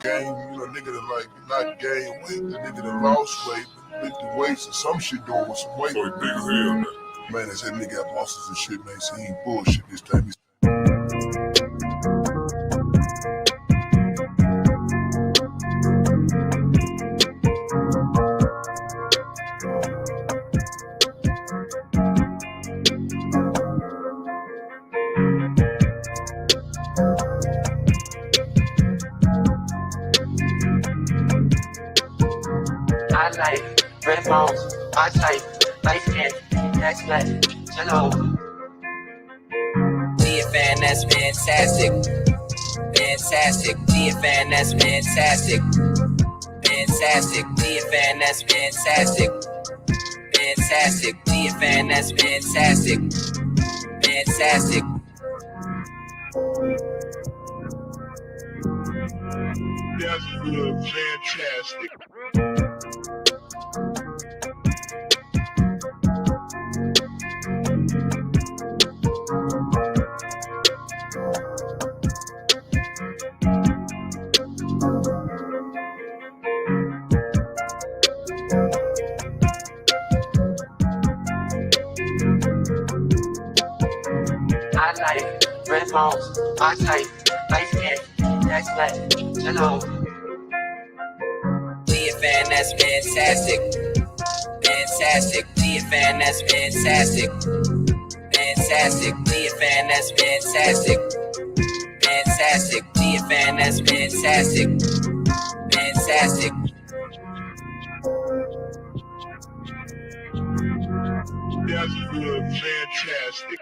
gain, you know, nigga that like not gain weight, the nigga that lost weight, lifted weights or some shit doing with some weight. So he big as hell now. Man, that nigga got muscles and shit, man. So he ain't bullshit this time. I like red balls, I type, light skin, next left, hello. GFN, that's fantastic. Fantastic. GFN, that's fantastic. Fantastic. GFN, that's fantastic. Fantastic. GFN, that's fantastic. Fantastic. That's good, fantastic. I like red balls, I type, light skin, next left, hello. GFN, that's fantastic. Fantastic. GFN, that's fantastic. Fantastic. GFN, that's fantastic. Fantastic. GFN, that's fantastic. Fantastic. That's good, fantastic.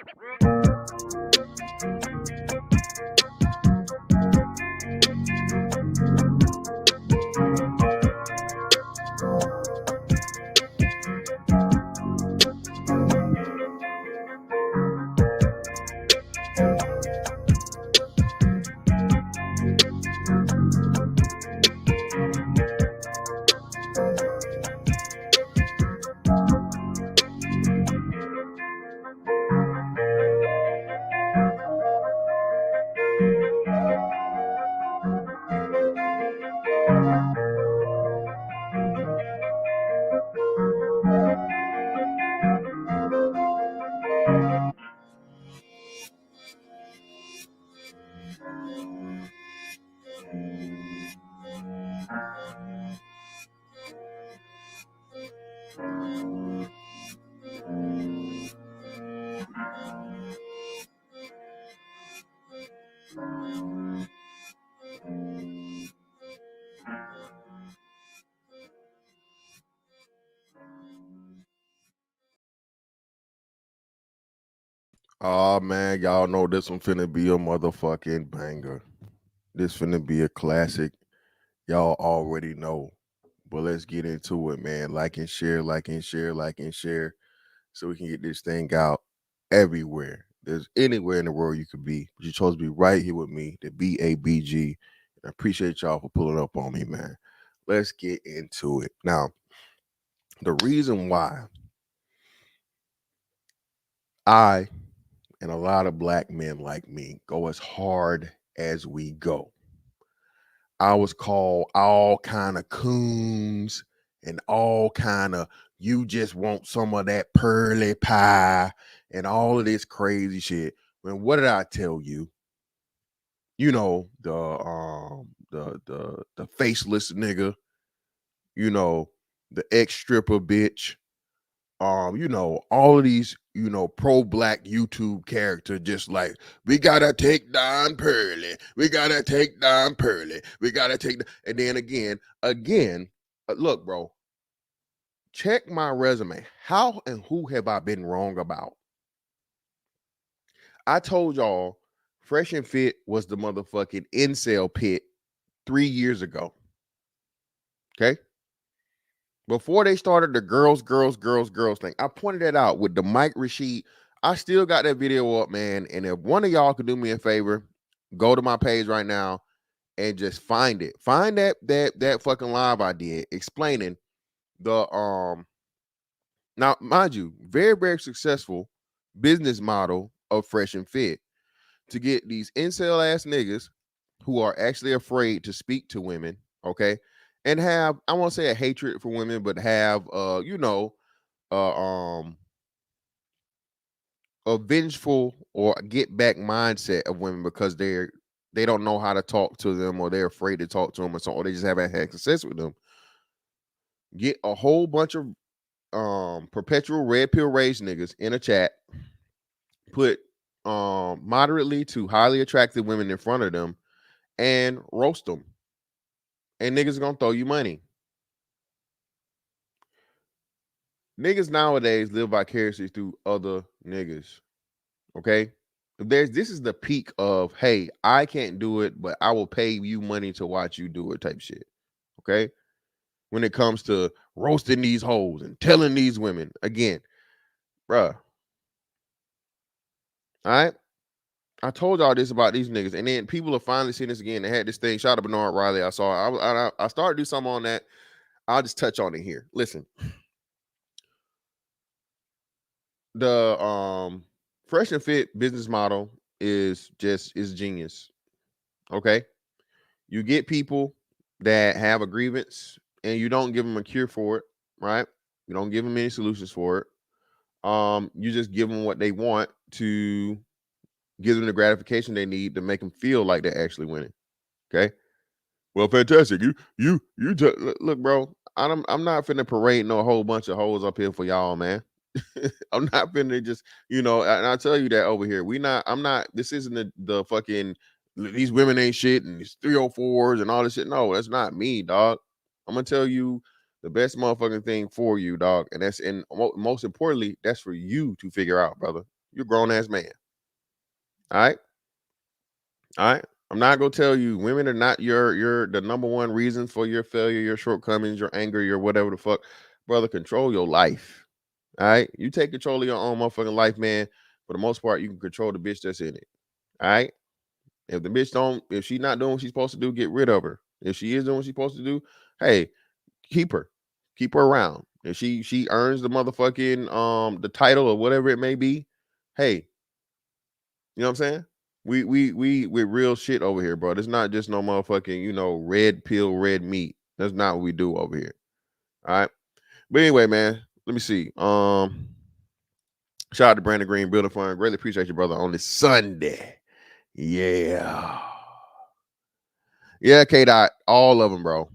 Oh man, y'all know this one finna be a motherfucking banger. This finna be a classic. Y'all already know. But let's get into it, man. Like and share, like and share, like and share, so we can get this thing out everywhere. There's anywhere in the world you could be. But you chose to be right here with me, the BABG. I appreciate y'all for pulling up on me, man. Let's get into it. Now, the reason why I and a lot of black men like me go as hard as we go. I was called all kind of coons and all kind of you just want some of that pearly pie and all of this crazy shit. When what did I tell you? You know, the faceless nigga, you know, the ex stripper bitch, you know, all of these, you know, pro-black YouTube character, just like, we gotta take down Pearly, we gotta take down Pearly, we gotta take, and then again, look, bro, check my resume. How and who have I been wrong about? I told y'all Fresh and Fit was the motherfucking incel pit 3 years ago. Okay? Before they started the girls thing, I pointed that out with the Mike Rashid. I still got that video up, man. And if one of y'all could do me a favor, go to my page right now and just find it. Find that fucking live I did explaining the now, mind you, very, very successful business model of Fresh and Fit to get these incel ass niggas who are actually afraid to speak to women, okay, and have, I won't say a hatred for women, but have a vengeful or get back mindset of women because they don't know how to talk to them, or they're afraid to talk to them, or they just haven't had success with them. Get a whole bunch of perpetual red pill raised niggas in a chat, put moderately to highly attractive women in front of them, and roast them. And niggas gonna throw you money. Niggas nowadays live vicariously through other niggas. Okay? This is the peak of, hey, I can't do it, but I will pay you money to watch you do it type shit. Okay? When it comes to roasting these hoes and telling these women, again, bruh. All right? I told y'all this about these niggas, and then people are finally seeing this again. They had this thing. Shout out to Bernard Riley. I saw. I started to do something on that. I'll just touch on it here. Listen, the Fresh and Fit business model is genius. Okay, you get people that have a grievance, and you don't give them a cure for it. Right? You don't give them any solutions for it. You just give them what they want to give them the gratification they need to make them feel like they're actually winning. Okay. Well, fantastic. Look, bro. I'm not finna parade no whole bunch of hoes up here for y'all, man. I'm not finna just, and I tell you that over here. This isn't the fucking, these women ain't shit and these 304s and all this shit. No, that's not me, dog. I'm gonna tell you the best motherfucking thing for you, dog. And most importantly, that's for you to figure out, brother. You're a grown ass man. All right. I'm not gonna tell you women are not your the number one reason for your failure, your shortcomings, your anger, your whatever the fuck. Brother, control your life. All right. You take control of your own motherfucking life, man. For the most part, you can control the bitch that's in it. All right. If the bitch if she's not doing what she's supposed to do, get rid of her. If she is doing what she's supposed to do, hey, keep her around. If she earns the motherfucking the title or whatever it may be, hey, you know what I'm saying? We real shit over here, bro. It's not just no motherfucking, red pill, red meat. That's not what we do over here. All right. But anyway, man, let me see. Shout out to Brandon Green, Builder Fund. Greatly appreciate you, brother, on this Sunday. Yeah. Yeah, K-Dot. All of them, bro.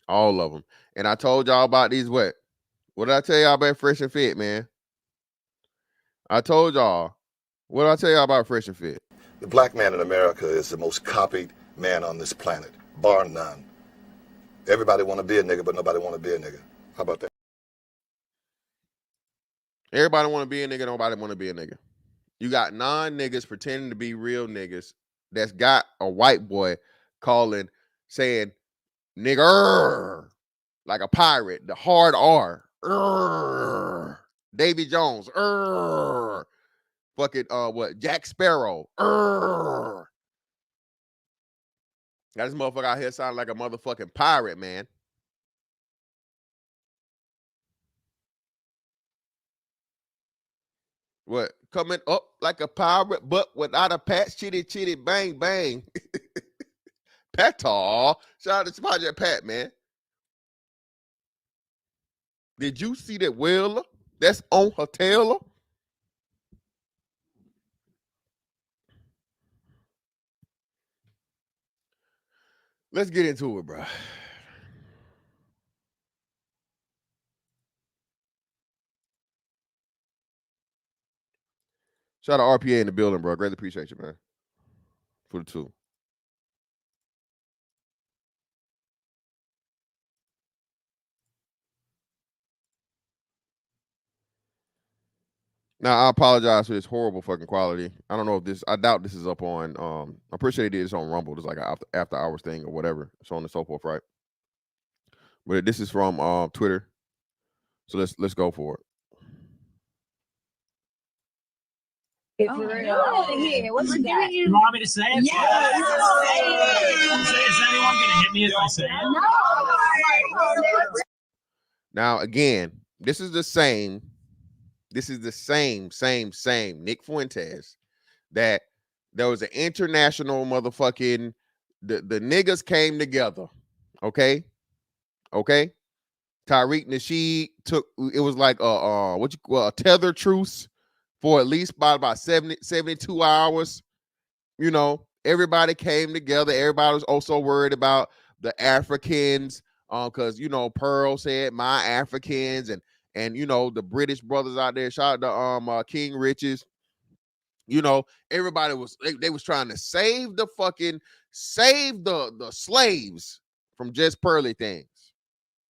All of them. And I told y'all about these what? What did I tell y'all about Fresh and Fit, man? I told y'all. What did I tell y'all about Fresh and Fit? The black man in America is the most copied man on this planet, bar none. Everybody want to be a nigga, but nobody want to be a nigga. How about that? Everybody want to be a nigga, nobody want to be a nigga. You got non-niggas pretending to be real niggas that's got a white boy saying nigger like a pirate, the hard R. Davy Jones. Fucking Jack Sparrow. Got this motherfucker out here sounding like a motherfucking pirate, man. What? Coming up like a pirate, but without a patch, chitty chitty bang bang. Patar. Shout out to Project Pat, man. Did you see that whaler that's on her tail? Let's get into it, bro. Shout out to RPA in the building, bro. Greatly appreciate you, man. For the two. Now, I apologize for this horrible fucking quality. I don't know if I doubt this is up on, I'm pretty sure they did this on Rumble. It's like an after hours thing or whatever. So on and so forth, right? But this is from Twitter. So let's go for it. Yeah, what's that? You want me to say it? Yeah. Is anyone going to hit me if I say it? No. Now, again, this is the same Nick Fuentes that There was an international motherfucking the niggas came together. Okay. Okay. Tariq Nasheed took it was like a tether truce for at least about 72 hours. You know, everybody came together. Everybody was also worried about the Africans, because you know, Pearl said my Africans, and you know, the British brothers out there, shout out to King Riches. You know, everybody was they was trying to save the slaves from just pearly things.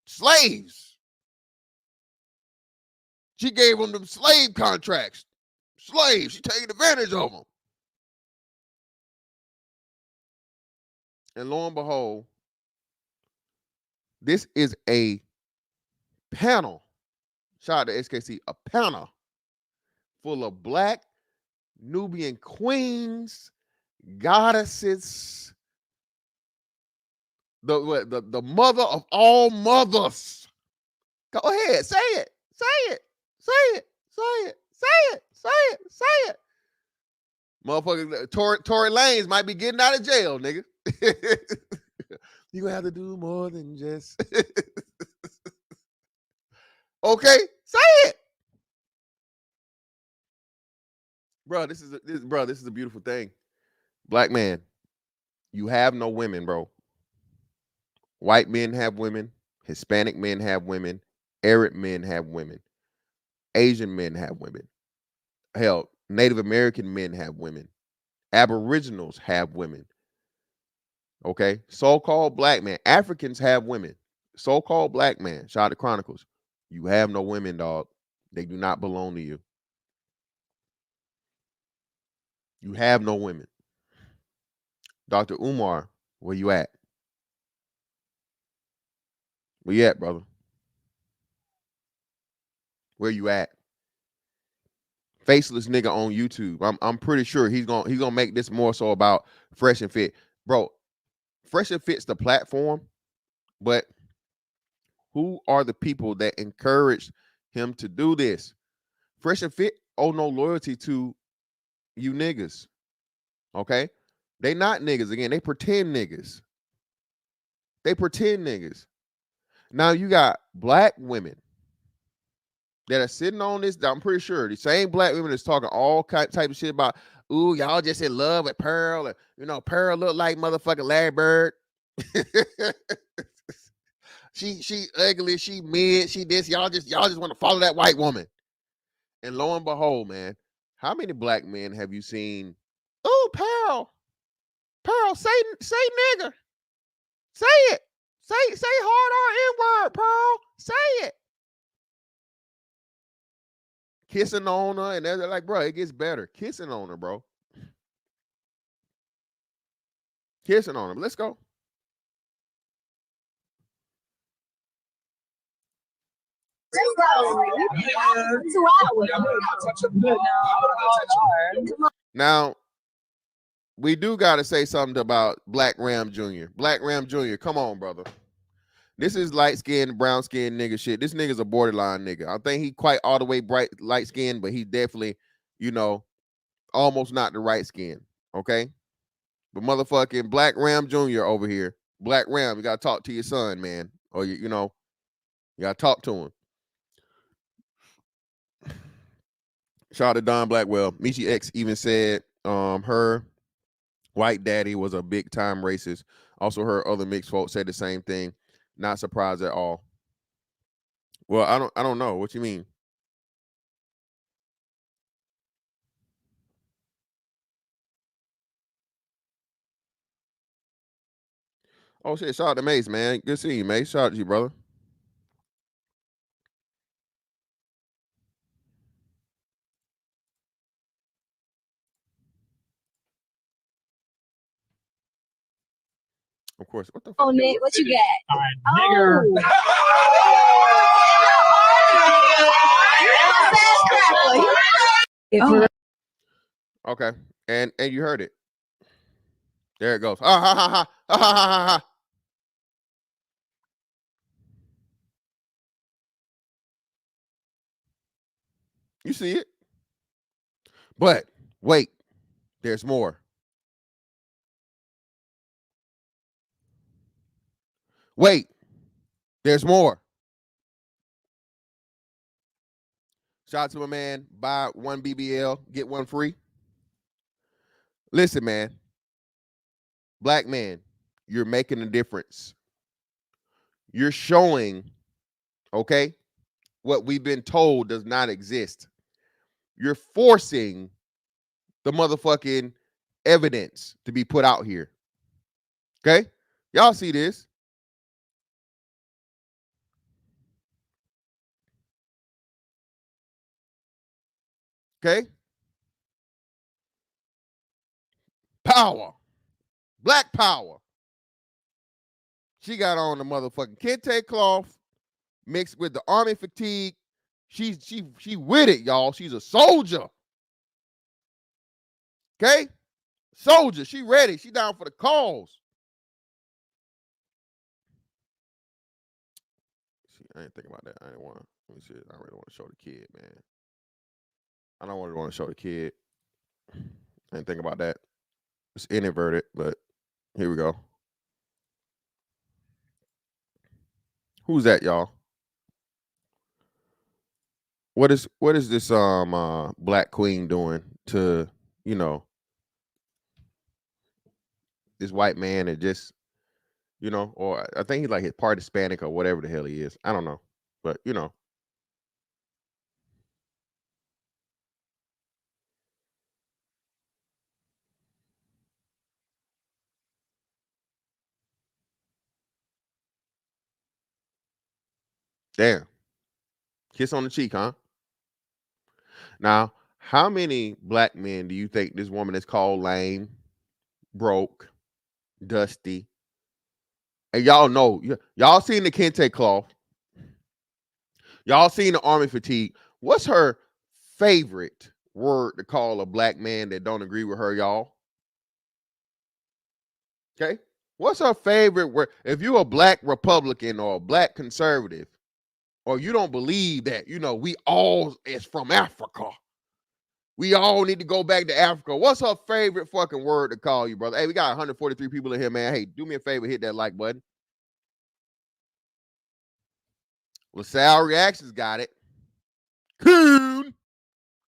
Slaves. She gave them them slave contracts. Slaves. She taking advantage of them. And lo and behold, this is a panel. Shout out to SKC, a panel full of black Nubian queens, goddesses, the mother of all mothers. Go ahead, say it, say it, say it, say it, say it, say it, say it. Motherfucker, Tory Lanez might be getting out of jail, nigga. You gonna have to do more than just okay, say it. Bro, this is a beautiful thing. Black man, you have no women, bro. White men have women, Hispanic men have women, Arab men have women, Asian men have women. Hell, Native American men have women. Aboriginals have women. Okay? So-called black men. Africans have women. So-called black man. Shout out to Chronicles. You have no women, dog. They do not belong to you. You have no women. Dr. Umar, where you at? Where you at, brother? Where you at? Faceless nigga on YouTube. I'm pretty sure he's gonna make this more so about Fresh and Fit. Bro, Fresh and Fit's the platform, but who are the people that encouraged him to do this? Fresh and Fit owe no loyalty to you niggas. Okay? They not niggas. Again, they pretend niggas. They pretend niggas. Now you got black women that are sitting on this. I'm pretty sure the same black women that's talking all type of shit about, ooh, y'all just in love with Pearl. And, you know, Pearl look like motherfucking Larry Bird. she ugly, she mid, she this. Y'all just want to follow that white woman. And lo and behold, man, how many black men have you seen? Oh, Pearl, say nigger. Say it. Say hard R N word, Pearl. Say it. Kissing on her, and they're like, bro, it gets better. Kissing on her, bro. Kissing on her. Let's go. Now, we do got to say something about Black Ram Jr. Black Ram Jr., come on, brother. This is light-skinned, brown-skinned nigga shit. This nigga's a borderline nigga. I think he quite all the way bright, light-skinned, but he definitely, you know, almost not the right skin, okay? But motherfucking Black Ram Jr. over here. Black Ram, you got to talk to your son, man. Or, you know, you got to talk to him. Shout out to Don Blackwell. Michi X even said her white daddy was a big time racist. Also heard other mixed folks say the same thing. Not surprised at all. Well, I don't know. What you mean? Oh shit, shout out to Mace, man. Good seeing you, Mace. Shout out to you, brother. Of course. What the fuck? Oh, Nick, what you got? Nigger. Oh. Okay. And you heard it. There it goes. Ha ha ha ha ha ha ha ha. You see it. But wait, there's more. Wait, there's more. Shout out to my man, buy one BBL, get one free. Listen, man, black man, you're making a difference. You're showing, okay, what we've been told does not exist. You're forcing the motherfucking evidence to be put out here. Okay? Y'all see this? Okay? Power. Black power. She got on the motherfucking kente cloth mixed with the army fatigue. She with it, y'all. She's a soldier. Okay? Soldier. She ready. She down for the cause. See, I ain't thinking about that. I didn't want to. Let me see. I really want to show the kid, man. I don't really want to show the kid. I didn't think about that. It's inverted, but here we go. Who's that, y'all? What is this black queen doing to, you know, this white man that just, you know, or I think he's like his part Hispanic or whatever the hell he is. I don't know. But, you know. Damn. Kiss on the cheek, huh? Now, how many black men do you think this woman is called lame, broke, dusty? And y'all know, y'all seen the kente cloth. Y'all seen the army fatigue. What's her favorite word to call a black man that don't agree with her, y'all? Okay? What's her favorite word? If you're a black Republican or a black conservative, or you don't believe that, you know, we all is from Africa. We all need to go back to Africa. What's her favorite fucking word to call you, brother? Hey, we got 143 people in here, man. Hey, do me a favor, hit that like button. LaSalle Reactions got it. Coon,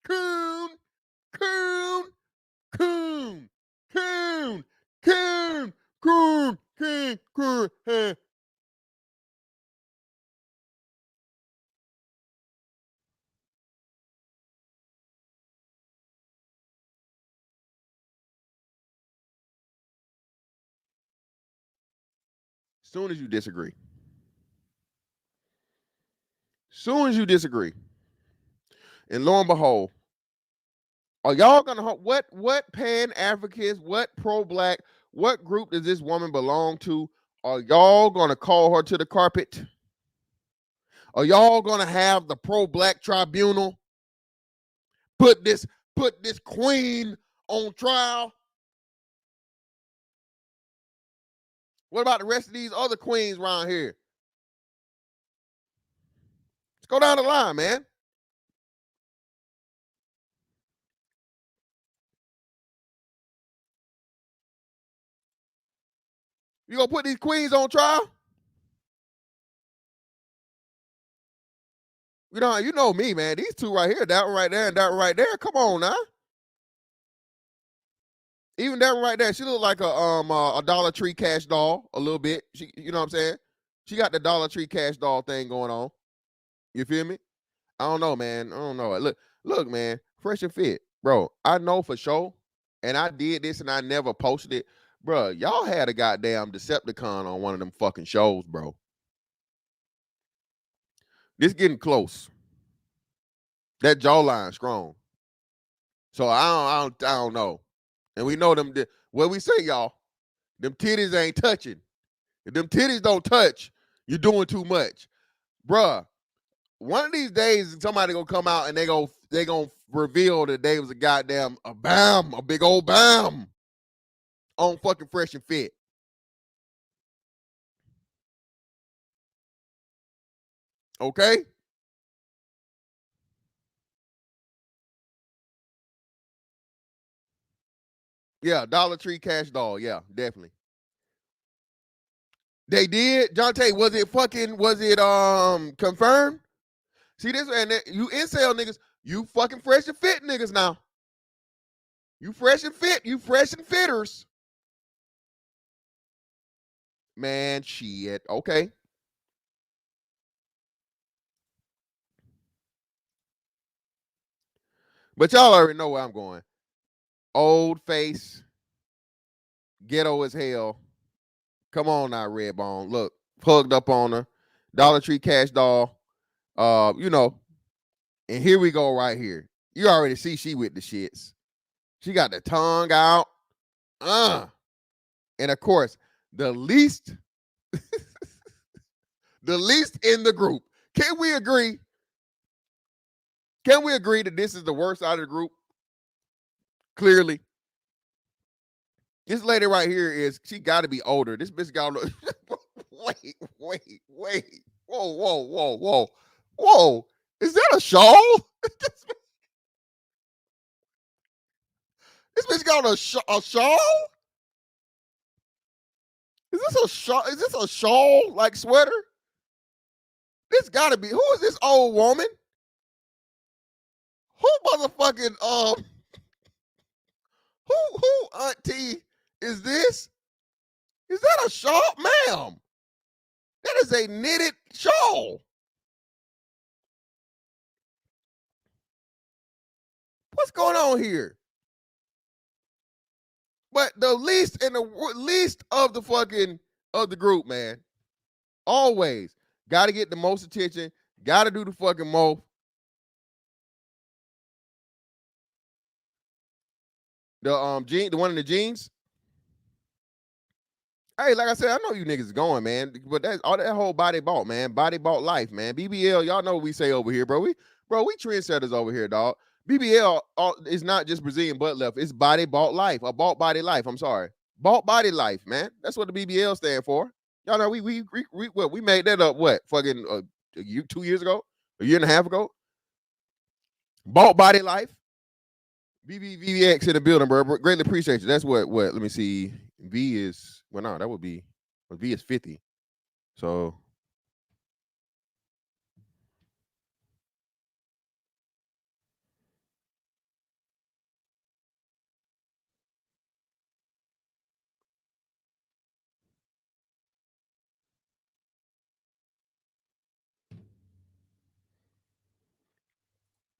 coon, coon, coon, coon, coon, coon, coon, coon. Soon as you disagree. Soon as you disagree. And lo and behold, are y'all gonna what Pan-Africans, what pro-black, what group does this woman belong to? Are y'all gonna call her to the carpet? Are y'all gonna have the pro-black tribunal put this queen on trial? What about the rest of these other queens around here? Let's go down the line, man. You gonna put these queens on trial? You know me, man. These two right here, that one right there, and that one right there. Come on now. Even that one right there, she look like a Dollar Tree cash doll a little bit. She, you know what I'm saying? She got the Dollar Tree cash doll thing going on. You feel me? I don't know, man. I don't know. Look, man. Fresh and Fit, bro. I know for sure, and I did this, and I never posted it, bro. Y'all had a goddamn Decepticon on one of them fucking shows, bro. This getting close. That jawline strong. So I don't know. And we know them. What we say, y'all? Them titties ain't touching. If them titties don't touch, you're doing too much, bruh. One of these days, somebody gonna come out and they gonna reveal that they was a goddamn a big old bam on fucking Fresh and Fit. Okay. Yeah, Dollar Tree cash doll. Yeah, definitely. They did, Jonte. Was it confirmed? See this, and you incel niggas, you fucking fresh and fit niggas now. You fresh and fit, you fresh and fitters. Man, shit. Okay. But y'all already know where I'm going. Old face, ghetto as hell. Come on now, Redbone. Look, hugged up on her. Dollar Tree cash doll. You know, and here we go right here. You already see she with the shits. She got the tongue out. And of course, the least the least in the group. Can we agree? Can we agree that this is the worst out of the group? Clearly. This lady right here she got to be older. This bitch got to wait. Whoa. Is that a shawl? This bitch got a shawl? Is this a shawl? Is this a shawl like sweater? This got to be. Who is this old woman? Who motherfucking who auntie is this? Is that a shawl, ma'am? That is a knitted shawl. What's going on here? But the least and the least of the fucking of the group, man. Always got to get the most attention. Got to do the fucking most. The one in the jeans. Hey, like I said, I know you niggas going, man. But that's all that whole body bought, man. Body bought life, man. BBL, y'all know what we say over here, bro. We trendsetters over here, dog. BBL is not just Brazilian butt lift. It's body bought life. A bought body life. I'm sorry. Bought body life, man. That's what the BBL stand for. Y'all know we made that up. What fucking 2 years ago, a year and a half ago. Bought body life. VVX in the building, bro. Greatly appreciate you. That's what. Let me see. V is that would be. V is 50. So.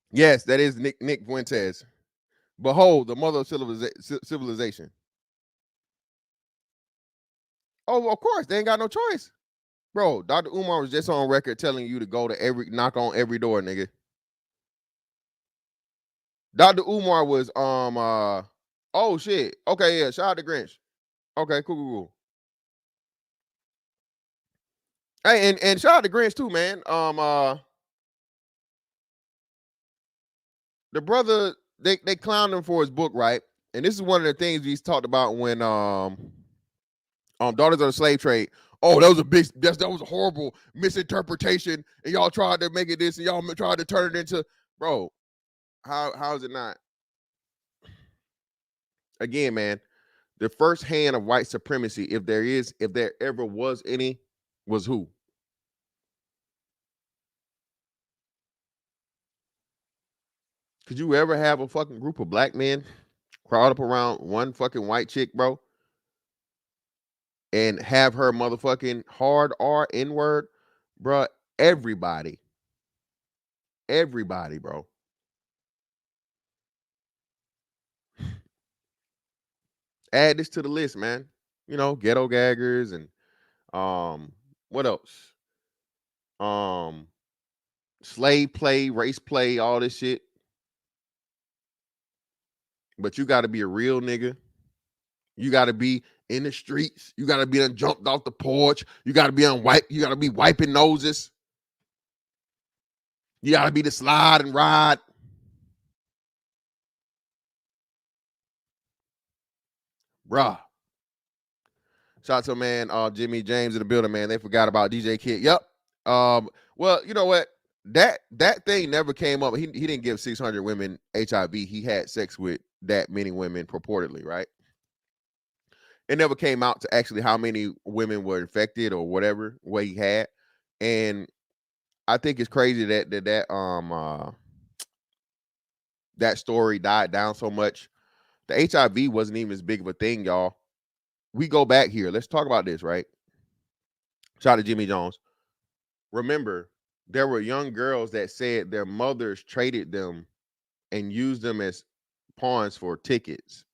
Yes, that is Nick Fuentes. Behold, the mother of civilization. Oh, of course, they ain't got no choice. Bro, Dr. Umar was just on record telling you to go to knock on every door, nigga. Dr. Umar was oh shit. Okay, yeah, shout out to Grinch. Okay, cool. Hey, and shout out to Grinch too, man. The brother, they clowned him for his book, right? And this is one of the things he's talked about when Daughters of the Slave Trade. Oh, that was a horrible misinterpretation, and y'all tried to make it this, and y'all tried to turn it into, bro. How is it not? Again, man, the first hand of white supremacy, if there ever was any, was who? Could you ever have a fucking group of black men crowd up around one fucking white chick, bro, and have her motherfucking hard R N-word, bro? Everybody, bro. Add this to the list, man. You know, ghetto gaggers and what else? Slave play, race play, all this shit. But you got to be a real nigga. You got to be in the streets. You got to be jumped off the porch. You got to be You got to be wiping noses. You got to be the slide and ride. Bruh. Shout out to man, Jimmy James in the building, man. They forgot about DJ Kid. Yep. Well, you know what? That thing never came up. He didn't give 600 women HIV. He had sex with that many women purportedly, right? It never came out to actually how many women were infected or whatever what he had. And I think it's crazy that story died down so much. The HIV wasn't even as big of a thing, y'all. We go back here. Let's talk about this, right? Shout out to Jimmy Jones. Remember, there were young girls that said their mothers traded them and used them as pawns for tickets.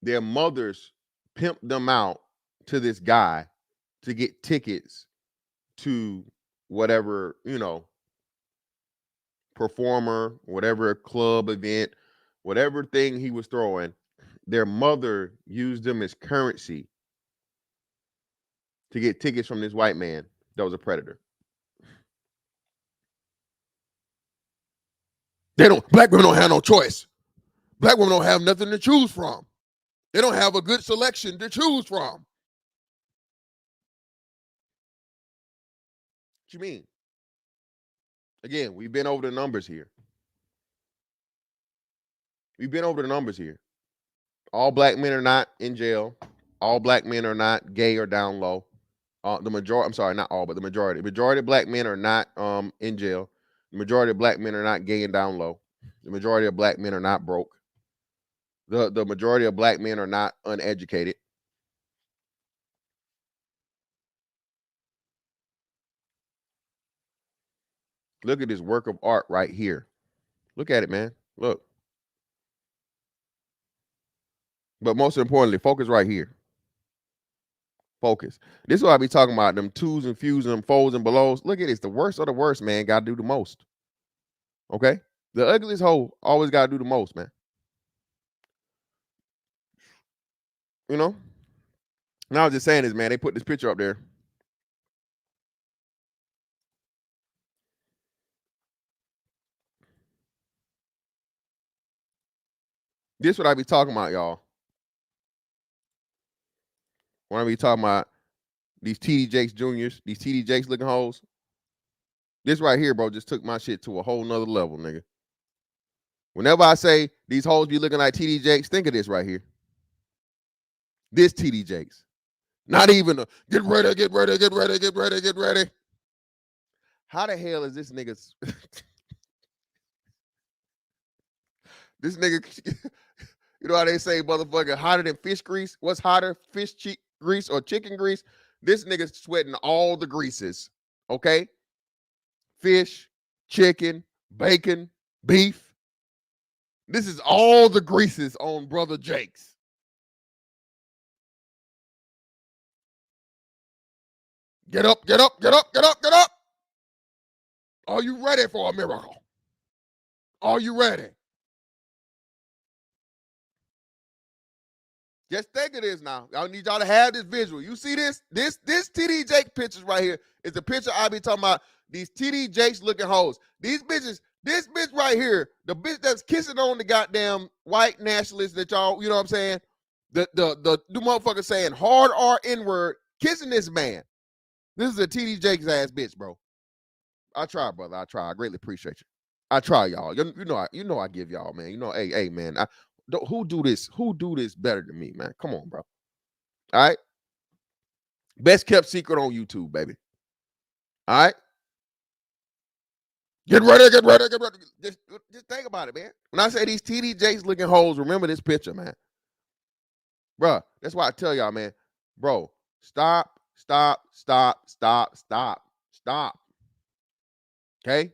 Their mothers pimped them out to this guy to get tickets to whatever, performer, whatever club event, whatever thing he was throwing. Their mother used them as currency to get tickets from this white man that was a predator. Black women don't have no choice. Black women don't have nothing to choose from. They don't have a good selection to choose from. What you mean? Again, we've been over the numbers here. All black men are not in jail. All black men are not gay or down low. The majority, I'm sorry, not all, but the majority. The majority of black men are not in jail. The majority of black men are not gay and down low. The majority of black men are not broke. The majority of black men are not uneducated. Look at this work of art right here. Look at it, man. Look. But most importantly, focus right here. Focus. This is what I be talking about. Them twos and fews and them folds and belows. Look at this. The worst of the worst, man, got to do the most. Okay? The ugliest hoe always got to do the most, man. You know? And I was just saying this, man. They put this picture up there. This is what I be talking about, y'all. When I be talking about these TD Jakes Juniors, these TD Jakes looking hoes. This right here, bro, just took my shit to a whole nother level, nigga. Whenever I say these hoes be looking like TD Jakes, think of this right here. This TD Jakes. Not even a get ready, get ready, get ready, get ready, get ready. How the hell is this nigga's this nigga, you know how they say motherfucker hotter than fish grease? What's hotter, fish grease or chicken grease? This nigga's sweating all the greases, okay? Fish, chicken, bacon, beef. This is all the greases on Brother Jakes. Get up, get up, get up, get up, get up. Are you ready for a miracle? Are you ready? Just think of this now. I need y'all to have this visual. You see this? This TD Jake pictures right here is the picture I be talking about. These TD Jakes looking hoes. These bitches, this bitch right here, the bitch that's kissing on the goddamn white nationalists that y'all, you know what I'm saying? The motherfucker saying hard R N-word, kissing this man. This is a TD Jakes ass bitch, bro. I try, brother. I try. I greatly appreciate you. I try, y'all. You know I give y'all, man. You know, hey, man. Who do this? Who do this better than me, man? Come on, bro. All right. Best kept secret on YouTube, baby. All right. Get ready, get ready, get ready. Just think about it, man. When I say these TD Jakes looking hoes, remember this picture, man. Bro, that's why I tell y'all, man. Bro, stop. Okay?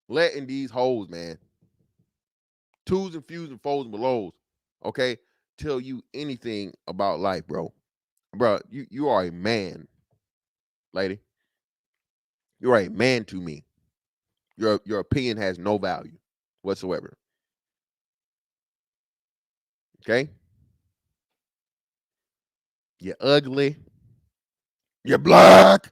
Letting these hoes, man, twos and fews and folds and belows, okay, tell you anything about life, bro. Bro, you are a man, lady. You are a man to me. Your opinion has no value whatsoever. Okay? You're ugly. You're black.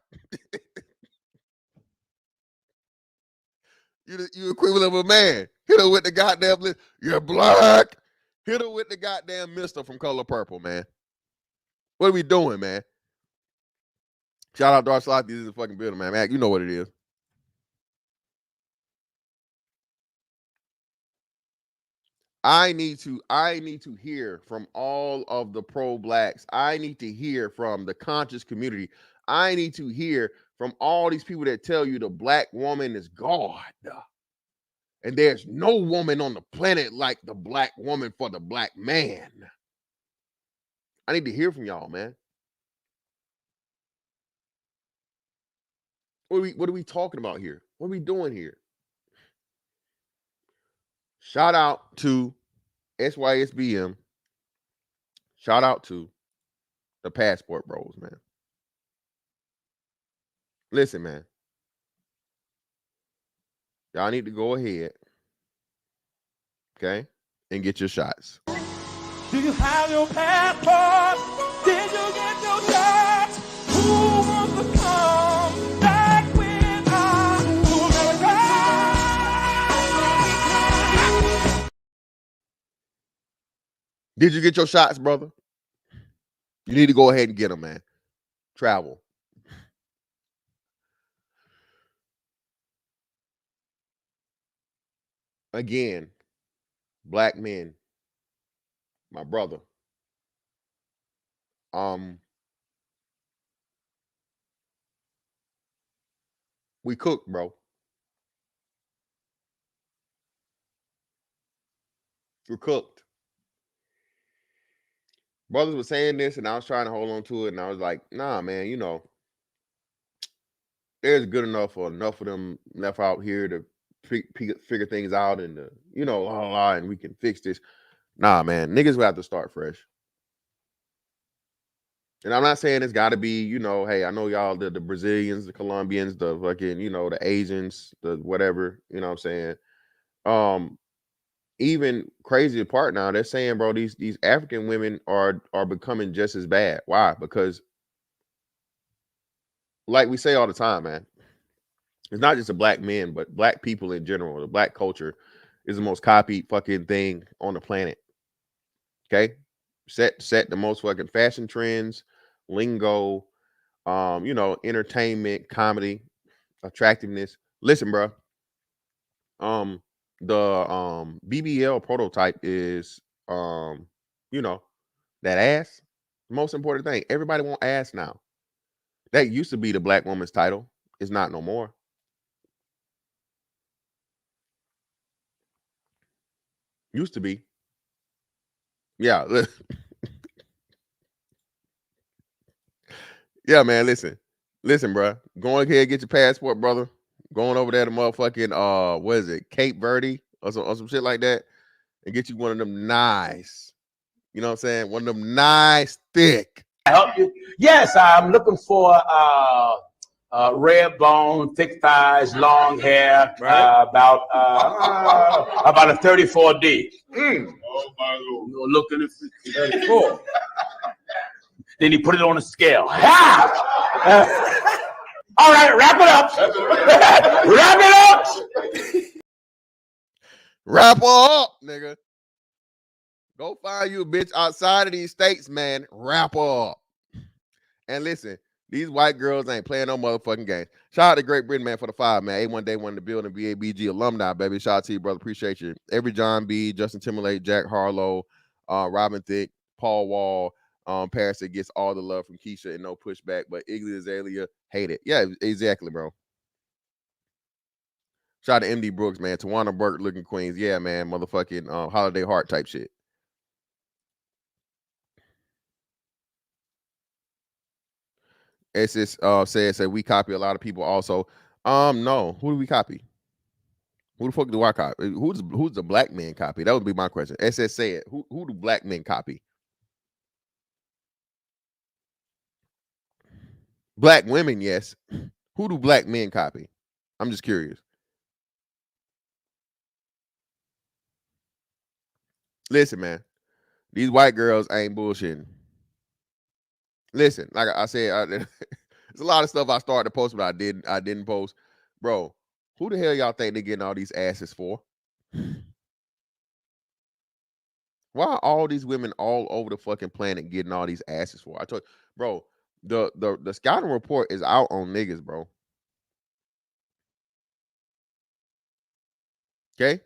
You equivalent of a man. Hit her with the goddamn list. You're black. Hit her with the goddamn mister from Color Purple, man. What are we doing, man? Shout out Dark Sloth. This is a fucking building, man. Mac, you know what it is. I need to hear from all of the pro-blacks. I need to hear from the conscious community. I need to hear from all these people that tell you the black woman is God. And there's no woman on the planet like the black woman for the black man. I need to hear from y'all, man. What are we talking about here? What are we doing here? Shout out to SYSBM. Shout out to the Passport Bros, man. Listen, man. Y'all need to go ahead, okay, and get your shots. Do you have your passport? Did you get your shots? Who wants to come back with us to America? Did you get your shots, brother? You need to go ahead and get them, man. Travel. Again, black men, my brother. We cook, bro. We're cooked. Brothers were saying this, and I was trying to hold on to it, and I was like, nah, man, you know, there's good enough for enough of them left out here to figure things out, and you know, and we can fix this. Nah, man, niggas will have to start fresh. And I'm not saying it's got to be, you know, hey, I know y'all, the Brazilians, the Colombians, the fucking, you know, the Asians, the whatever, you know what I'm saying? Even crazier part now, they're saying, bro, these African women are becoming just as bad. Why? Because, like we say all the time, man, it's not just the black men, but black people in general. The black culture is the most copied fucking thing on the planet. Okay? Set the most fucking fashion trends, lingo, you know, entertainment, comedy, attractiveness. Listen, bro. The BBL prototype is you know, that ass. The most important thing. Everybody want ass now. That used to be the black woman's title. It's not no more. Used to be. Yeah. Yeah, man. Listen, bro. Go ahead and get your passport, brother. Going over there to motherfucking what is it, Cape Verde or some shit like that, and get you one of them nice. You know what I'm saying? One of them nice, thick. Help you? Yes, I'm looking for red bone, thick thighs, long hair, Right. about a 34D. Oh my lord. You're looking at 34. Then he put it on a scale. Ha! All right, wrap it up. Wrap it up. Wrap her up, nigga. Go find you a bitch outside of these states, man. Wrap her up. And listen, these white girls ain't playing no motherfucking game. Shout out to Great Britain, man, for the 5, man. A1 Day 1 in the building, BABG alumni, baby. Shout out to you, brother. Appreciate you. Every John B, Justin Timberlake, Jack Harlow, Robin Thicke, Paul Wall, Paris that gets all the love from Keisha and no pushback, but Iggy Azalea hate it. Yeah, exactly, bro. Shout out to MD Brooks, man. Tawana Burke looking queens. Yeah, man. Motherfucking Holiday Heart type shit. SS says we copy a lot of people also. No. Who do we copy? Who the fuck do I copy? Who's the black man copy? That would be my question. SS said, who do black men copy? Black women, yes. Who do black men copy? I'm just curious. Listen, man. These white girls ain't bullshitting. Listen, like I said, there's a lot of stuff I started to post, but I didn't post. Bro, who the hell y'all think they're getting all these asses for? Why are all these women all over the fucking planet getting all these asses for? I told you, bro, the scouting report is out on niggas, bro. Okay?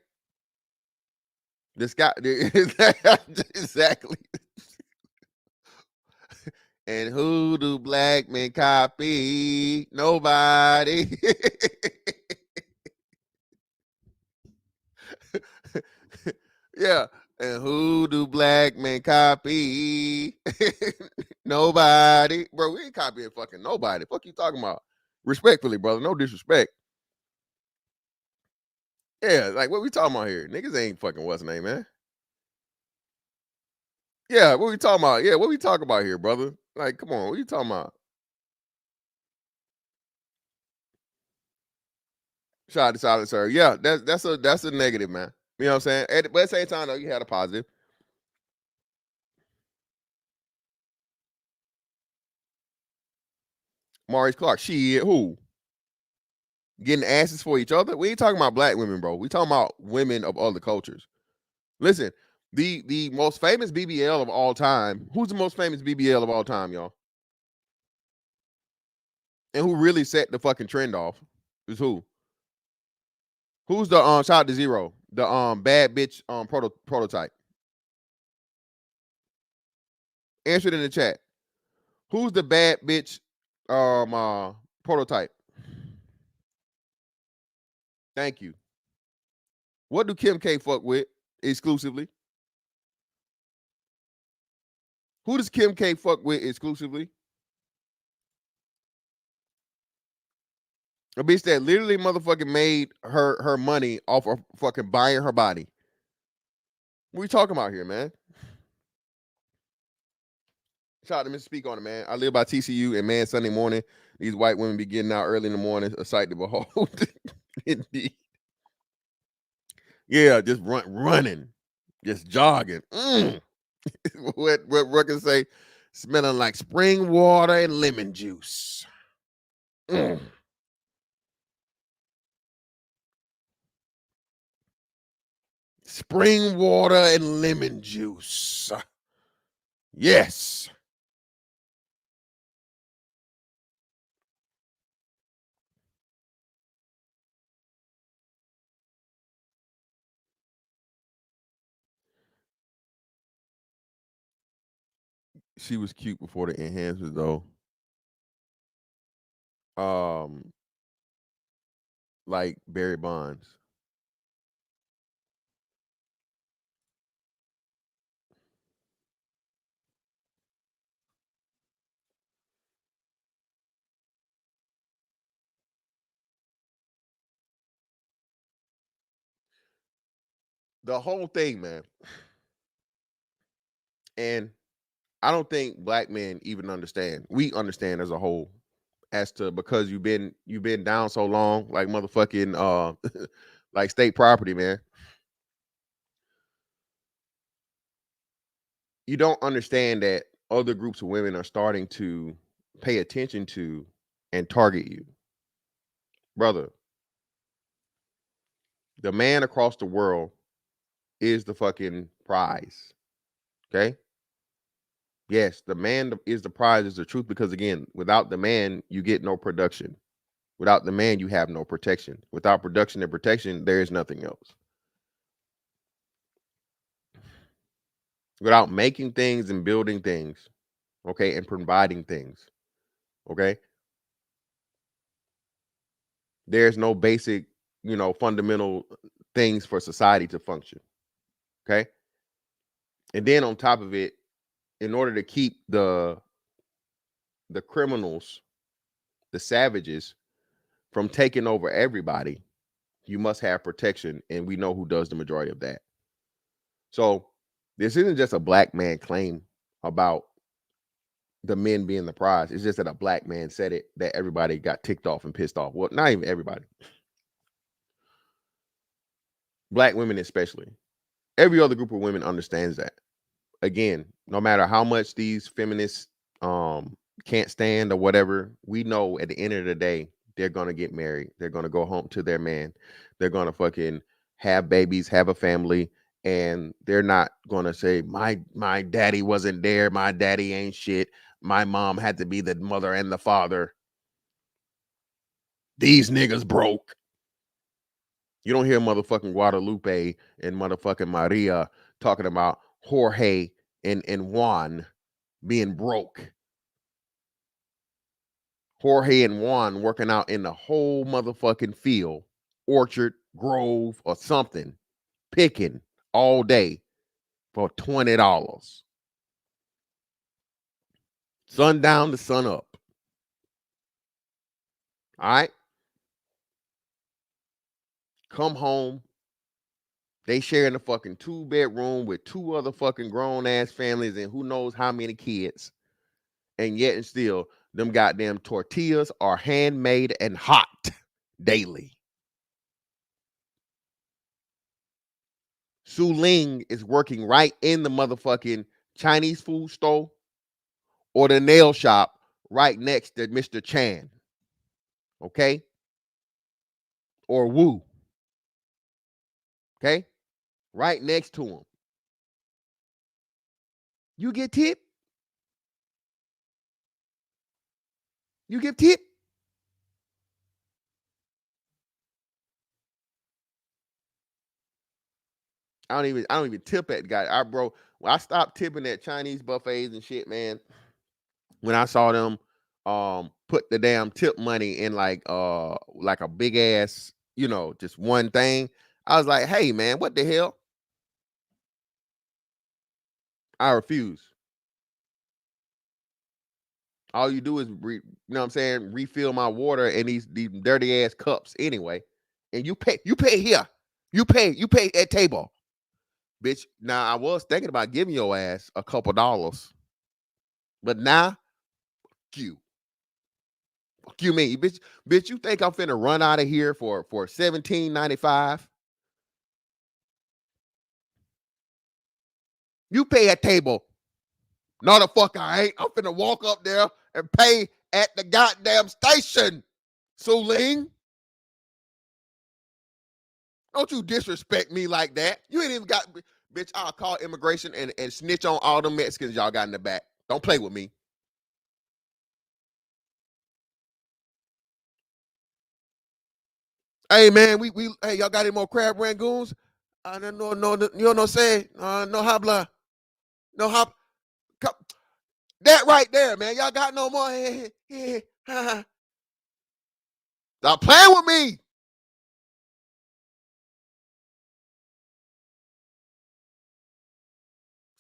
This guy exactly. And who do black men copy? Nobody. Yeah. And who do black men copy? Nobody. Bro, we ain't copying fucking nobody. Fuck you talking about? Respectfully, brother. No disrespect. Yeah, like what we talking about here? Niggas ain't fucking what's name, man. Yeah, what we talking about? Yeah, what we talking about here, brother? Like, come on, what you talking about? Shout out to Silent Sir. Yeah, that's a negative, man. You know what I'm saying? But at the same time, though, you had a positive. Maurice Clark. Shit, who? Getting asses for each other? We ain't talking about black women, bro. We talking about women of other cultures. Listen, the most famous BBL of all time. Who's the most famous BBL of all time, y'all? And who really set the fucking trend off is who? Who's the shout out to Zero, the bad bitch prototype? Answer it in the chat. Who's the bad bitch prototype? Thank you. What do Kim K fuck with exclusively? Who does Kim K fuck with exclusively? A bitch that literally motherfucking made her money off of fucking buying her body. What are we talking about here, man? Shout out to Mr. Speak on it, man. I live by TCU, and man, Sunday morning, these white women be getting out early in the morning, a sight to behold. Indeed. Yeah, just running, just jogging. What Ruckers say? Smelling like spring water and lemon juice. Spring water and lemon juice. Yes. She was cute before the enhancements, though. Like Barry Bonds. The whole thing, man. And I don't think black men even understand. We understand as a whole, as to because you've been down so long, like motherfucking like state property, man. You don't understand that other groups of women are starting to pay attention to and target you. Brother, the man across the world is the fucking prize. Okay? Yes, the man is the prize, is the truth, because again, without the man, you get no production. Without the man, you have no protection. Without production and protection, there is nothing else. Without making things and building things, okay, and providing things, okay, there's no basic, fundamental things for society to function, okay? And then on top of it, in order to keep the criminals, the savages, from taking over everybody, you must have protection, and we know who does the majority of that. So this isn't just a black man claim about the men being the prize. It's just that a black man said it, that everybody got ticked off and pissed off. Well, not even everybody. Black women especially. Every other group of women understands that. Again, no matter how much these feminists can't stand or whatever, we know at the end of the day, they're going to get married. They're going to go home to their man. They're going to fucking have babies, have a family, and they're not going to say, my daddy wasn't there. My daddy ain't shit. My mom had to be the mother and the father. These niggas broke. You don't hear motherfucking Guadalupe and motherfucking Maria talking about Jorge and Juan being broke. Jorge and Juan working out in the whole motherfucking field, orchard, grove, or something, picking all day for $20. Sundown to sun up. All right. Come home. They sharing a fucking 2-bedroom with 2 other fucking grown ass families and who knows how many kids. And yet and still, them goddamn tortillas are handmade and hot daily. Su Ling is working right in the motherfucking Chinese food store or the nail shop right next to Mr. Chan. Okay? Or Wu. Okay? Right next to him. You get tip? You give tip? I don't even tip that guy. When I stopped tipping at Chinese buffets and shit, man. When I saw them put the damn tip money in like a big ass, just one thing, I was like, hey man, what the hell? I refuse. All you do is refill my water in these dirty ass cups anyway. And you pay here. You pay at table. Bitch. Now I was thinking about giving your ass a couple dollars. But now, fuck you mean, bitch, you think I'm finna run out of here for $17.95? You pay at table. No, the fuck I ain't. I'm finna walk up there and pay at the goddamn station, Su Ling. Don't you disrespect me like that. You ain't even got, bitch, I'll call immigration and snitch on all the Mexicans y'all got in the back. Don't play with me. Hey man, hey, y'all got any more crab rangoons? No say, no habla, no hop. That right there, man. Y'all got no more? Stop playing with me.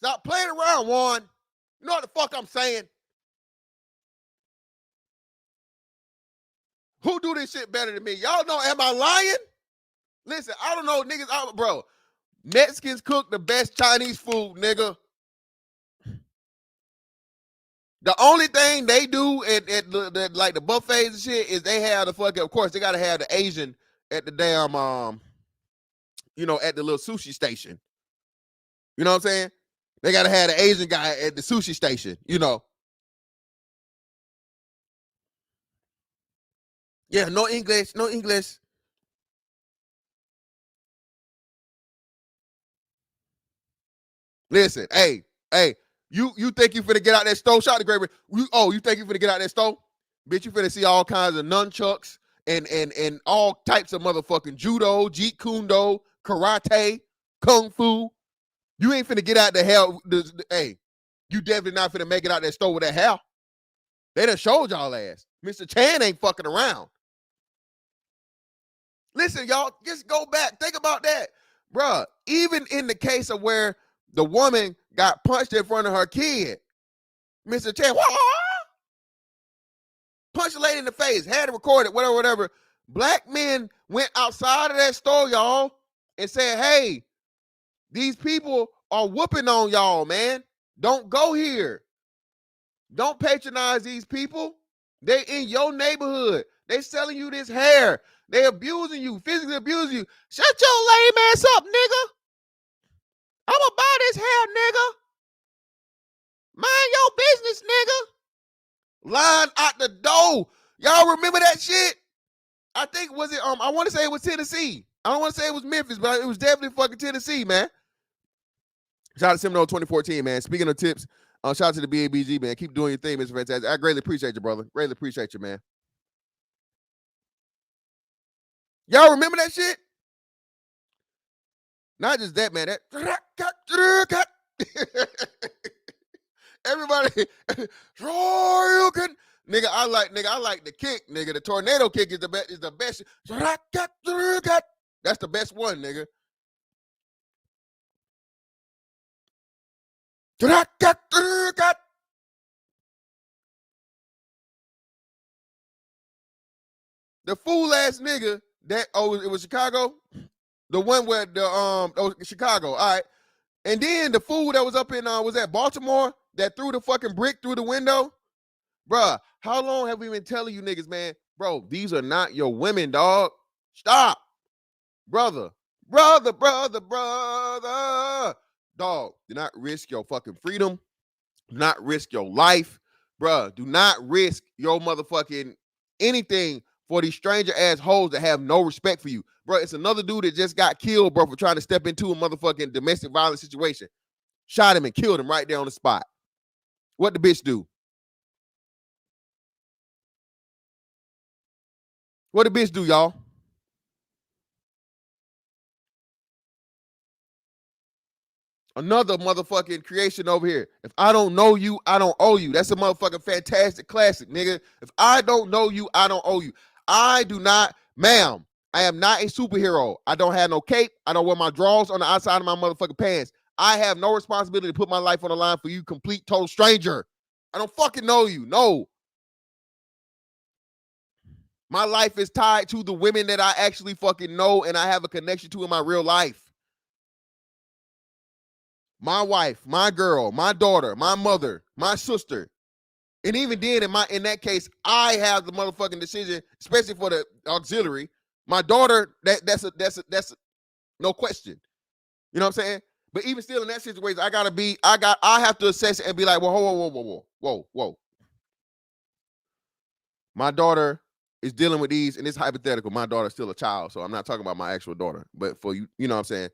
Stop playing around, Juan. You know what the fuck I'm saying? Who do this shit better than me? Y'all know, am I lying? Listen, I don't know, niggas. Bro, Mexicans cook the best Chinese food, nigga. The only thing they do at the buffets and shit is they have the fucking, of course, they gotta have the Asian at the damn at the little sushi station. You know what I'm saying? They gotta have the Asian guy at the sushi station, Yeah, no English. Listen, hey, you think you finna get out that stove? Shout out to Great Britain. You think you finna get out that stove? Bitch, you finna see all kinds of nunchucks and all types of motherfucking judo, jeet kune-do, karate, kung fu. You ain't finna get out the hell. Hey, you definitely not finna make it out that stove with that hell. They done showed y'all ass. Mr. Chan ain't fucking around. Listen, y'all, just go back. Think about that. Bruh, even in the case of where the woman got punched in front of her kid, Mr. Chan, punched the lady in the face, had it recorded, whatever. Black men went outside of that store, y'all, and said, hey, these people are whooping on y'all, man. Don't go here. Don't patronize these people. They in your neighborhood. They selling you this hair. They abusing you, physically abusing you. Shut your lame ass up, nigga. I'm gonna buy this hair, nigga. Mind your business, nigga. Line out the door. Y'all remember that shit? I think, I want to say it was Tennessee. I don't want to say it was Memphis, but it was definitely fucking Tennessee, man. Shout out to Seminole 2014, man. Speaking of tips, shout out to the BABG, man. Keep doing your thing, Mr. Fantastic. I greatly appreciate you, brother. Greatly appreciate you, man. Y'all remember that shit? Not just that, man. That everybody, sure you can, nigga. I like the kick, nigga. The tornado kick is the best. Is the best. That's the best one, nigga. The fool ass nigga that it was Chicago, the one where Chicago, all right, and then the fool that was up in was that Baltimore that threw the fucking brick through the window, bruh. How long have we been telling you niggas, man, bro? These are not your women, dog. Stop, brother, dog. Do not risk your fucking freedom. Do not risk your life, bruh. Do not risk your motherfucking anything for these stranger ass hoes that have no respect for you. Bro, it's another dude that just got killed, bro, for trying to step into a motherfucking domestic violence situation. Shot him and killed him right there on the spot. What the bitch do? What the bitch do, y'all? Another motherfucking creation over here. If I don't know you, I don't owe you. That's a motherfucking fantastic classic, nigga. If I don't know you, I don't owe you. I do not, ma'am, I am not a superhero. I don't have no cape. I don't wear my drawers on the outside of my motherfucking pants. I have no responsibility to put my life on the line for you, complete total stranger. I don't fucking know you. No. My life is tied to the women that I actually fucking know and I have a connection to in my real life. My wife, my girl, my daughter, my mother, my sister. And even then, in that case, I have the motherfucking decision, especially for the auxiliary. My daughter, that's no question. You know what I'm saying? But even still in that situation, I have to assess it and be like, well, whoa. My daughter is dealing with these, and it's hypothetical. My daughter's still a child, so I'm not talking about my actual daughter. But for you, you know what I'm saying?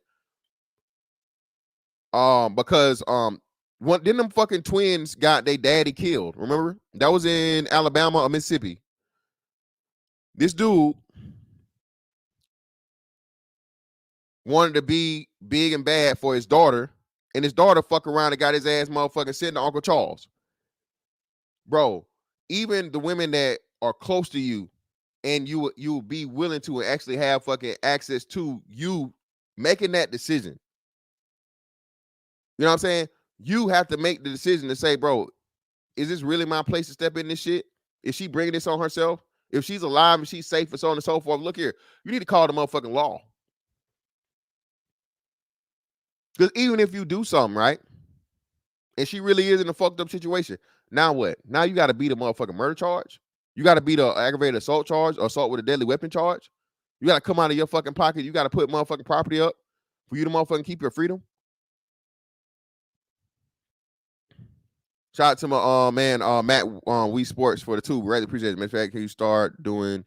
Because then them fucking twins got their daddy killed. Remember? That was in Alabama or Mississippi. This dude wanted to be big and bad for his daughter, and his daughter fuck around and got his ass motherfucking sitting to Uncle Charles. Bro, even the women that are close to you and you will be willing to actually have fucking access to you making that decision. You know what I'm saying? You have to make the decision to say, bro, is this really my place to step in this shit? Is she bringing this on herself? If she's alive and she's safe and so on and so forth, look here, you need to call the motherfucking law. Because even if you do something, right, and she really is in a fucked up situation, now what? Now you got to beat a motherfucking murder charge? You got to beat an aggravated assault charge or assault with a deadly weapon charge? You got to come out of your fucking pocket. You got to put motherfucking property up for you to motherfucking keep your freedom? Shout out to my Matt Wii Sports for the tube. Really appreciate it. Matter of fact, can you start doing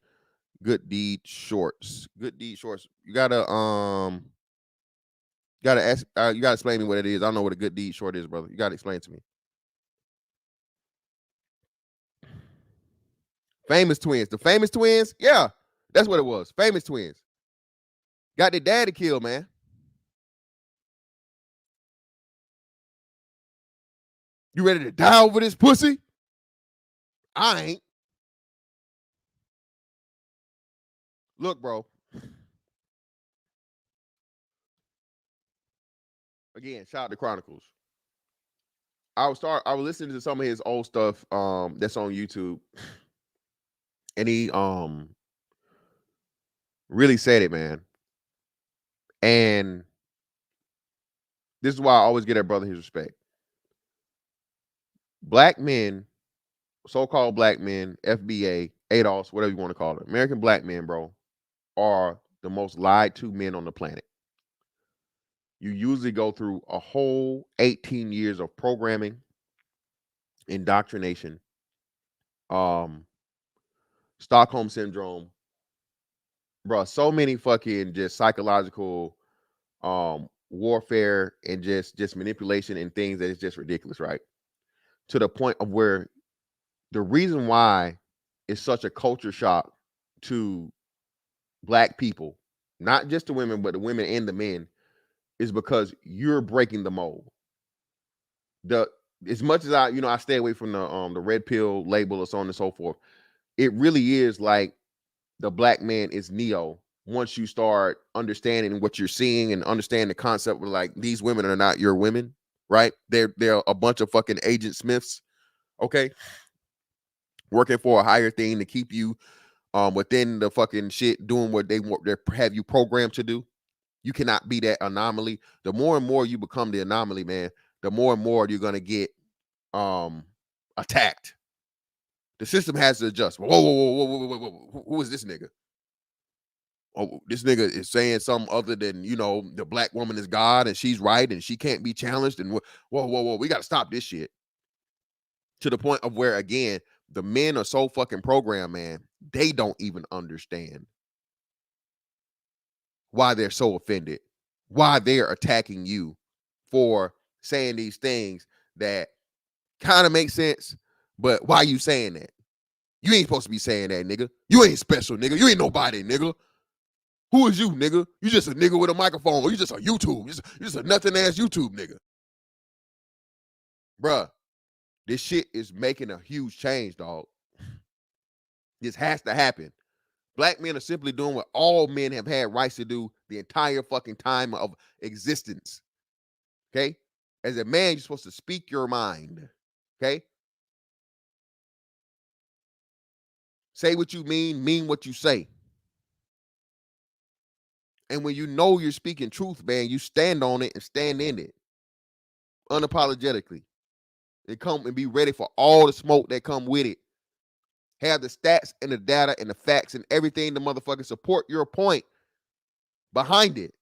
good deed shorts? Good deed shorts. You gotta ask. You gotta explain to me what it is. I don't know what a good deed short is, brother. You gotta explain to me. Famous twins. The famous twins. Yeah, that's what it was. Famous twins. Got their daddy killed, man. You ready to die over this pussy? I ain't. Look, bro. Again, shout out to Chronicles. I was listening to some of his old stuff that's on YouTube. And he really said it, man. And this is why I always get that brother his respect. Black men, so-called black men, FBA, ADOS, whatever you want to call it, American black men, bro, are the most lied to men on the planet. You usually go through a whole 18 years of programming, indoctrination, Stockholm syndrome, bro, so many fucking just psychological warfare and just manipulation and things that is just ridiculous, right? To the point of where the reason why it's such a culture shock to black people, not just the women, but the women and the men, is because you're breaking the mold. As much as I stay away from the red pill label or so on and so forth, it really is like the black man is Neo once you start understanding what you're seeing and understand the concept of like these women are not your women, right? They're a bunch of fucking Agent Smiths, okay, working for a higher thing to keep you within the fucking shit, doing what they have you programmed to do. You cannot be that anomaly. The more and more you become the anomaly, man, the more and more you're gonna get attacked. The system has to adjust. Whoa. Who is this nigga? Oh, this nigga is saying something other than, the black woman is God and she's right and she can't be challenged. And whoa. We got to stop this shit. To the point of where, again, the men are so fucking programmed, man. They don't even understand why they're so offended, why they're attacking you for saying these things that kind of make sense, but why you saying that? You ain't supposed to be saying that, nigga. You ain't special, nigga. You ain't nobody, nigga. Who is you, nigga? You just a nigga with a microphone, or you just a YouTube. You just a nothing ass YouTube nigga. Bruh, this shit is making a huge change, dog. This has to happen. Black men are simply doing what all men have had rights to do the entire fucking time of existence. Okay? As a man, you're supposed to speak your mind. Okay? Say what you mean what you say. And when you know you're speaking truth, man, you stand on it and stand in it. Unapologetically. And come and be ready for all the smoke that come with it. Have the stats and the data and the facts and everything to motherfucking support your point behind it.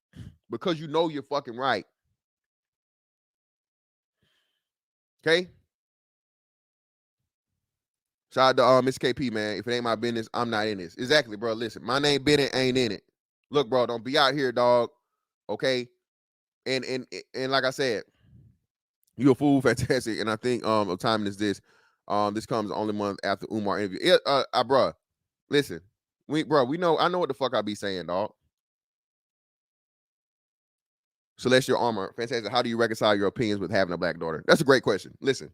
Because you know you're fucking right. Okay? Shout out to Miss KP, man. If it ain't my business, I'm not in this. Exactly, bro. Listen, my name Bennett ain't in it. Look, bro, don't be out here, dog. Okay? And like I said, you a fool, fantastic. And I think of time is this. This comes only month after Umar interview. Bro, listen. We know. I know what the fuck I be saying, dog. Celestial Armor, fantastic. How do you reconcile your opinions with having a black daughter? That's a great question. Listen,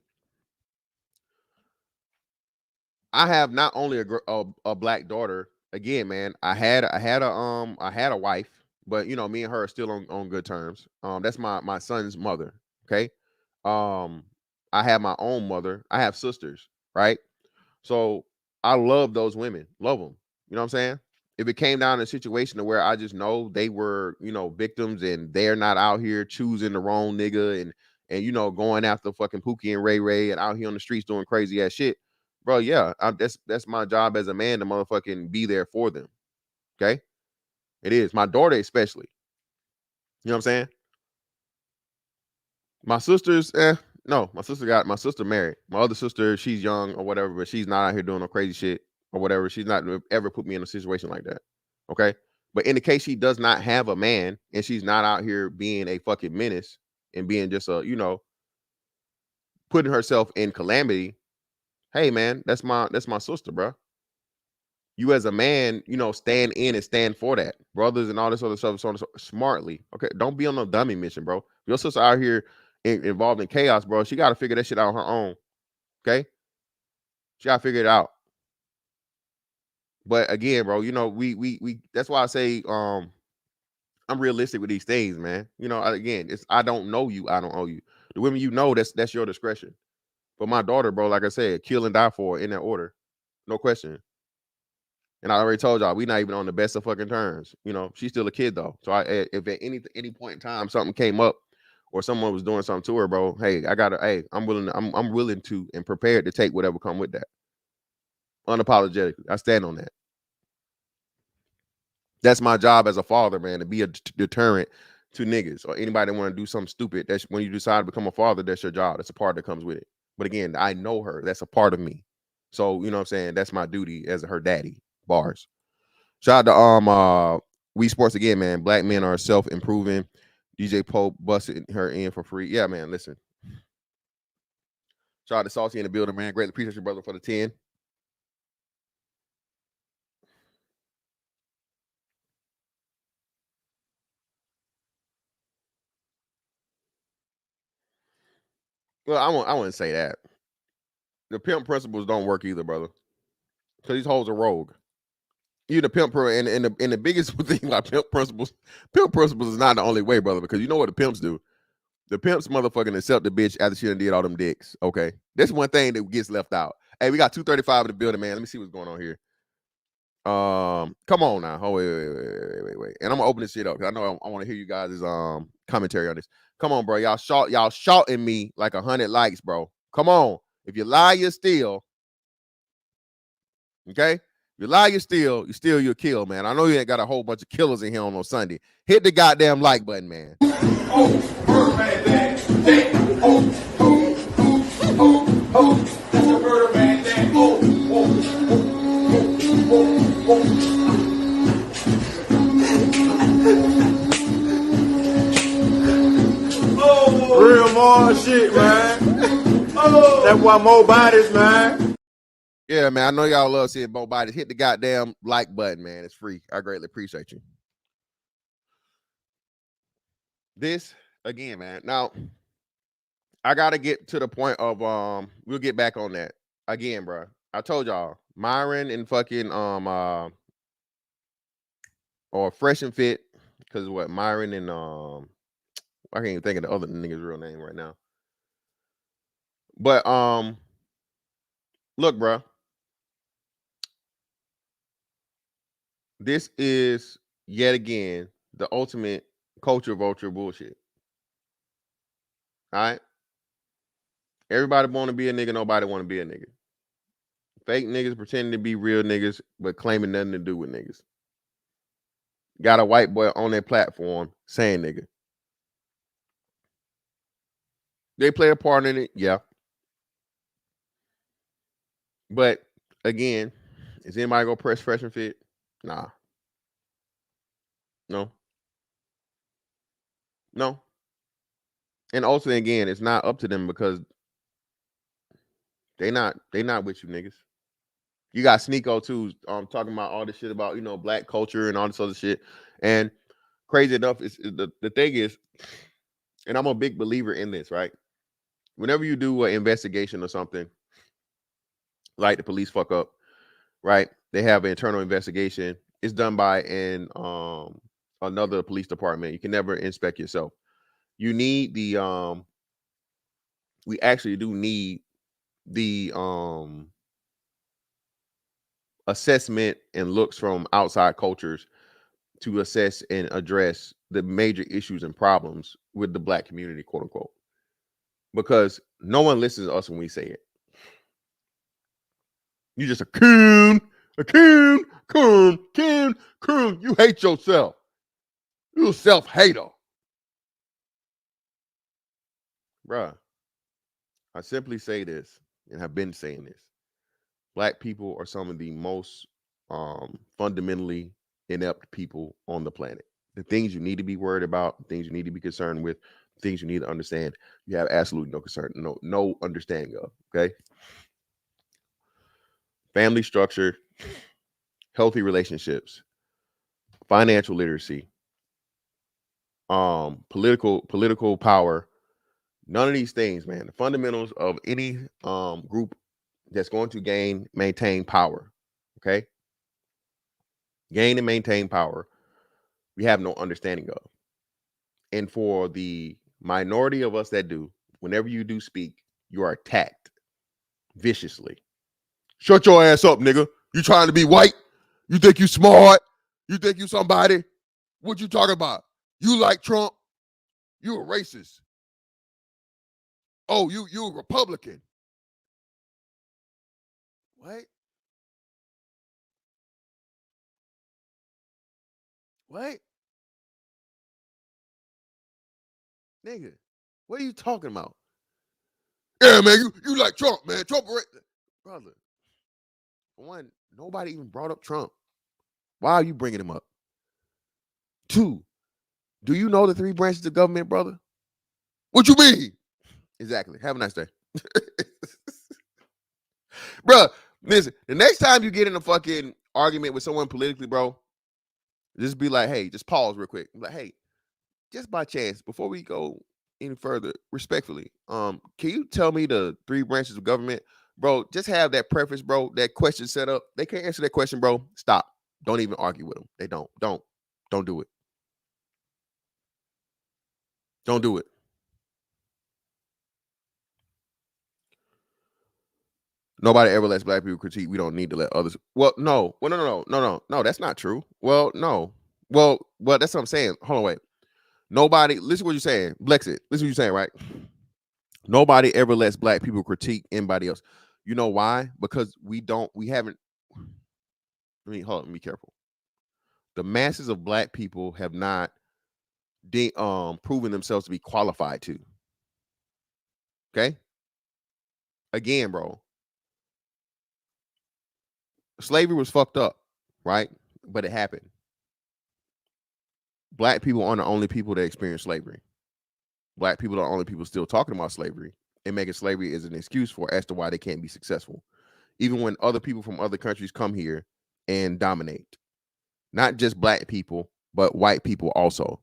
I have not only a black daughter. Again, man, I had a wife, but me and her are still on good terms. That's my son's mother. Okay. I have my own mother. I have sisters, right? So I love those women. Love them. You know what I'm saying? If it came down to a situation where I just know they were, victims and they're not out here choosing the wrong nigga and going after fucking Pookie and Ray Ray and out here on the streets doing crazy ass shit, bro, yeah, that's my job as a man to motherfucking be there for them. Okay? It is. My daughter especially. You know what I'm saying? My sisters, no, my sister married. My other sister, she's young or whatever, but she's not out here doing no crazy shit or whatever. She's not ever put me in a situation like that. Okay. But in the case she does not have a man and she's not out here being a fucking menace and being just putting herself in calamity. Hey man, that's my sister, bro. You as a man, stand in and stand for that. Brothers and all this other stuff so smartly. Okay. Don't be on no dummy mission, bro. Your sister out here involved in chaos, bro. She got to figure that shit out on her own. Okay. She got to figure it out. But again, bro, we that's why I say I'm realistic with these things, man. Again, it's I don't know you, I don't owe you. The women that's your discretion. But my daughter, bro, like I said, kill and die for her in that order. No question. And I already told y'all, we not even on the best of fucking terms. She's still a kid though. So if at any point in time something came up or someone was doing something to her, bro, I'm willing to and prepared to take whatever come with that. Unapologetically. I stand on that. That's my job as a father, man, to be a deterrent to niggas or anybody that want to do something stupid. That's when you decide to become a father, that's your job. That's a part that comes with it. But again, I know her. That's a part of me. So, you know what I'm saying? That's my duty as her daddy. Bars. Shout out to Wii Sports again, man. Black men are self-improving. DJ Pope busted her in for free. Yeah, man, listen. Shout out to Salty in the building, man. Greatly appreciate your brother for the 10. Well, I wouldn't say that. The pimp principles don't work either, brother. Because these hoes are rogue. You the pimp and the biggest thing about pimp principles is not the only way, brother, because you know what the pimps do. The pimps motherfucking accept the bitch after she done did all them dicks. Okay. That's one thing that gets left out. Hey, we got 235 in the building, man. Let me see what's going on here. Come on now. Oh, wait. And I'm gonna open this shit up because I know I want to hear you guys' commentary on this. Come on, bro. Y'all shouting me like 100 likes, bro. Come on. If you lie, you steal. Okay? If you lie, you steal, you'll kill, man. I know you ain't got a whole bunch of killers in here on Sunday. Hit the goddamn like button, man. Real more shit, man. That's why more bodies, man. Yeah, man. I know y'all love seeing more bodies. Hit the goddamn like button, man. It's free. I greatly appreciate you. This again, man. Now, I gotta get to the point of we'll get back on that again, bro. I told y'all Myron and fucking or Fresh and Fit, because what Myron and I can't even think of the other nigga's real name right now. But look, bro. This is yet again the ultimate culture vulture bullshit. All right. Everybody want to be a nigga, nobody want to be a nigga. Fake niggas pretending to be real niggas, but claiming nothing to do with niggas. Got a white boy on their platform saying nigga. They play a part in it, yeah. But again, is anybody gonna press Fresh and Fit? Nah. No. And also, again, it's not up to them because they not with you niggas. You got Sneeko too, talking about all this shit about, black culture and all this other shit. And crazy enough, is the thing is, and I'm a big believer in this, right? Whenever you do an investigation or something, like the police fuck up, right? They have an internal investigation. It's done by another police department. You can never inspect yourself. You need the we actually do need the assessment and looks from outside cultures to assess and address the major issues and problems with the black community, quote unquote. Because no one listens to us when we say it. You just a coon. You hate yourself. You a self-hater. Bruh, I simply say this, and have been saying this. Black people are some of the most fundamentally inept people on the planet. The things you need to be worried about, the things you need to be concerned with, the things you need to understand, you have absolutely no concern, no understanding of, okay? Family structure, healthy relationships, financial literacy, political power. None of these things, man. The fundamentals of any group that's going to maintain power, okay? Gain and maintain power, we have no understanding of. And for the minority of us that do, whenever you do speak, you are attacked viciously. Shut your ass up, nigga. You trying to be white? You think you smart? You think you somebody? What you talking about? You like Trump? You a racist. Oh, you a Republican. What? Nigga, what are you talking about? Yeah, man, you like Trump, man. Trump, brother. One, nobody even brought up Trump. Why are you bringing him up? Two, do you know the three branches of government, brother? What you mean? Exactly. Have a nice day. Bro, listen, the next time you get in a fucking argument with someone politically, bro, just be like, hey, just pause real quick. Be like, hey, just by chance, before we go any further, respectfully, can you tell me the 3 branches of government, bro? Just have that preface, bro. That question set up. They can't answer that question, bro. Stop. Don't even argue with them. They don't do it. Don't do it. Nobody ever lets black people critique. We don't need to let others. Well, no. Well, no. That's not true. Well, no. Well, that's what I'm saying. Hold on, wait. Nobody. Listen to what you're saying, Blexit. Listen to what you're saying, right? Nobody ever lets black people critique anybody else. You know why? Because we haven't. I mean, hold on. Be careful. The masses of black people have not proven themselves to be qualified to. Okay. Again, bro. Slavery was fucked up, right? But it happened. Black people aren't the only people that experienced slavery. Black people are the only people still talking about slavery and making slavery as an excuse for as to why they can't be successful. Even when other people from other countries come here and dominate. Not just black people, but white people also.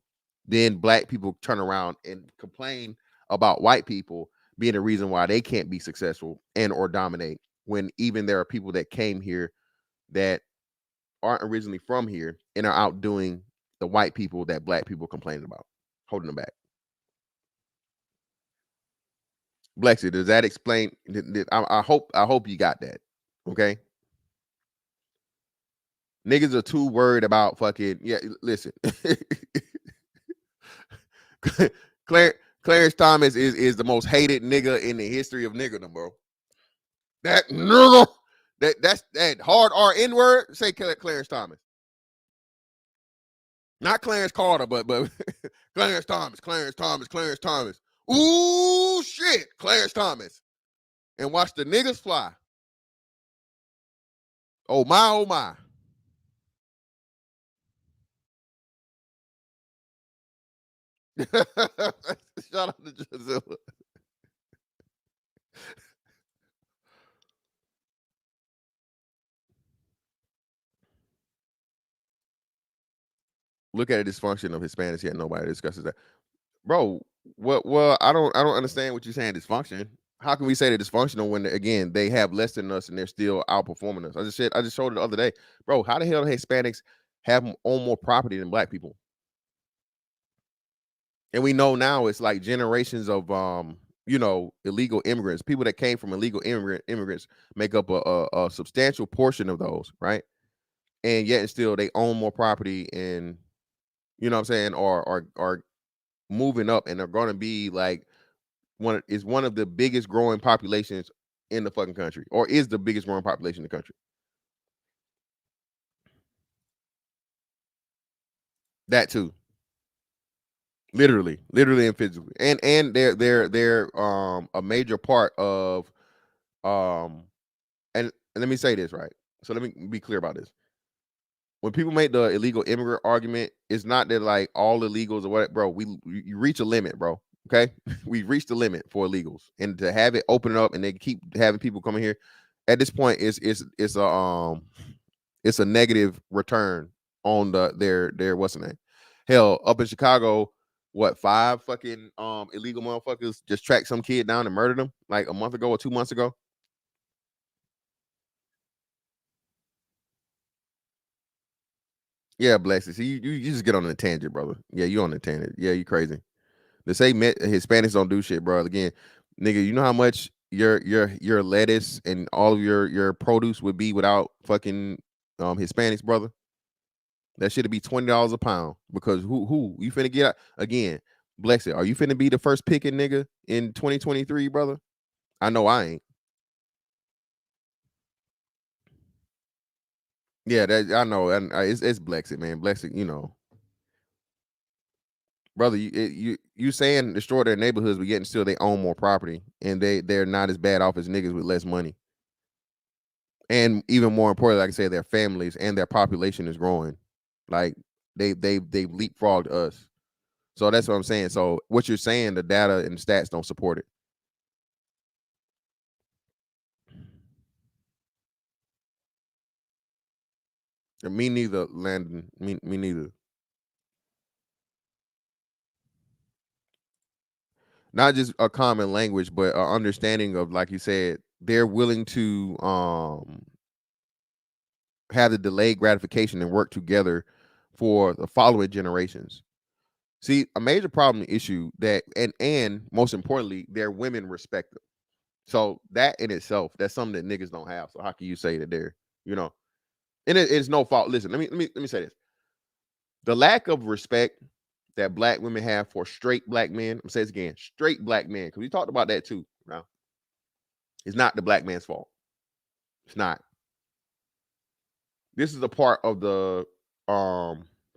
Then black people turn around and complain about white people being the reason why they can't be successful and or dominate, when even there are people that came here that aren't originally from here and are outdoing the white people that black people complaining about, holding them back. Blexit, does that explain? I hope you got that. Okay. Niggas are too worried about fucking, yeah, listen. Clarence Thomas is the most hated nigga in the history of niggerdom, bro. That nigga, that's that hard R N word. Say Clarence Thomas. Not Clarence Carter, but Clarence Thomas. Ooh, shit, Clarence Thomas. And watch the niggas fly. Oh my, oh my. Shout out to Jazilla. Look at the dysfunction of Hispanics, yet nobody discusses that. Bro, well, I don't understand what you're saying, dysfunction. How can we say they're dysfunctional when, again, they have less than us and they're still outperforming us? I just showed it the other day. Bro, how the hell do Hispanics own more property than black people? And we know now it's like generations of illegal immigrants. People that came from illegal immigrants make up a substantial portion of those, right? And yet and still they own more property, and you know what I'm saying, are moving up, and they're going to be like one of the biggest growing populations in the fucking country, or is the biggest growing population in the country. That too. Literally and physically. And they're a major part of and let me say this, right? So let me be clear about this. When people make the illegal immigrant argument, it's not that like all illegals or what, bro. You reach a limit, bro. Okay, we reached the limit for illegals, and to have it open up and they keep having people coming here, at this point, it's a negative return on their what's the name? Hell, up in Chicago, what 5 fucking illegal motherfuckers just tracked some kid down and murdered him like a month ago or 2 months ago. Yeah, Blexit. See, you just get on a tangent, brother. Yeah, you on a tangent. Yeah, you crazy. They say Hispanics don't do shit, bro. Again, nigga, you know how much your lettuce and all of your produce would be without fucking Hispanics, brother? That should be $20 a pound, because who you finna get out? Again, Blexit, are you finna be the first picking nigga in 2023, brother? I know I ain't. Yeah, that I know. And it's Blexit, man. Blexit, you know, brother. You saying destroy their neighborhoods, but yet still they own more property, and they're not as bad off as niggas with less money. And even more importantly, like I say, their families and their population is growing. Like they've leapfrogged us. So that's what I'm saying. So what you're saying, the data and the stats don't support it. Me neither, Landon. Me neither. not just a common language, but an understanding of, like you said, they're willing to have the delayed gratification and work together for the following generations. See, a major problem issue that, and most importantly, their women respect them. So that in itself, that's something that niggas don't have. So how can you say that they're, and it's no fault. Listen, let me say this: the lack of respect that black women have for straight black men. I'm saying this again, straight black men, because we talked about that too. Now, it's not the black man's fault. It's not. This is a part of the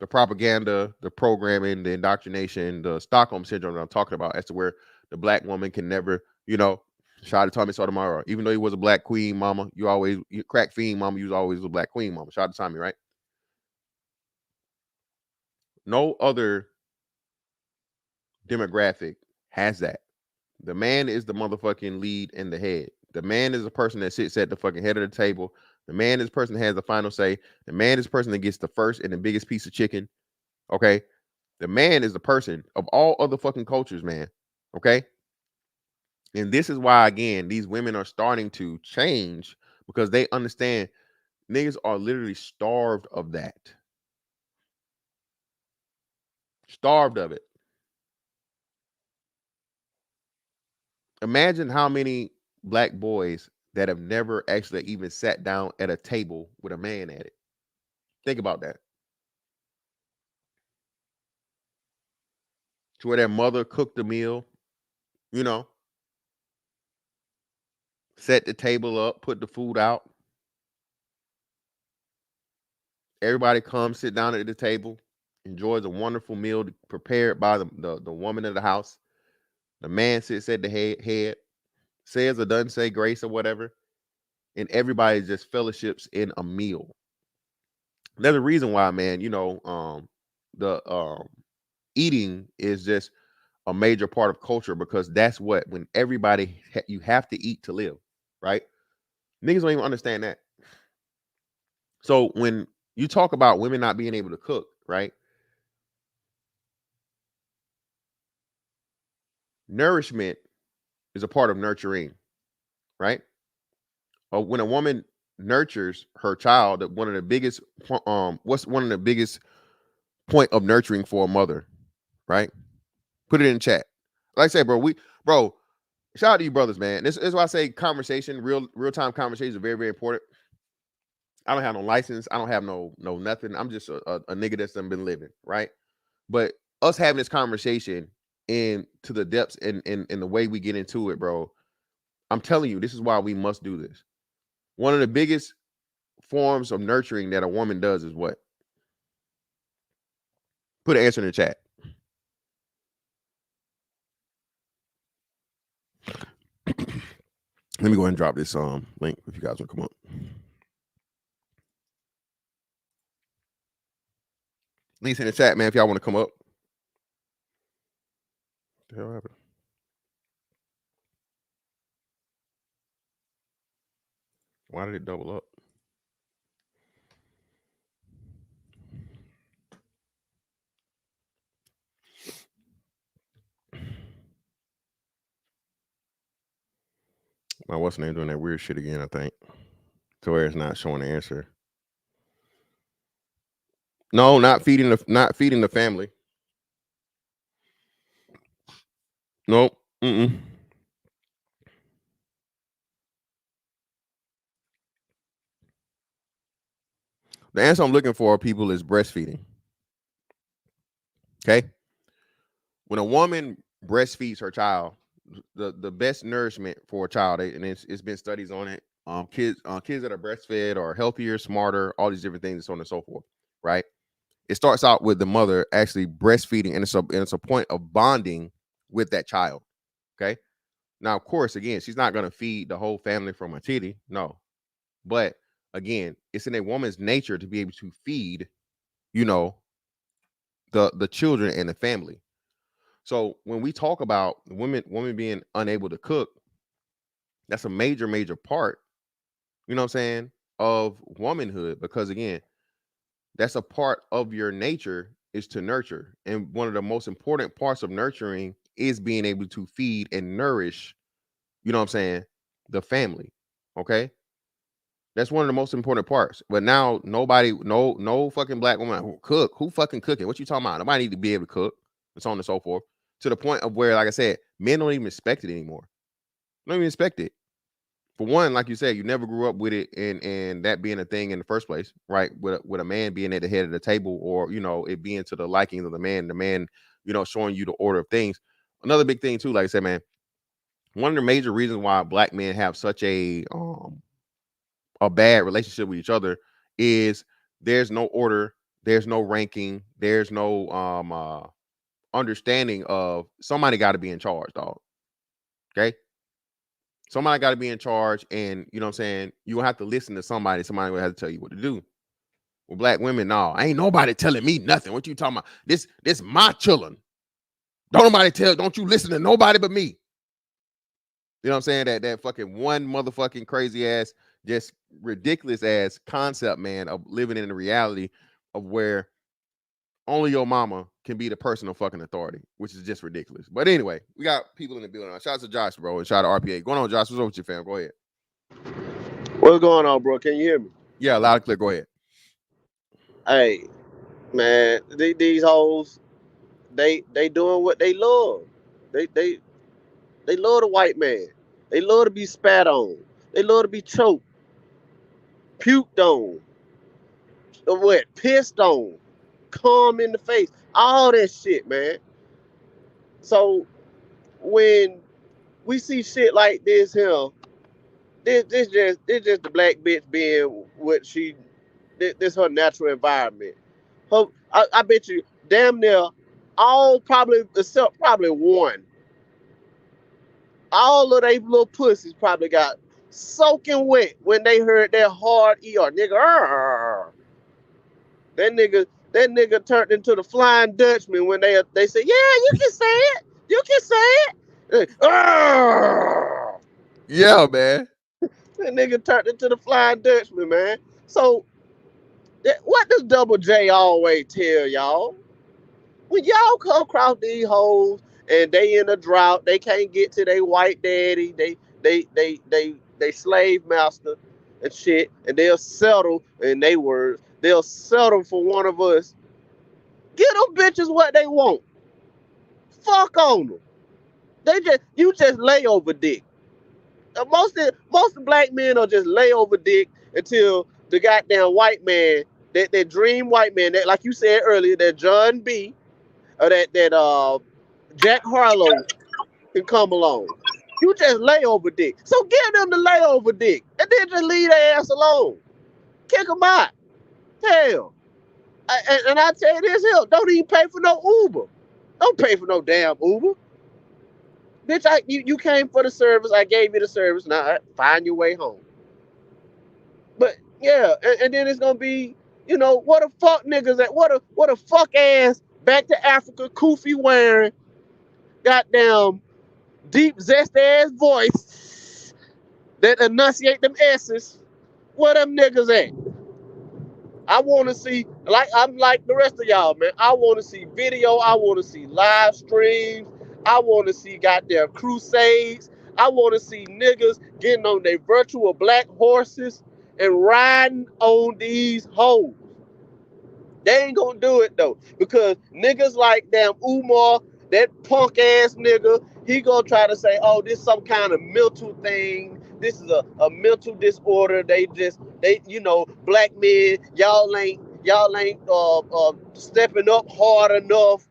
propaganda, the programming, the indoctrination, the Stockholm syndrome that I'm talking about, as to where the black woman can never, shout out to Tommy Sotomayor. Even though he was a black queen mama, you crack fiend mama, you was always a black queen mama. Shout out to Tommy, right? No other demographic has that. The man is the motherfucking lead and the head. The man is the person that sits at the fucking head of the table. The man is the person that has the final say. The man is the person that gets the first and the biggest piece of chicken. Okay. The man is the person of all other fucking cultures, man. Okay. And this is why, again, these women are starting to change, because they understand niggas are literally starved of that. Starved of it. Imagine how many black boys that have never actually even sat down at a table with a man at it. Think about that. To where their mother cooked the meal, set the table up, put the food out. Everybody comes, sit down at the table, enjoys a wonderful meal prepared by the woman of the house. The man sits at the head, says or doesn't say grace or whatever, and everybody just fellowships in a meal. There's a reason why, man, the eating is just a major part of culture, because that's what, when everybody, you have to eat to live, right? Niggas don't even understand that. So when you talk about women not being able to cook, right? Nourishment is a part of nurturing, right? When a woman nurtures her child, one of the biggest what's one of the biggest point of nurturing for a mother, right? Put it in chat. Like I say, bro, shout out to you brothers, man. This is why I say conversation, real-time conversations are very, very important. I don't have no license. I don't have no nothing. I'm just a nigga that's done been living, right? But us having this conversation into the depths and the way we get into it, bro, I'm telling you, this is why we must do this. One of the biggest forms of nurturing that a woman does is what? Put an answer in the chat. Let me go ahead and drop this link if you guys want to come up. Links in the chat, man, if y'all want to come up. What the hell happened? Why did it double up? My what's name doing that weird shit again, I think. To where it's not showing the answer. No, not feeding the family. Nope. The answer I'm looking for, people, is breastfeeding. Okay. When a woman breastfeeds her child, the best nourishment for a child, and it's been studies on it. Kids that are breastfed are healthier, smarter, all these different things, so on and so forth. Right. It starts out with the mother actually breastfeeding, and it's a point of bonding with that child. Okay. Now, of course, again, she's not going to feed the whole family from a titty. No. But again, it's in a woman's nature to be able to feed, the children and the family. So when we talk about women being unable to cook, that's a major, major part, you know what I'm saying, of womanhood, because again, that's a part of your nature, is to nurture. And one of the most important parts of nurturing is being able to feed and nourish, you know what I'm saying, the family. Okay. That's one of the most important parts. But now nobody, no fucking black woman who cook. Who fucking cooking? What you talking about? Nobody need to be able to cook, and so on and so forth. To the point of where, like I said, men don't even expect it anymore. Don't even expect it. For one, like you said, you never grew up with it, and that being a thing in the first place, right? With a man being at the head of the table, or it being to the liking of the man, showing you the order of things. Another big thing too, like I said, man, one of the major reasons why black men have such a bad relationship with each other is there's no order, there's no ranking, there's no understanding of somebody got to be in charge, dog. Okay, somebody got to be in charge, and you know what I'm saying, you have to listen to somebody will have to tell you what to do. With black women, no, ain't nobody telling me nothing. What you talking about? This my children. Don't you listen to nobody but me. You know what I'm saying? That fucking one motherfucking crazy ass, just ridiculous ass concept, man, of living in the reality of where only your mama can be the personal fucking authority, which is just ridiculous. But anyway, we got people in the building. Shout out to Josh, bro, and shout out to RPA. Going on, Josh? What's up with you, fam? Go ahead. What's going on, bro? Can you hear me? Yeah, loud and clear. Go ahead. Hey, man, these hoes, they doing what they love. They love the white man. They love to be spat on. They love to be choked, puked on, pissed on, cum in the face, all that shit, man. So when we see shit like this here, this just the black bitch being what this her natural environment. I bet you damn near all, probably except probably one, all of they little pussies probably got soaking wet when they heard that hard ER nigga. That nigga turned into the Flying Dutchman when they say, yeah, you can say it. You can say it. Yeah, man. That nigga turned into the Flying Dutchman, man. So what does Double J always tell y'all? When y'all come across these hoes and they in a drought, they can't get to their white daddy, they slave master and shit, and they'll settle, in they words, they'll settle for one of us. Give them bitches what they want. Fuck on them. You just lay over dick. Most of black men are just lay over dick until the goddamn white man, that dream white man, that, like you said earlier, that John B. or that Jack Harlow can come along. You just lay over dick. So give them the lay over dick, and then just leave their ass alone. Kick them out. Hell. And I tell you this here, don't even pay for no Uber. Don't pay for no damn Uber. Bitch, you came for the service. I gave you the service. Now find your way home. But yeah, and then it's gonna be, what a fuck niggas at, what a fuck ass back to Africa kufi wearing, goddamn deep zest ass voice that enunciate them S's. Where them niggas at? I want to see, I'm like the rest of y'all, man. I want to see video. I want to see live streams. I want to see goddamn crusades. I want to see niggas getting on their virtual black horses and riding on these hoes. They ain't gonna do it though, because niggas like damn Umar, that punk ass nigga, he gonna try to say, oh, this some kind of mental thing. This is a mental disorder. They black men, y'all ain't stepping up hard enough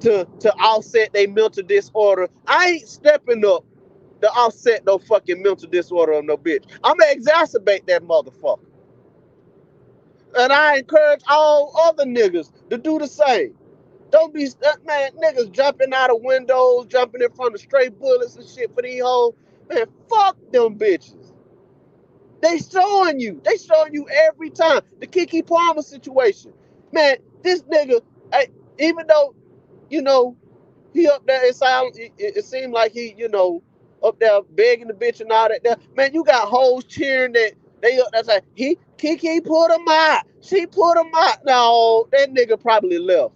to offset their mental disorder. I ain't stepping up to offset no fucking mental disorder of no bitch. I'm gonna exacerbate that motherfucker. And I encourage all other niggas to do the same. Don't be, man, niggas jumping out of windows, jumping in front of straight bullets and shit for these hoes. Man, fuck them bitches. They showing you every time. The Keke Palmer situation. Man, this nigga, even though, he up there, it seemed like he, up there begging the bitch and all that. Man, you got hoes cheering that they up there saying, Keke put him out. She put him out. No, that nigga probably left.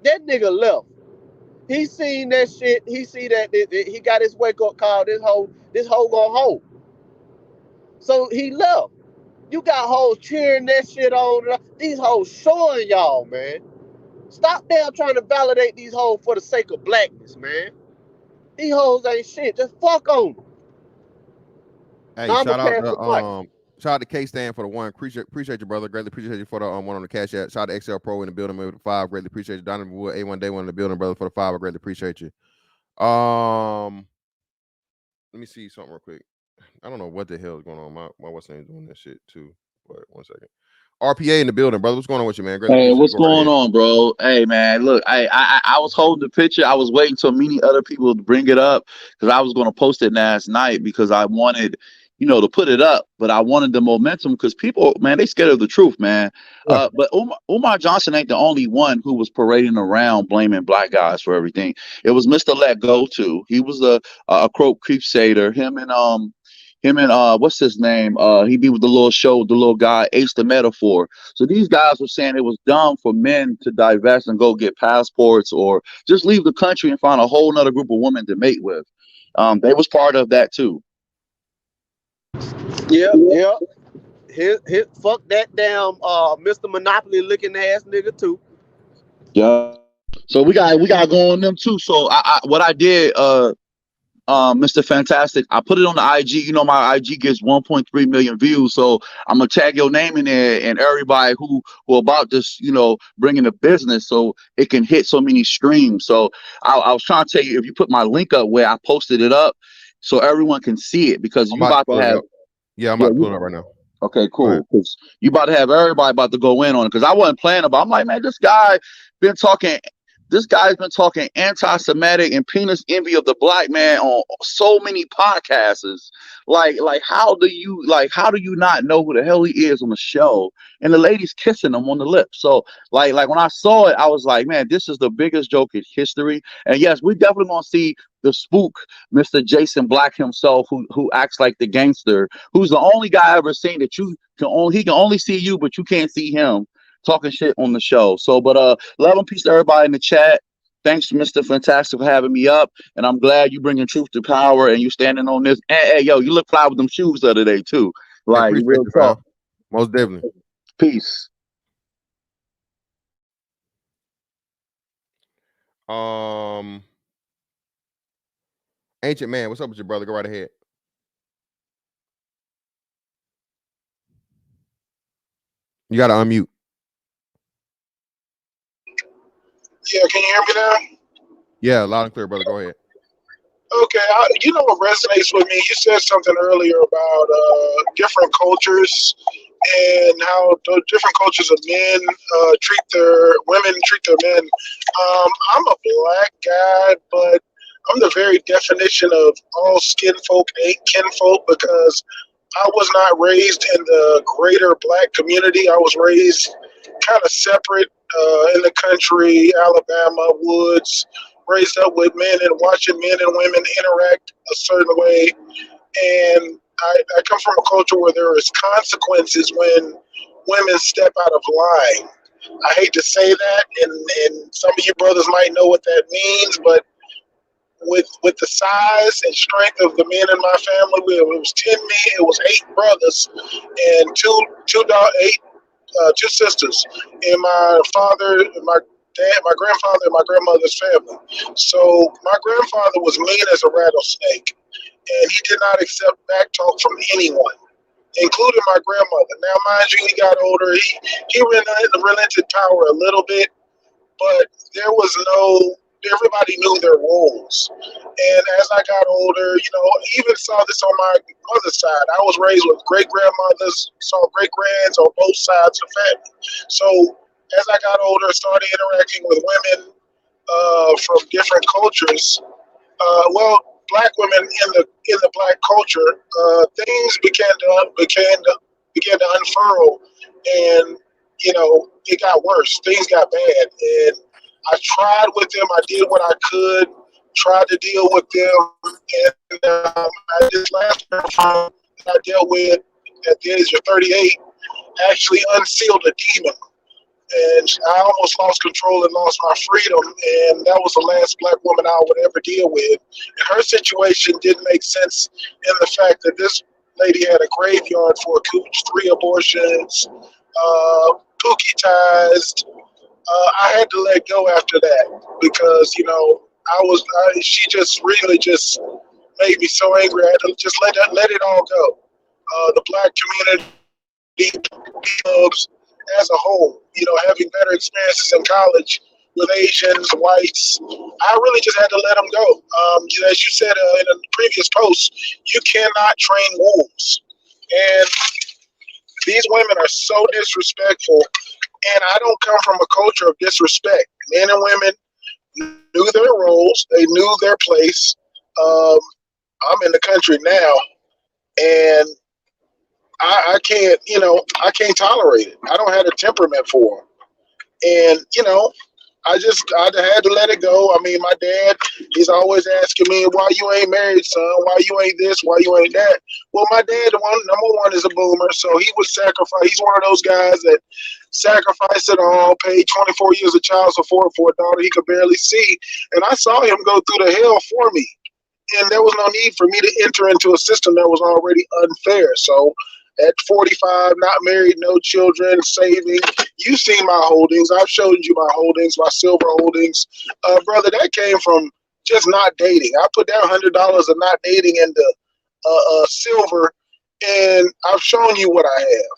That nigga left. He seen that shit. He see that he got his wake up call. This hoe gonna hold. So he left. You got hoes cheering that shit on. These hoes showing y'all, man. Stop damn trying to validate these hoes for the sake of blackness, man. These hoes ain't shit. Just fuck on them. Hey, Now shout I'ma out pass the mic. to shout out to K-Stan for the one. Appreciate you, brother. Greatly appreciate you for the one on the cash app. Shout out to XL Pro in the building with the 5. Greatly appreciate you. Donovan Wood, A1 Day 1 in the building, brother, for the 5. I greatly appreciate you. Let me see something real quick. I don't know what the hell is going on. My what's name doing that shit too. But 1 second. RPA in the building, brother. What's going on with you, man? Greatly Hey, appreciate what's you. Go right going ahead. on, bro? Hey, man, look, I was holding the picture. I was waiting till many other people to bring it up because I was going to post it last night because I wanted, to put it up, but I wanted the momentum because people, man, they scared of the truth, man. Yeah. But Umar Johnson ain't the only one who was parading around blaming black guys for everything. It was Mr. Let Go too. He was a croak crusader. Him and what's his name? He be with the little show, the little guy, Ace the Metaphor. So these guys were saying it was dumb for men to divest and go get passports or just leave the country and find a whole nother group of women to mate with. They was part of that too. Yeah. Fuck that damn Mr. Monopoly looking ass nigga too. Yeah. So we got to go on them too. So what I did, Mr. Fantastic, I put it on the IG. My IG gets 1.3 million views, so I'm gonna tag your name in there and everybody who about this, bringing the business, so it can hit so many streams. So I was trying to tell you, if you put my link up where I posted it up, so everyone can see it, because you about to have. Yeah, I'm about to pull it up right now. Okay, cool. Because you about to have everybody about to go in on it. Because I wasn't planning about. I'm like, man, this guy's been talking anti-Semitic and penis envy of the black man on so many podcasts. Like how do you not know who the hell he is on the show? And the lady's kissing him on the lips. So like when I saw it, I was like, man, this is the biggest joke in history. And yes, we definitely gonna see the spook, Mr. Jason Black himself, who acts like the gangster, who's the only guy I ever seen that he can only see you, but you can't see him talking shit on the show. So, but love and peace to everybody in the chat. Thanks, Mr. Fantastic, for having me up, and I'm glad you bringing truth to power and you standing on this. Hey, yo, you look fly with them shoes the other day too. Like real talk. Most definitely. Peace. Ancient Man, what's up with you, brother? Go right ahead. You gotta unmute. Yeah, can you hear me now? Yeah, loud and clear, brother. Go ahead. Okay, what resonates with me, you said something earlier about different cultures and how the different cultures of men treat their men. I'm a black guy, but I'm the very definition of all skin folk ain't kinfolk, because I was not raised in the greater black community. I was raised kind of separate in the country, Alabama, woods, raised up with men and watching men and women interact a certain way. And I come from a culture where there is consequences when women step out of line. I hate to say that, and some of you brothers might know what that means, but with the size and strength of the men in my family, it was 10 men, it was 8 brothers and two sisters, and my father, my dad, my grandfather, and my grandmother's family. So my grandfather was mean as a rattlesnake, and he did not accept back talk from anyone, including my grandmother. Now, mind you, he got older. He relented power a little bit, but there was everybody knew their roles. And as I got older, even saw this on my mother's side. I was raised with great-grandmothers, saw great-grands on both sides of the family. So as I got older, started interacting with women from different cultures. Black women in the black culture, things began to unfurl, and it got worse. Things got bad, and I tried with them. I did what I could, tried to deal with them, and this last person I dealt with at the age of 38 actually unsealed a demon. and I almost lost control and lost my freedom. And that was the last black woman I would ever deal with. And her situation didn't make sense in the fact that this lady had a graveyard for a cooch, 3 abortions, pookie-tized. I had to let go after that because, you know, she just really just made me so angry. I had to just let it all go. The black community, clubs as a whole, you know, having better experiences in college with Asians, whites, I really just had to let them go. You know, as you said in a previous post, you cannot train wolves. And these women are so disrespectful. And I don't come from a culture of disrespect. Men and women knew their roles. They knew their place. I'm in the country now, and I can't, you know, I can't tolerate it. I don't have a temperament for them. And, you know, I had to let it go. I mean, my dad, he's always asking me, why you ain't married, son? Why you ain't this? Why you ain't that? Well, my dad, number one, is a boomer, so he would sacrifice. He's one of those guys that sacrificed it all, paid 24 years of child support for a daughter he could barely see. And I saw him go through the hell for me. And there was no need for me to enter into a system that was already unfair. So at 45, not married, no children, saving. You've seen my holdings. I've showed you my holdings, my silver holdings. Brother, that came from just not dating. I put down $100 of not dating into silver, and I've shown you what I have.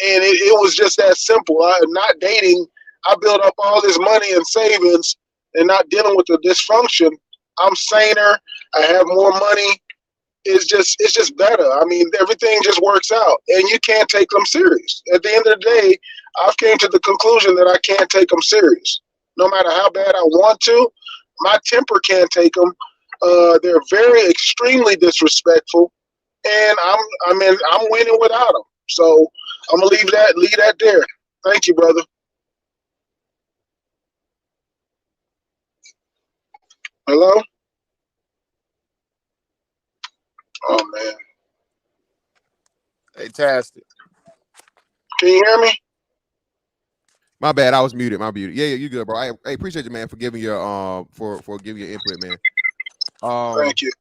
And it was just that simple. Not dating, I built up all this money and savings and not dealing with the dysfunction. I'm saner. I have more money. It's just better. I mean, everything just works out, and you can't take them serious. At the end of the day, I've came to the conclusion that I can't take them serious. No matter how bad I want to, my temper can't take them. They're very extremely disrespectful, and I'm winning without them. So I'm gonna leave that there. Thank you, brother. Hello? Oh man. Fantastic. Can you hear me? My bad, I was muted. My muted. Yeah, you good, bro. I appreciate you, man, for giving your for giving your input, man. Thank you.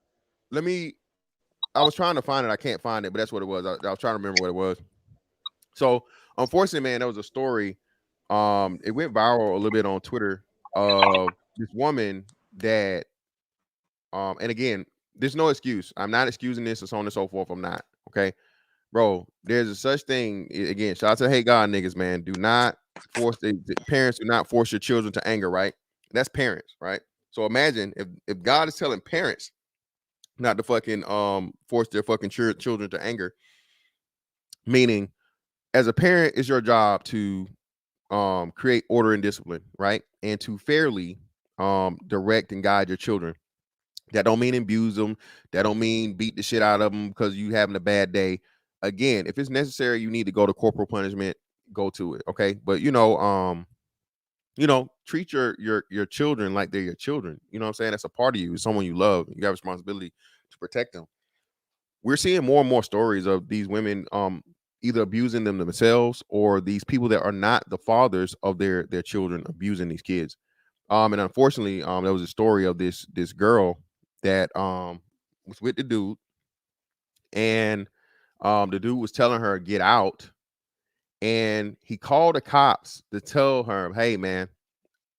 I was trying to find it. I can't find it, but that's what it was. I was trying to remember what it was. So, unfortunately, man, there was a story. It went viral a little bit on Twitter of this woman that, and again, there's no excuse. I'm not excusing this and so on and so forth. I'm not. Okay, bro. There's a such thing. Again, shout out to Hey God niggas, man. Do not force the parents. Do not force your children to anger. Right? That's parents, right? So imagine if God is telling parents not to fucking force their fucking children to anger. Meaning, as a parent, it's your job to create order and discipline, right? And to fairly direct and guide your children. That don't mean abuse them. That don't mean beat the shit out of them because you having a bad day. Again, if it's necessary, you need to go to corporal punishment. Go to it, okay? But treat your children like they're your children. You know what I'm saying? That's a part of you. It's someone you love. You have responsibility to protect them. We're seeing more and more stories of these women either abusing them themselves or these people that are not the fathers of their children abusing these kids. And unfortunately, there was a story of this girl that was with the dude, and the dude was telling her get out, and he called the cops to tell her, hey man,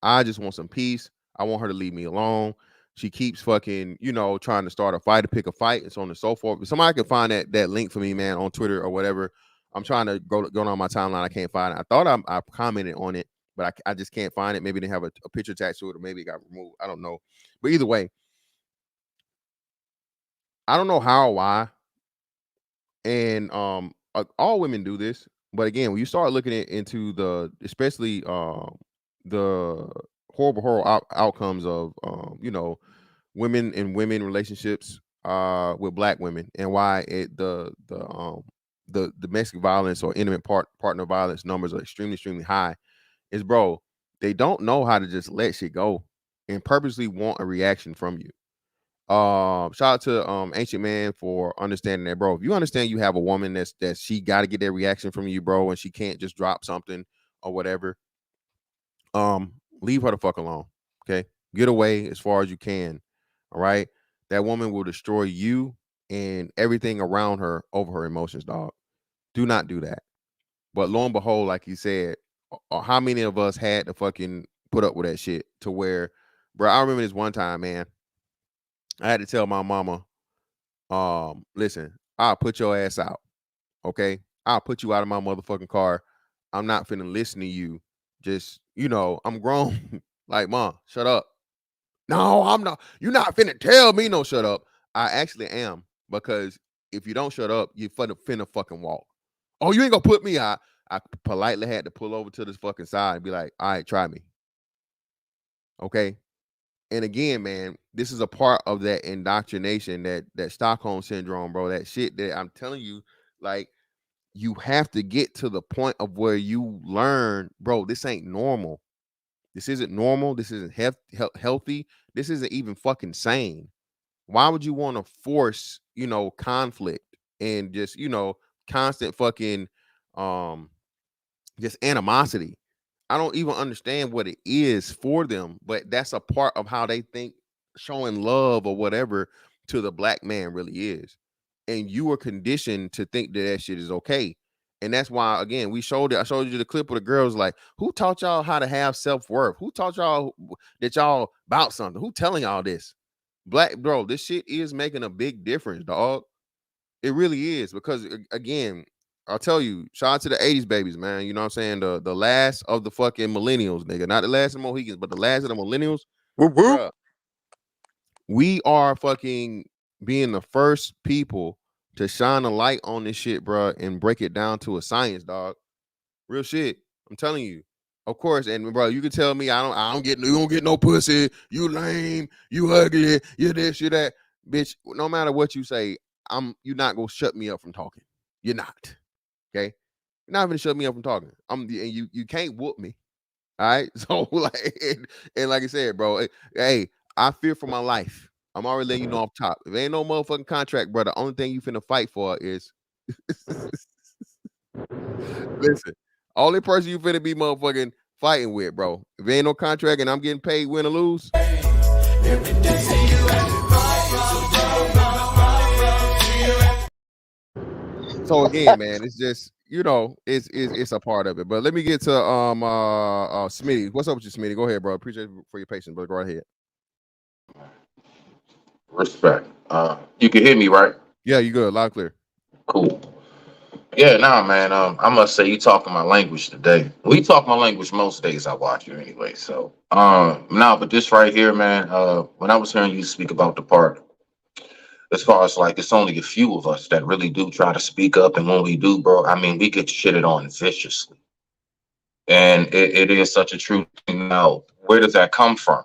I just want some peace. I want her to leave me alone. She keeps fucking, trying to start a fight, to pick a fight, and so on and so forth. If somebody can find that link for me, man, on Twitter or whatever. I'm trying to go on my timeline. I can't find it. I thought I commented on it, but I just can't find it. Maybe they have a picture attached to it, or maybe it got removed. I don't know. But either way, I don't know how or why. And all women do this. But again, when you start looking into especially the horrible outcomes of women and women relationships with black women, and why the domestic violence or intimate partner violence numbers are extremely high, is, bro, they don't know how to just let shit go and purposely want a reaction from you. Shout out to Ancient Man for understanding that, bro. If you understand you have a woman that she got to get that reaction from you, bro, and she can't just drop something or whatever, leave her the fuck alone. Okay, get away as far as you can. All right, that woman will destroy you and everything around her over her emotions, dog. Do not do that. But lo and behold, like you said, how many of us had to fucking put up with that shit to where, bro? I remember this one time, man. I had to tell my mama, listen, I'll put your ass out. Okay, I'll put you out of my motherfucking car. I'm not finna listen to you. Just, I'm grown. Like, Mom, shut up. No, I'm not. You're not finna tell me no shut up. I actually am, because if you don't shut up, you finna fucking walk. Oh, you ain't gonna put me out. I politely had to pull over to this fucking side and be like, all right, try me. Okay. And again, man, this is a part of that indoctrination, that Stockholm syndrome, bro. That shit that I'm telling you, like, you have to get to the point of where you learn, bro, this ain't normal. This isn't normal. This isn't healthy. This isn't even fucking sane. Why would you want to force, conflict and just, constant fucking, just animosity? I don't even understand what it is for them, but that's a part of how they think showing love or whatever to the black man really is. And you are conditioned to think that shit is okay. And that's why, again, I showed you the clip of the girls like, who taught y'all how to have self-worth? Who taught y'all that y'all about something? Who telling y'all this? Black, bro, this shit is making a big difference, dog. It really is, because, again, I'll tell you, shout out to the 80s babies, man. You know what I'm saying? The last of the fucking millennials, nigga. Not the last of the Mohicans, but the last of the millennials. Bruh, we are fucking being the first people to shine a light on this shit, bro, and break it down to a science, dog. Real shit. I'm telling you. Of course, and bro, you can tell me you don't get no pussy, you lame, you ugly, you this, you that. Bitch, no matter what you say, you're not gonna shut me up from talking. You're not. Okay? You're not gonna shut me up from talking. And you can't whoop me. All right. So and like I said, bro, hey, I fear for my life. I'm already letting you know off top. If ain't no motherfucking contract, bro, the only thing you finna fight for is listen, only person you finna be motherfucking fighting with, bro. If ain't no contract and I'm getting paid win or lose. So again, man, it's just, it's a part of it. But let me get to Smitty. What's up with you, Smitty? Go ahead, bro. Appreciate it for your patience, but go right ahead. Respect. You can hear me, right? Yeah, you good, loud clear. Cool. Yeah, man. I must say you talking my language today. We talk my language most days I watch you anyway. So but this right here, man, when I was hearing you speak about the part, as far as like it's only a few of us that really do try to speak up, and when we do, bro, I mean we get shitted on viciously. And it is such a true thing. Now, where does that come from?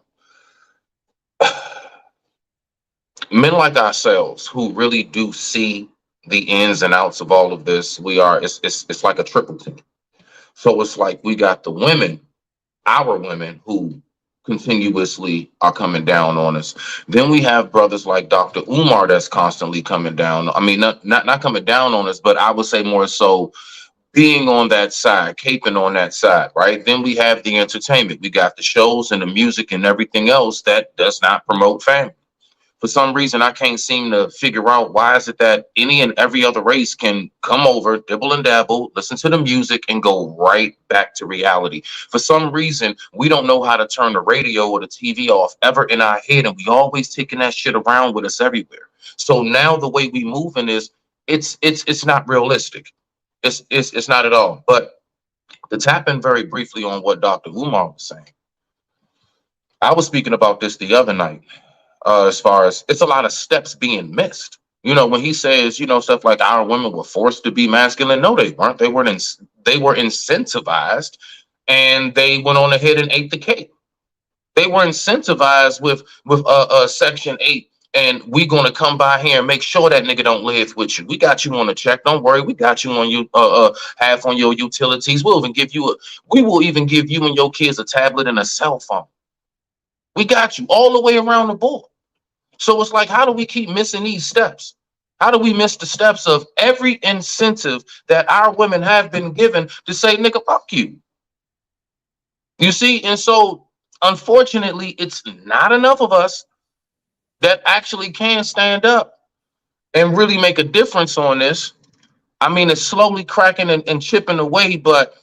Men like ourselves who really do see the ins and outs of all of this, it's like a triple team. So it's like we got the women, our women, who continuously are coming down on us. Then we have brothers like Dr. Umar that's constantly coming down. I mean, not coming down on us, but I would say more so being on that side, caping on that side, right? Then we have the entertainment. We got the shows and the music and everything else that does not promote family. For some reason, I can't seem to figure out why is it that any and every other race can come over, dibble and dabble, listen to the music, and go right back to reality. For some reason, we don't know how to turn the radio or the TV off ever in our head, and we always taking that shit around with us everywhere. So now the way we moving is it's not realistic. It's not at all. But to tap in very briefly on what Dr. Umar was saying, I was speaking about this the other night. As far as it's a lot of steps being missed, when he says, stuff like our women were forced to be masculine. No, they weren't. They were incentivized, and they went on ahead and ate the cake. They were incentivized with Section 8, and we gonna come by here and make sure that nigga don't live with you. We got you on a check. Don't worry, we got you on you half on your utilities. We will even give you and your kids a tablet and a cell phone. We got you all the way around the board. So it's like, how do we keep missing these steps? How do we miss the steps of every incentive that our women have been given to say, nigga, fuck you? You see, and so unfortunately, it's not enough of us that actually can stand up and really make a difference on this. I mean, it's slowly cracking and chipping away, but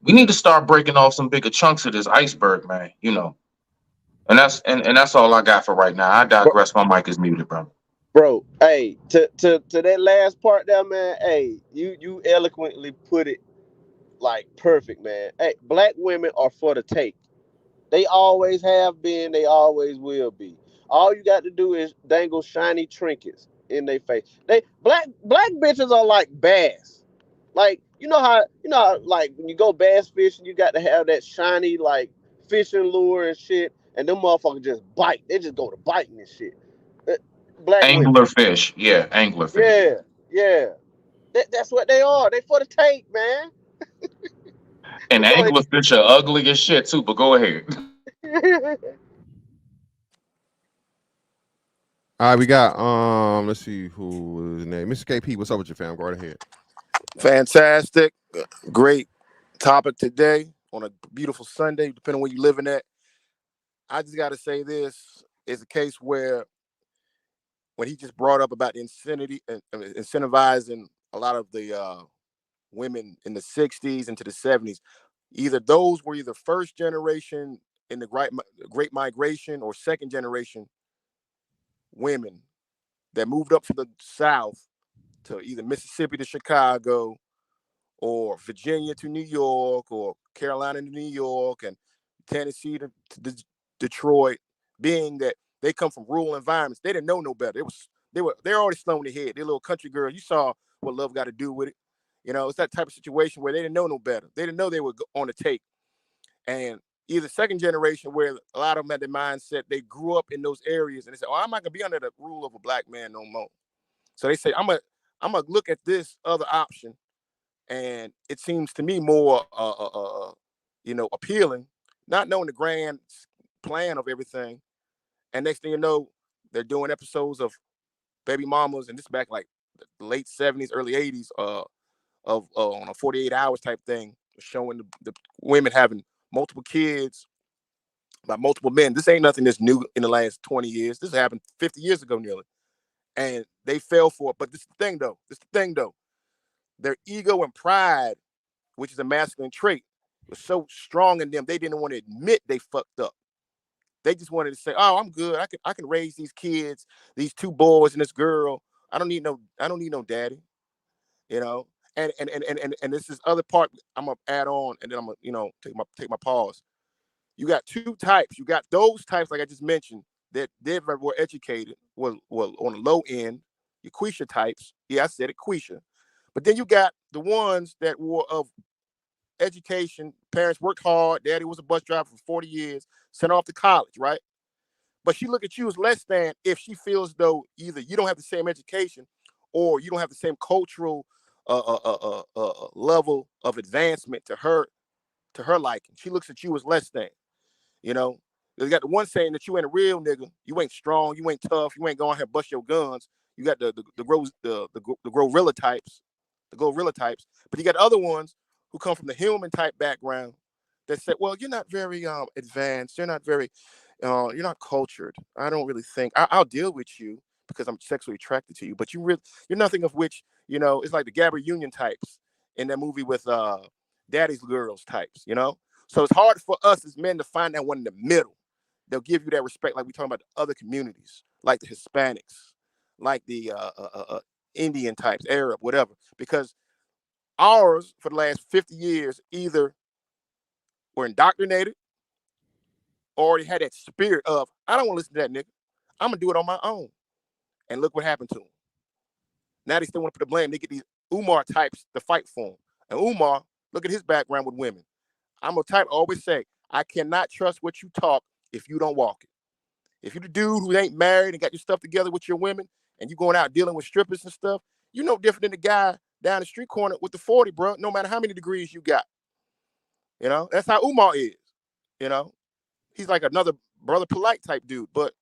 we need to start breaking off some bigger chunks of this iceberg, man. You know, and that's all I got for right now. I digress. My mic is muted, bro. Bro, hey, to that last part there, man. Hey, you eloquently put it like perfect, man. Hey, black women are for the take. They always have been. They always will be. All you got to do is dangle shiny trinkets in their face. They black bitches are like bass. Like you know how like when you go bass fishing, you got to have that shiny like fishing lure and shit, and them motherfuckers just bite. They just go to biting and shit. Black women. Angler fish, yeah, angler fish. Yeah. That's what they are. They for the take, man. And angler fish are ugly as shit too. But go ahead. All right, we got let's see who is name. Mr. KP, what's up with your fam? Go right ahead. Fantastic. Great topic today on a beautiful Sunday, depending on where you're living at. I just got to say this is a case where when he just brought up about incentivizing a lot of the women in the 60s into the 70s, either those were either first generation in the Great Migration or second generation women that moved up from the South to either Mississippi to Chicago or Virginia to New York or Carolina to New York and Tennessee to Detroit, being that they come from rural environments. They didn't know no better. They're already slow in the head. They're little country girls. You saw what love got to do with it. You know, it's that type of situation where they didn't know no better. They didn't know they were on the take. And either second generation, where a lot of them had the mindset, they grew up in those areas and they said, oh, I'm not gonna be under the rule of a black man no more. So they say, I'm gonna look at this other option, and it seems to me more appealing, not knowing the grand plan of everything. And next thing you know, they're doing episodes of Baby Mamas, and this back like the late 70s, early 80s, of on a 48 hours type thing, showing the women having multiple kids by multiple men. This ain't nothing that's new in the last 20 years. This happened 50 years ago nearly. And they fell for it. But this is the thing though. Their ego and pride, which is a masculine trait, was so strong in them, they didn't want to admit they fucked up. They just wanted to say, oh, I'm good. I can raise these kids, these two boys and this girl. I don't need no daddy. You know? And this is other part I'm gonna add on, and then I'm gonna take my pause. You got two types. You got those types, like I just mentioned, that they were educated, were on the low end, your Quisha types. Yeah, I said it, Quisha. But then you got the ones that were of education. Parents worked hard. Daddy was a bus driver for 40 years, sent off to college, right? But she look at you as less than if she feels though either you don't have the same education or you don't have the same cultural level of advancement to her liking. She looks at you as less than. You know, they got the one saying that you ain't a real nigga, you ain't strong, you ain't tough, you ain't going to bust your guns. You got the gorilla types, but you got other ones who come from the human type background that said, well, you're not very advanced, you're not very you're not cultured. I don't really think I'll deal with you because I'm sexually attracted to you, but you're nothing of which, you know, it's like the Gabrielle Union types in that movie with Daddy's Girls types, you know. So it's hard for us as men to find that one in the middle. They'll give you that respect, like we talking about the other communities, like the Hispanics, like the Indian types, Arab, whatever. Because ours, for the last 50 years, either were indoctrinated or already had that spirit of, I don't want to listen to that nigga. I'm going to do it on my own. And look what happened to them. Now they still want to put the blame. They get these Umar types to fight for them. And Umar, look at his background with women. I'm a type always say, I cannot trust what you talk if you don't walk it. If you're the dude who ain't married and got your stuff together with your women and you going out dealing with strippers and stuff, you're no different than the guy down the street corner with the 40, bro, no matter how many degrees you got. You know, that's how Umar is. You know, he's like another Brother Polite type dude, but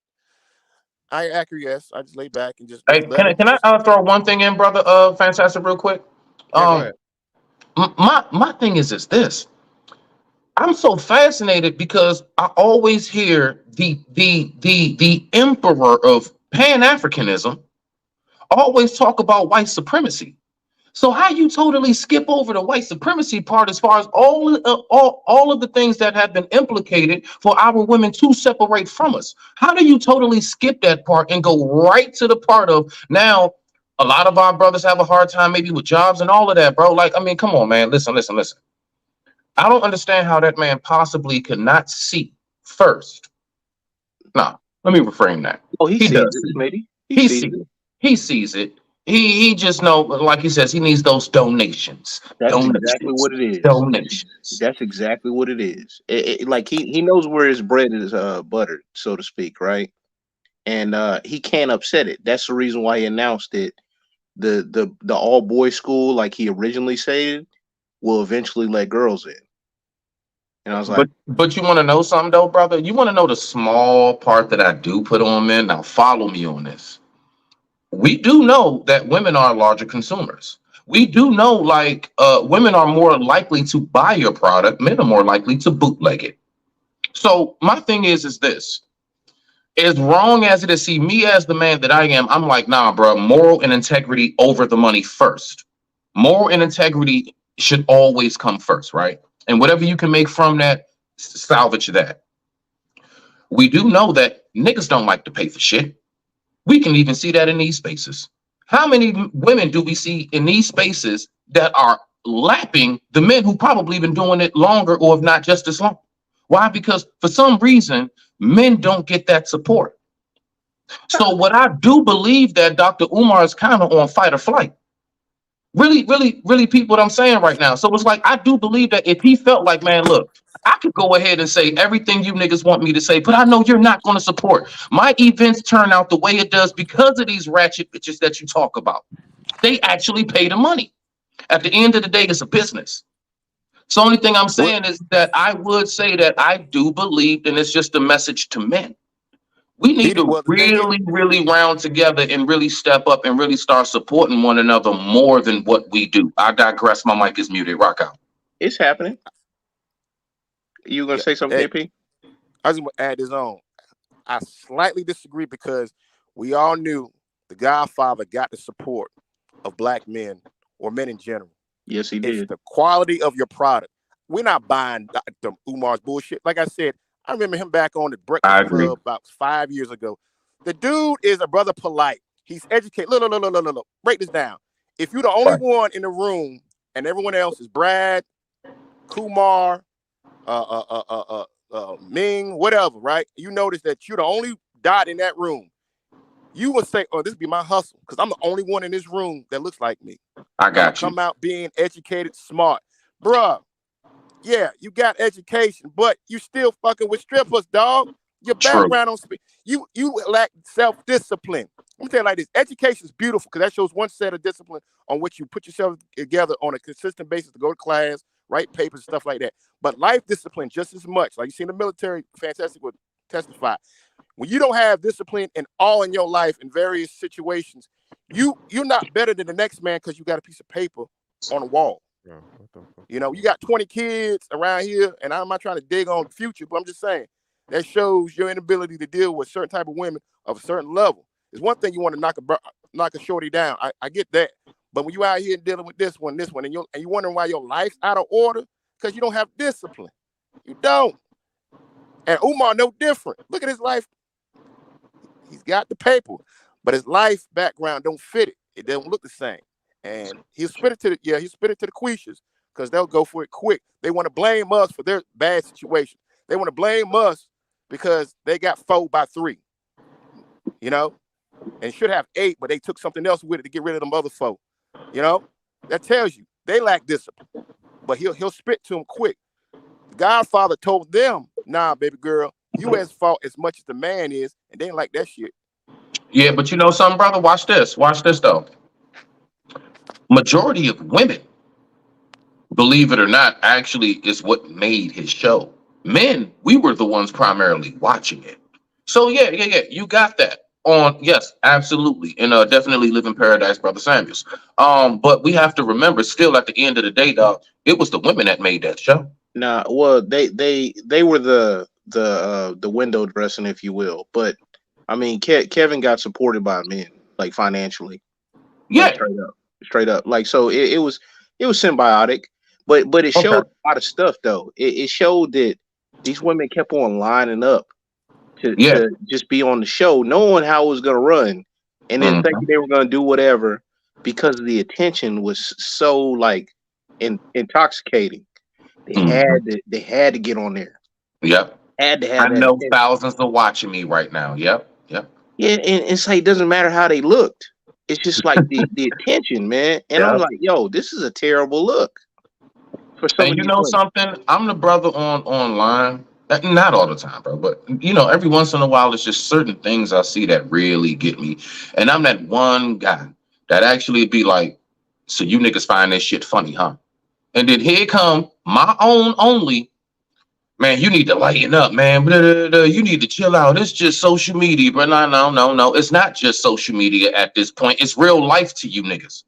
I acquiesce. I just lay back and just. Hey, can I throw one thing in, brother? Fantastic, real quick. Yeah, My thing is this. I'm so fascinated because I always hear the emperor of Pan-Africanism always talk about white supremacy. So how you totally skip over the white supremacy part as far as all of the things that have been implicated for our women to separate from us? How do you totally skip that part and go right to the part of now a lot of our brothers have a hard time maybe with jobs and all of that, bro? Like, I mean, come on, man. Listen. I don't understand how that man possibly could not see first. Nah, let me reframe that. Oh, he sees does. it, matey. He sees it. He sees it. He just know, like he says, he needs those donations. That's exactly what it is. Donations. That's exactly what it is. Like he knows where his bread is buttered, so to speak, right? And he can't upset it. That's the reason why he announced it. The all boys school, like he originally said, will eventually let girls in. And I was like, but you want to know something though, brother? You want to know the small part that I do put on men? Now follow me on this. We do know that women are larger consumers. We do know like women are more likely to buy your product. Men are more likely to bootleg it. So my thing is this. As wrong as it is, see me as the man that I am, I'm like, nah, bro, moral and integrity over the money first. Moral and integrity should always come first, right? And whatever you can make from that, salvage that. We do know that niggas don't like to pay for shit. We can even see that in these spaces. How many women do we see in these spaces that are lapping the men who probably been doing it longer or if not just as long? Why? Because for some reason, men don't get that support. So what I do believe that Dr. Umar is kind of on fight or flight. Really peep what I'm saying right now. So it's like, I do believe that if he felt like, man, look, I could go ahead and say everything you niggas want me to say, but I know you're not going to support. My events turn out the way it does because of these ratchet bitches that you talk about. They actually pay the money. At the end of the day, it's a business. So the only thing I'm saying is that I would say that I do believe, and it's just a message to men. We need to really round together and really step up and really start supporting one another more than what we do. I digress. My mic is muted. Rock out. It's happening. You gonna say something, JP? I just want to add this on. I slightly disagree because we all knew the Godfather got the support of black men or men in general. Yes, he did. It's the quality of your product. We're not buying Dr. Umar's bullshit. Like I said, I remember him back on the Breakfast Club about 5 years ago. The dude is a brother polite. He's educated. Look. Break this down. If you're the only one in the room and everyone else is Brad, Kumar, Ming, whatever, right? You notice that you're the only dot in that room. You would say, oh, this be my hustle because I'm the only one in this room that looks like me. I got you. Come out being educated, smart. Bruh, yeah, you got education, but you still fucking with strippers, dog. Your background on speed. You lack self-discipline. Let me tell you like this. Education is beautiful because that shows one set of discipline on which you put yourself together on a consistent basis to go to class, write papers, stuff like that. But life discipline just as much. Like you see in the military, Fantastic would testify. When you don't have discipline in your life in various situations, you're not better than the next man because you got a piece of paper on the wall. Yeah, you know, you got 20 kids around here, and I'm not trying to dig on the future, but I'm just saying that shows your inability to deal with certain type of women of a certain level. It's one thing you want to knock a shorty down. I get that, but when you out here dealing with this one, and you wondering why your life's out of order because you don't have discipline. You don't. And Umar no different. Look at his life. He's got the paper, but his life background don't fit it. It doesn't look the same. And he'll spit it to the Quishas because they'll go for it quick. They want to blame us for their bad situation. They want to blame us because they got 4 by 3, you know, and should have 8, but they took something else with it to get rid of them other 4. You know, that tells you they lack discipline. But he'll spit to them quick. The Godfather told them, nah, baby girl, you as fault as much as the man is, and they ain't like that shit. Yeah, but you know something, brother? Watch this. Watch this, though. Majority of women, believe it or not, actually is what made his show. Men, we were the ones primarily watching it. So yeah, you got that on. Yes, absolutely. And definitely Live in Paradise, Brother Samuels. But we have to remember still at the end of the day, dog, it was the women that made that show. Nah, well, they were the window dressing, if you will. But I mean, Kevin got supported by men, like financially, like Yeah. straight up. Like so, it was symbiotic, but it showed a lot of stuff though. It showed that these women kept on lining up to just be on the show, knowing how it was gonna run, and then thinking they were gonna do whatever because the attention was so like intoxicating. They had to get on there. Yep. Had to I have that know attention. thousands are watching me right now. Yep. Yeah, and it's like it doesn't matter how they looked. It's just like the attention, man. And I'm Yep. like, yo, this is a terrible look for some And of you these know women. something? I'm the brother online. Not all the time, bro, but every once in a while, it's just certain things I see that really get me. And I'm that one guy that actually be like, so you niggas find this shit funny, huh? And then here come my own only, man, you need to lighten up, man. Blah, blah, blah. You need to chill out. It's just social media, but no. It's not just social media at this point. It's real life to you niggas.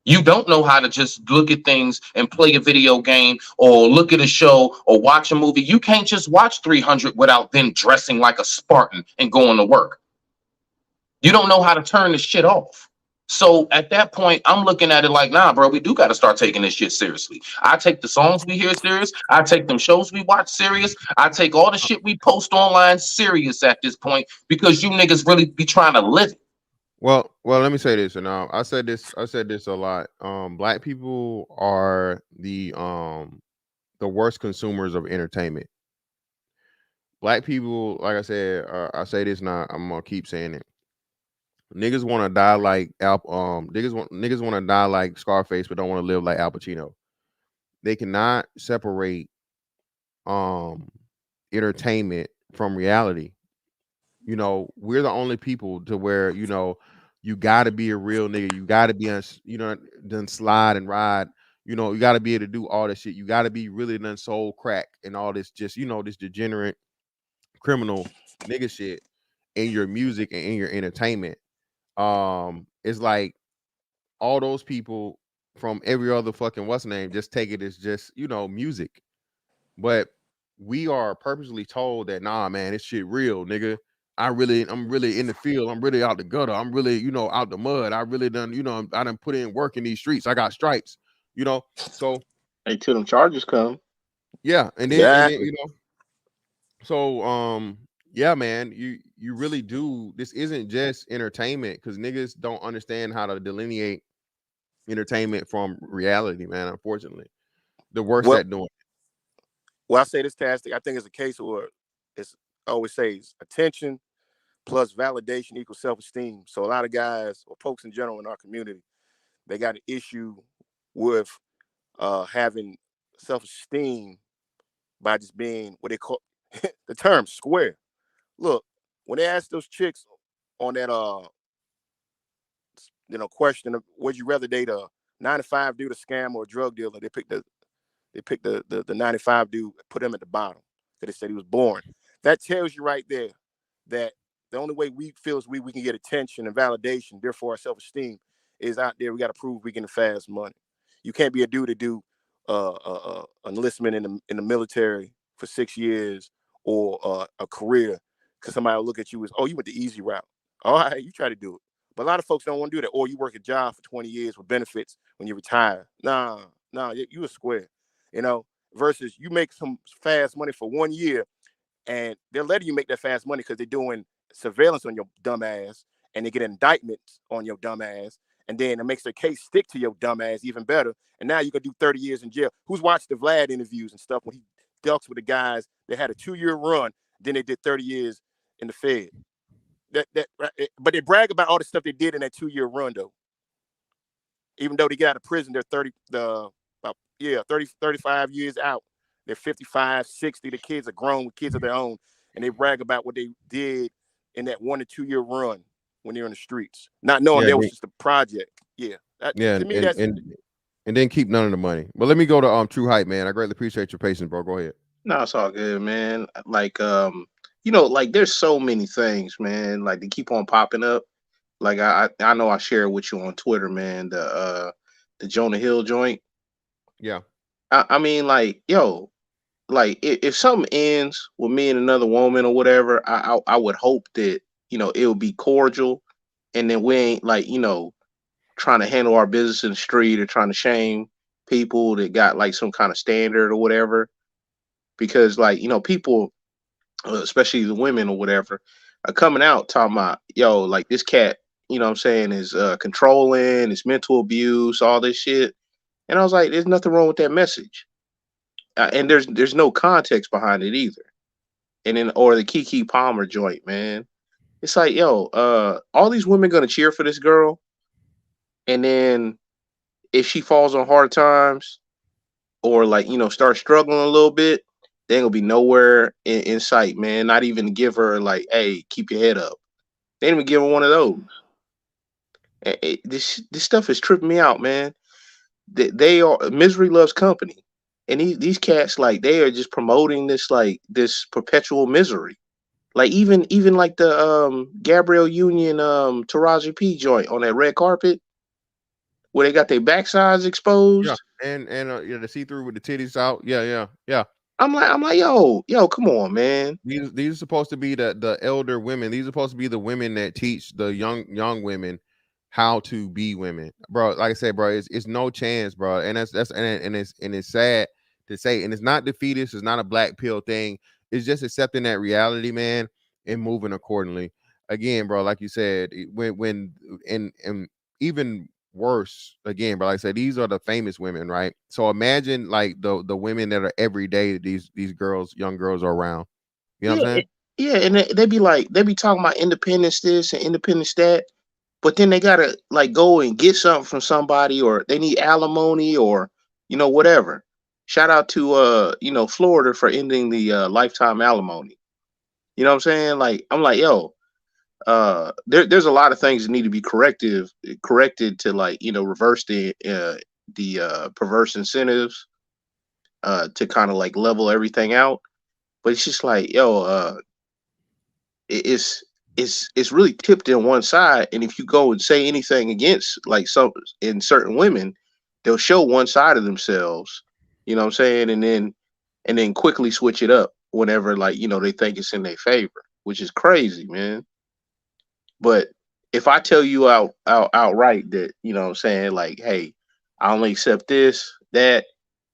You don't know how to just look at things and play a video game or look at a show or watch a movie. You can't just watch 300 without then dressing like a Spartan and going to work. You don't know how to turn this shit off. So at that point, I'm looking at it like, nah, bro, we do got to start taking this shit seriously. I take the songs we hear serious. I take them shows we watch serious. I take all the shit we post online serious at this point because you niggas really be trying to live it. Well, let me say this, and I said this a lot. Black people are the worst consumers of entertainment. Black people, like I said, I say this now, I'm gonna keep saying it. Niggas want to die like niggas want to die like Scarface, but don't want to live like Al Pacino. They cannot separate entertainment from reality. We're the only people to where you got to be a real nigga. You got to be done slide and ride. You got to be able to do all this shit. You got to be really done sold crack and all this just this degenerate criminal nigga shit in your music and in your entertainment. It's like all those people from every other fucking what's name just take it as just music. But we are purposely told that nah, man, this shit real, nigga. I'm really in the field. I'm really out the gutter. I'm really, out the mud. I really done, I done put in work in these streets. I got stripes, so until them charges come. Yeah. And then, so, yeah, man, you really do. This isn't just entertainment because niggas don't understand how to delineate entertainment from reality, man. Unfortunately, the worst at doing it. Well, I say this, Tastic. I think it's a case where I always say attention plus validation equals self-esteem. So a lot of guys or folks in general in our community, they got an issue with having self-esteem by just being what they call the term square. Look, when they ask those chicks on that question of would you rather date a 9-to-5 dude, a scam, or a drug dealer, they pick the 9-to-5 dude, put him at the bottom because they said he was boring. That tells you right there that the only way we feel is we can get attention and validation, therefore our self-esteem, is out there. We got to prove we can fast money. You can't be a dude to do enlistment in the military for 6 years or a career because somebody will look at you as, oh, you went the easy route. All right, you try to do it. But a lot of folks don't want to do that. Or you work a job for 20 years with benefits when you retire. Nah, you a square, versus you make some fast money for 1 year and they're letting you make that fast money because they're doing surveillance on your dumb ass and they get indictments on your dumb ass. And then it makes their case stick to your dumb ass even better. And now you can do 30 years in jail. Who's watched the Vlad interviews and stuff when he dealt with the guys that had a 2-year run, then they did 30 years in the Fed. But they brag about all the stuff they did in that 2-year run, though. Even though they get out of prison, they're 35 years out. They're 55, 60. The kids are grown with kids of their own. And they brag about what they did in that 1 to 2 year run when they're in the streets, not knowing that was just a project. Yeah. To me, and then keep none of the money. But let me go to True Hype, man. I greatly appreciate your patience, bro. Go ahead. No, it's all good, man. Like like there's so many things, man. Like they keep on popping up. Like I know I share with you on Twitter, man. The Jonah Hill joint. Yeah. I mean, like, yo, like if something ends with me and another woman or whatever, I would hope that it would be cordial, and then we ain't like trying to handle our business in the street or trying to shame people that got like some kind of standard or whatever. Because like people, especially the women or whatever, are coming out talking about like this cat, what I'm saying, is controlling, it's mental abuse, all this shit. And I was like, there's nothing wrong with that message. And there's no context behind it either. And then or the Kiki Palmer joint, man. It's like, all these women gonna cheer for this girl, and then if she falls on hard times or like start struggling a little bit, they ain't gonna be nowhere in sight, man. Not even to give her like, hey, keep your head up. They ain't even give her one of those. This stuff is tripping me out, man. They are misery loves company. And these cats, like, they are just promoting this this perpetual misery. Like even like the Gabrielle Union Taraji P joint on that red carpet where they got their backsides exposed. Yeah, and the see through with the titties out. Yeah. I'm like, yo, come on, man. These are supposed to be the elder women. These are supposed to be the women that teach the young women how to be women, bro. Like I said, bro, it's no chance, bro. And it's sad to say, and it's not defeatist. It's not a black pill thing. It's just accepting that reality, man, and moving accordingly. Again, bro, like you said, when even worse, again, but like I said, these are the famous women, right? So imagine like the women that are every day these young girls are around. You know what I'm saying? Yeah, and they be talking about independence this and independence that, but then they gotta like go and get something from somebody, or they need alimony, or whatever. Shout out to Florida for ending the lifetime alimony. You know what I'm saying? Like, I'm like, there's a lot of things that need to be corrected to like reverse the perverse incentives to kind of like level everything out. But it's just like, it's really tipped in one side, and if you go and say anything against like some in certain women, they'll show one side of themselves. You know what I'm saying? And then quickly switch it up whenever like they think it's in their favor, which is crazy, man. But if I tell you outright that, what I'm saying, like, hey, I only accept this, that,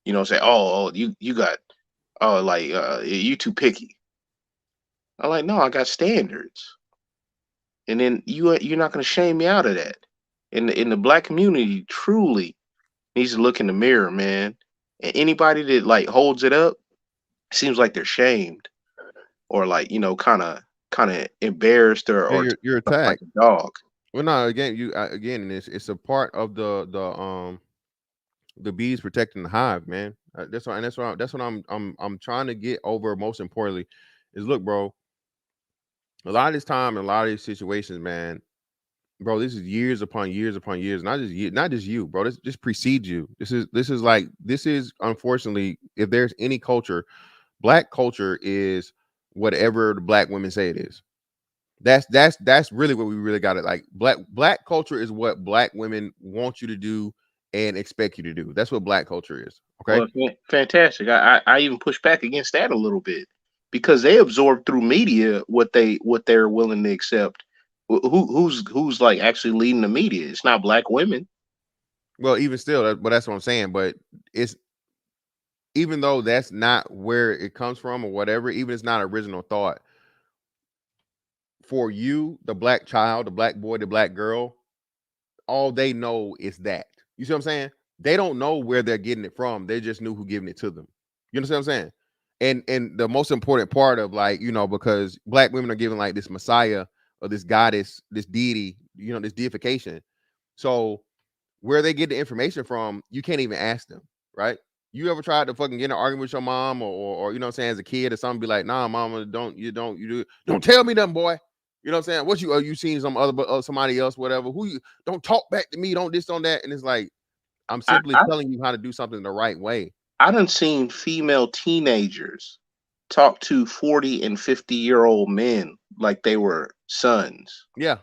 say, oh, you got, you too picky. I'm like, no, I got standards. And then you're not going to shame me out of that. In the black community truly needs to look in the mirror, man. And anybody that like holds it up seems like they're shamed or like, kind of embarrassed or you're attacked like a dog. Well, no, again, it's a part of the bees protecting the hive, man. That's what I'm trying to get over. Most importantly, is look, bro. A lot of this time, and a lot of these situations, man, bro. This is years upon years upon years. Not just you, bro. This just precedes you. This is unfortunately, if there's any culture, black culture is whatever the black women say it is. That's really what we really got it. Like black culture is what black women want you to do and expect you to do. That's what black culture is. Okay. Well, fantastic. I even push back against that a little bit because they absorb through media what they're willing to accept. Who's like actually leading the media? It's not black women. Well, even still, but that's what I'm saying. But it's even though that's not where it comes from or whatever, even it's not original thought. For you, the black child, the black boy, the black girl, all they know is that. You see what I'm saying? They don't know where they're getting it from. They just knew who giving it to them. You understand what I'm saying? And the most important part of like, because black women are given like this messiah or this goddess, this deity, this deification. So where they get the information from, you can't even ask them, right? You ever tried to fucking get in an argument with your mom or as a kid or something, be like, nah, mama, don't tell me nothing, boy. You know what I'm saying? What you seen somebody else, whatever, who you don't talk back to me, don't this, don't that. And it's like, I'm simply telling you how to do something the right way. I done seen female teenagers talk to 40 and 50-year-old men like they were sons. Yeah.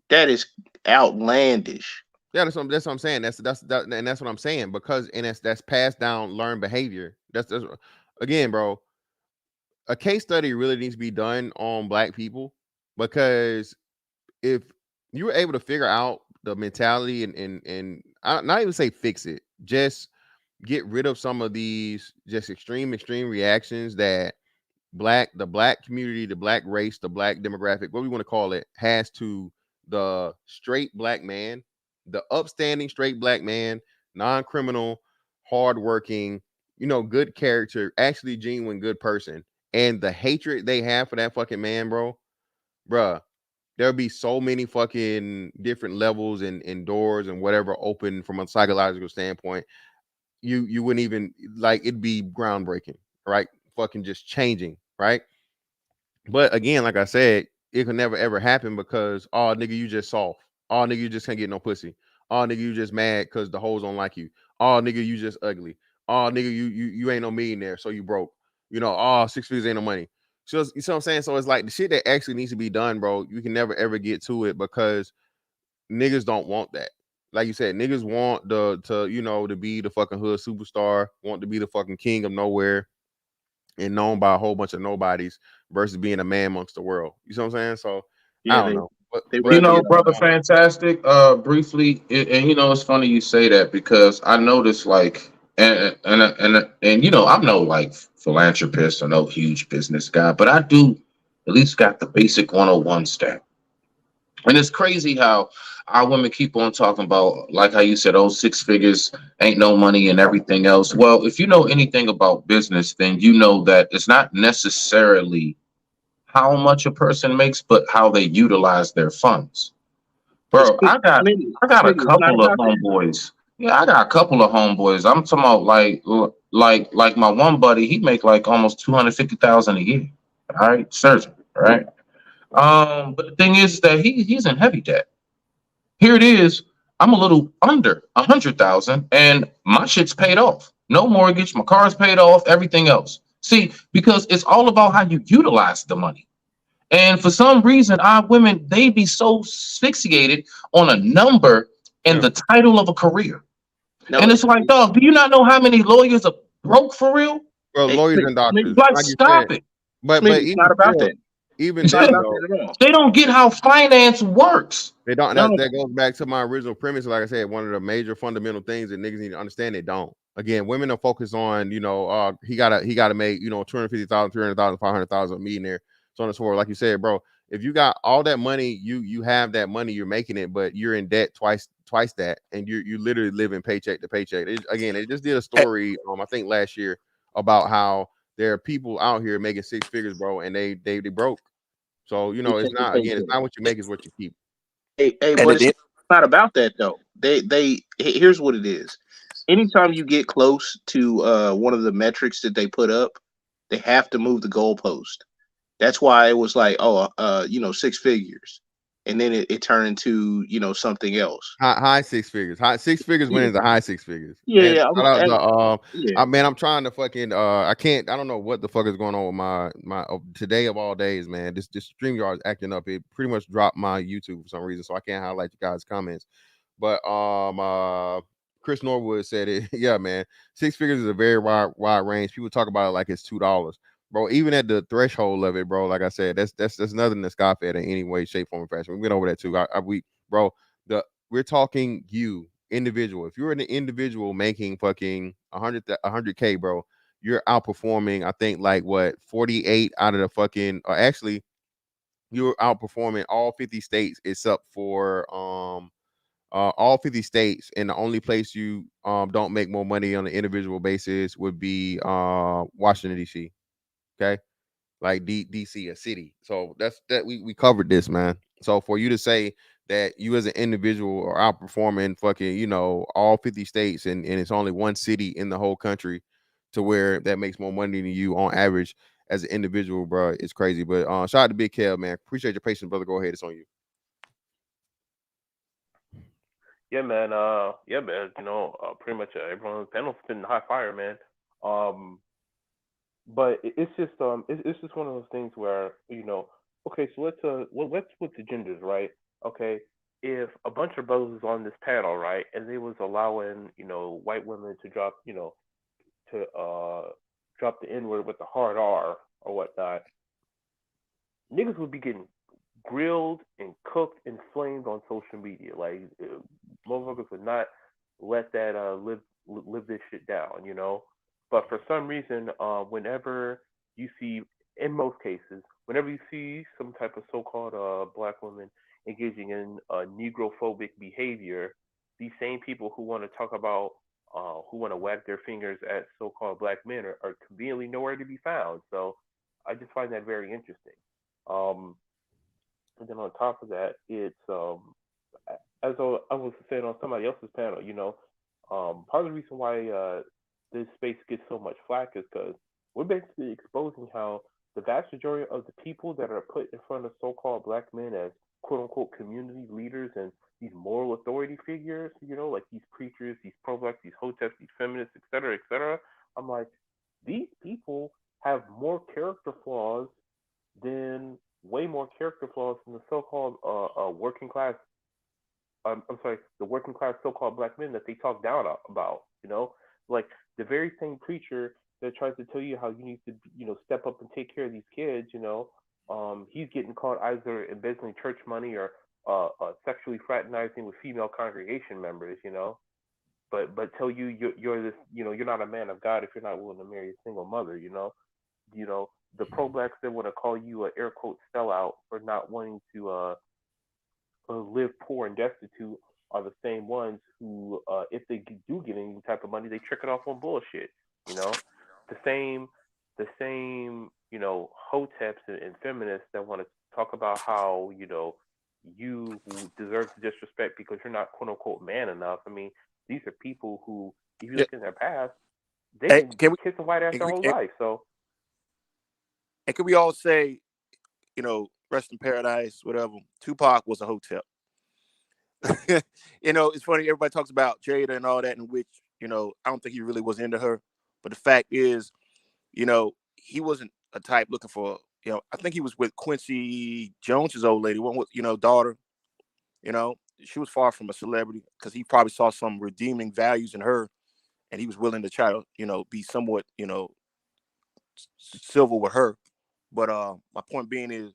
That is outlandish. Yeah, that's what I'm saying. That's what I'm saying because that's passed down learned behavior. That's again, bro, a case study really needs to be done on black people, because if you were able to figure out the mentality and not even say fix it, just get rid of some of these just extreme reactions that the black community, the black race, the black demographic, what we want to call it, has to the straight black man, the upstanding straight black man, non-criminal, hardworking, good character, actually genuine good person, and the hatred they have for that fucking man, bruh, there'll be so many fucking different levels and doors and whatever open from a psychological standpoint. You wouldn't even like, it'd be groundbreaking, right? Fucking just changing, right? But again, like I said, it could never ever happen because, oh nigga, you just soft. Oh nigga, you just can't get no pussy. Oh nigga, you just mad because the hoes don't like you. Oh nigga, you just ugly. Oh nigga, you ain't no millionaire, so you broke. Oh, 6 figures ain't no money. So you see what I'm saying? So it's like the shit that actually needs to be done, bro. You can never ever get to it because niggas don't want that. Like you said, niggas want to be the fucking hood superstar, want to be the fucking king of nowhere and known by a whole bunch of nobodies versus being a man amongst the world. You see what I'm saying? So I don't know. Brother Fantastic, briefly, and it's funny you say that because I noticed like, and I'm no like philanthropist or no huge business guy, but I do at least got the basic 101 stack. And it's crazy how our women keep on talking about, like how you said, oh, 6 figures ain't no money and everything else. Well, if you know anything about business, then you know that it's not necessarily how much a person makes, but how they utilize their funds. Bro, I got a couple of homeboys. Yeah, I got a couple of homeboys. I'm talking about like my one buddy, he make like almost 250,000 a year. All right, surgeon, right? But the thing is that he's in heavy debt. Here it is. I'm a little under 100,000, and my shit's paid off. No mortgage. My car's paid off. Everything else. See, because it's all about how you utilize the money. And for some reason, our women, they be so asphyxiated on a number and the title of a career. And it's like, dog, do you not know how many lawyers are broke for real? Bro, lawyers and doctors. Like, stop it. But It's not about that. Even It's not then, about though, that at all. They don't get how finance works. they don't. That goes back to my original premise. Like I said, one of the major fundamental things that niggas need to understand, they don't. Again, women are focused on, he gotta make, 250,000, 300,000, 500,000, a millionaire, so on and so forth. Like you said, bro, if you got all that money, you have that money, you're making it, but you're in debt twice that, and you literally living paycheck to paycheck. They just did a story, I think last year, about how there are people out here making 6 figures, bro, and they broke. So it's not what you make, is what you keep. Hey, but it's not about that though. Here's what it is. Anytime you get close to one of the metrics that they put up, they have to move the goalpost. That's why it was like, 6 figures, and then it turned into something else. High 6 figures. High 6 figures wins the high 6 figures. Yeah. Man, I'm trying to fucking I don't know what the fuck is going on with my today of all days, man. This StreamYard is acting up. It pretty much dropped my YouTube for some reason, so I can't highlight you guys' comments. But Chris Norwood said it. Yeah, man. 6 figures is a very wide range. People talk about it like it's $2. Bro, even at the threshold of it, bro, like I said, that's nothing to scoff at in any way, shape, form, or fashion. We went over that too. We're talking you, individual. If you're an individual making fucking 100K, bro, you're outperforming, I think, like what, 48 out of the fucking, or actually, you're outperforming all 50 states except for all 50 states, and the only place you don't make more money on an individual basis would be Washington, D.C. Okay, like DC, a city. So that's that we covered this, man. So for you to say that you as an individual are outperforming fucking, all 50 states, and it's only one city in the whole country to where that makes more money than you on average as an individual, bro, it's crazy. But shout out to Big Kev, man. Appreciate your patience, brother. Go ahead, it's on you. Yeah, man. Pretty much everyone on the panel's been high fire, man. But it's just it's just one of those things where okay, so let's put the genders, right? Okay, if a bunch of brothers was on this panel, right, and they was allowing white women to drop to drop the N-word with the hard R or whatnot, niggas would be getting grilled and cooked and flamed on social media. Like motherfuckers would not let that live this shit down, you know. But for some reason, whenever you see, in most cases, whenever you see some type of so-called black women engaging in negrophobic behavior, these same people who want to talk about, who want to wag their fingers at so-called black men are conveniently nowhere to be found. So I just find that very interesting. And then on top of that, it's as I was saying on somebody else's panel, you know, part of the reason why this space gets so much flack is because we're basically exposing how the vast majority of the people that are put in front of so-called black men as quote-unquote community leaders and these moral authority figures, you know, like these preachers, these pro-blacks, these hoteps, these feminists, et cetera, I'm like, these people have more character flaws than, way more character flaws than the so-called working class, the working class so-called black men that they talk down about, you know? Like, the very same preacher that tries to tell you how you need to, you know, step up and take care of these kids, you know, he's getting caught either embezzling church money or sexually fraternizing with female congregation members, you know, but tell you you're this, you know, you're not a man of God if you're not willing to marry a single mother, you know, the pro-blacks that want to call you a air quote sellout for not wanting to live poor and destitute are the same ones who, if they do get any type of money, they trick it off on bullshit, you know, the same, you know, hoteps and feminists that want to talk about how, you know, you deserve to disrespect because you're not quote unquote man enough. I mean, these are people who, if you look in their past, they've been kissing white ass their whole life. So, and can we all say, you know, rest in paradise, whatever. Tupac was a hotep. You know, it's funny. Everybody talks about Jada and all that, in which, you know, I don't think he really was into her. But the fact is, you know, he wasn't a type looking for, you know, I think he was with Quincy Jones's old lady, one with, you know, daughter. You know, she was far from a celebrity because he probably saw some redeeming values in her, and he was willing to try to, you know, be somewhat, you know, civil with her. But my point being is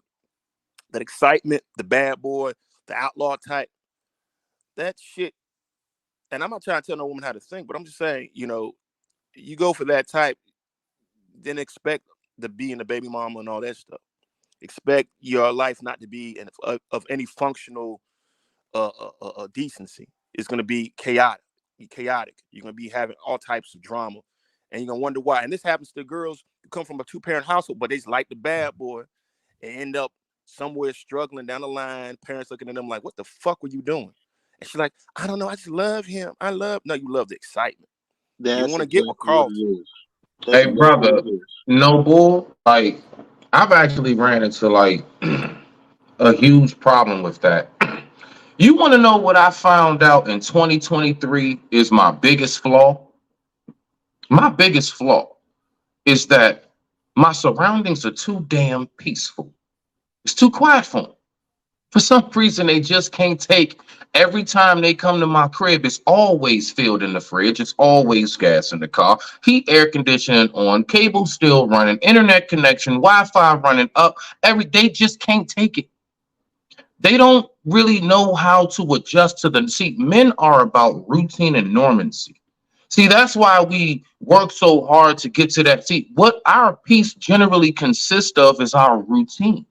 that excitement, the bad boy, the outlaw type, that shit. And I'm not trying to tell no woman how to think, but I'm just saying, you know, you go for that type, then expect to be in the baby mama and all that stuff. Expect your life not to be of any functional decency. It's going to be chaotic. You're going to be having all types of drama, and you're going to wonder why. And this happens to girls who come from a two-parent household, but they just like the bad boy and end up somewhere struggling down the line. Parents looking at them like, "What the fuck were you doing?" And she's like, "I don't know. I just love him. No, you love the excitement. You want to get with Carlton." Hey, brother, no bull. Like, I've actually ran into like a huge problem with that. You want to know what I found out in 2023 is my biggest flaw? My biggest flaw is that my surroundings are too damn peaceful. It's too quiet for them. For some reason, they just can't take. Every time they come to my crib, it's always filled in the fridge. It's always gas in the car. Heat, air conditioning on, cable still running, internet connection, Wi-Fi running up. They just can't take it. They don't really know how to adjust to them. See, men are about routine and normancy. See, that's why we work so hard to get to that. See, what our peace generally consists of is our routine.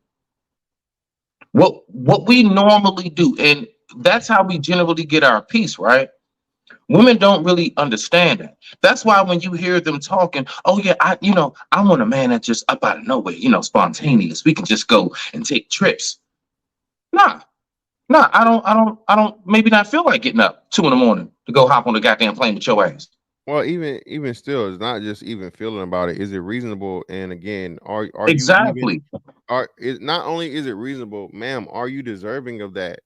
What we normally do, and that's how we generally get our peace, right? Women don't really understand that. That's why when you hear them talking, oh yeah, I want a man that just up out of nowhere, spontaneous. We can just go and take trips. Nah, I don't maybe not feel like getting up 2 a.m. to go hop on the goddamn plane with your ass. Well, even still, it's not just even feeling about it. Is it reasonable? And again, are exactly you even, not only is it reasonable, ma'am, are you deserving of that?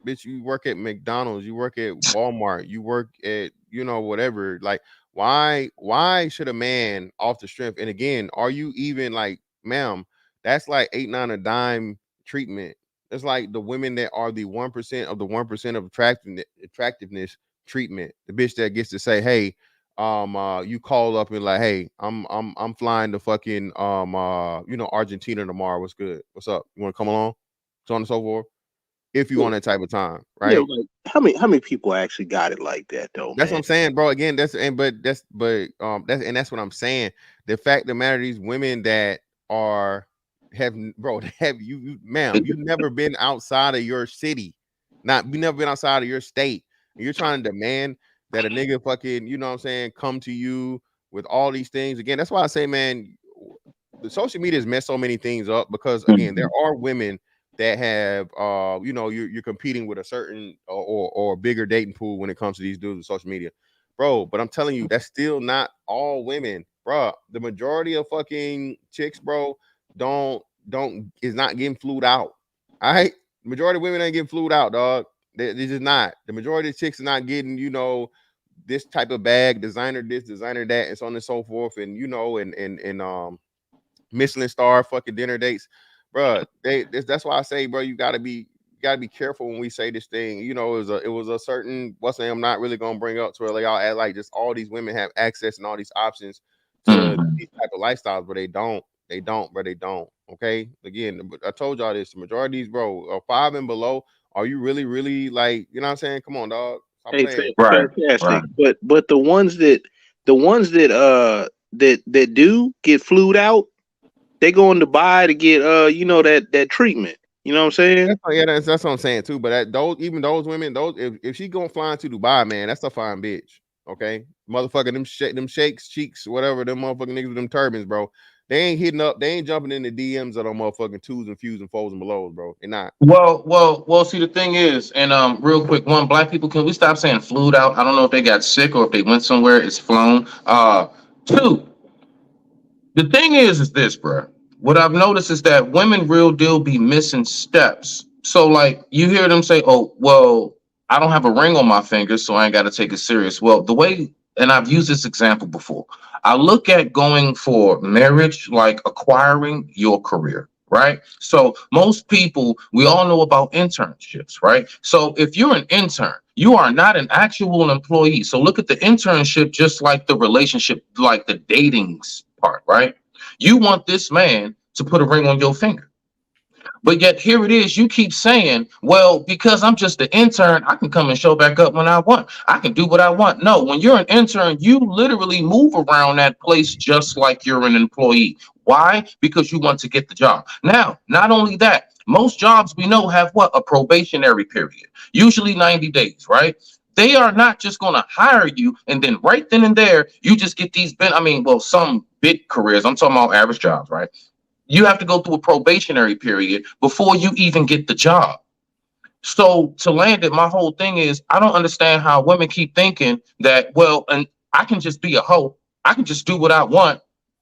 Bitch, you work at McDonald's, you work at Walmart, you work at whatever. Like, why should a man off the strength? And again, are you even like, ma'am, that's like 8, 9 a dime treatment. It's like the women that are the 1% of the 1% of attractiveness treatment. The bitch that gets to say, hey, you call up and like, hey, I'm flying to fucking Argentina tomorrow. What's good? What's up? You want to come along? So on and so forth. If you Yeah, want that type of time, yeah. right? Like how many people actually got it like that though, That's what man? I'm saying, bro. Again, that's what I'm saying. The fact of the matter, these women that have you ma'am, you've never been outside of your city, you never been outside of your state, and you're trying to demand that a nigga fucking, you know what I'm saying, come to you with all these things. Again, that's why I say, man, the social media has messed so many things up because again, there are women that have you're competing with a certain or a bigger dating pool when it comes to these dudes with social media, bro. But I'm telling you, that's still not all women, bro. The majority of fucking chicks, bro, is not getting flued out. All right, the majority of women ain't getting flued out, dog. They just not. The majority of chicks are not getting, this type of bag, designer this, designer that, and so on and so forth, and Michelin star fucking dinner dates, bro. That's why I say, bro, you gotta be careful when we say this thing. It was a certain what's name I'm not really gonna bring up to where y'all act like just all these women have access and all these options to these type of lifestyles, but they don't. They don't, bro. They don't. Okay. Again, I told y'all this. The majority of these, bro, are 5 and below. Are you really, really like, you know what I'm saying? Come on, dog. Stop Hey, playing. fantastic. But the ones that that do get flued out, they go in Dubai to get that treatment. You know what I'm saying? That's what I'm saying too. But those women, if she going flying to Dubai, man, that's a fine bitch. Okay, motherfucker, them shakes, cheeks, whatever, them motherfucking niggas with them turbans, bro. They ain't hitting up, they ain't jumping in the DMs of them motherfucking twos and fews and foes and belows, bro. They're not. Well. See, the thing is, and real quick, one, black people, can we stop saying flued out? I don't know if they got sick or if they went somewhere. It's flown. Two, the thing is this, bro. What I've noticed is that women real deal be missing steps. So like you hear them say, "Oh, well, I don't have a ring on my finger, so I ain't got to take it serious." Well, the way, and I've used this example before. I look at going for marriage like acquiring your career, right? So most people, we all know about internships, right? So if you're an intern, you are not an actual employee. So look at the internship just like the relationship, like the dating part, right? You want this man to put a ring on your finger. But yet here it is, you keep saying, well, because I'm just an intern, I can come and show back up when I want. I can do what I want. No, when you're an intern, you literally move around that place just like you're an employee. Why? Because you want to get the job. Now, not only that, most jobs we know have what? A probationary period, usually 90 days, right? They are not just going to hire you and then right then and there, you just get these, some big careers, I'm talking about average jobs, right? You have to go through a probationary period before you even get the job. So to land it, my whole thing is I don't understand how women keep thinking that, well, and I can just be a hoe. I can just do what I want.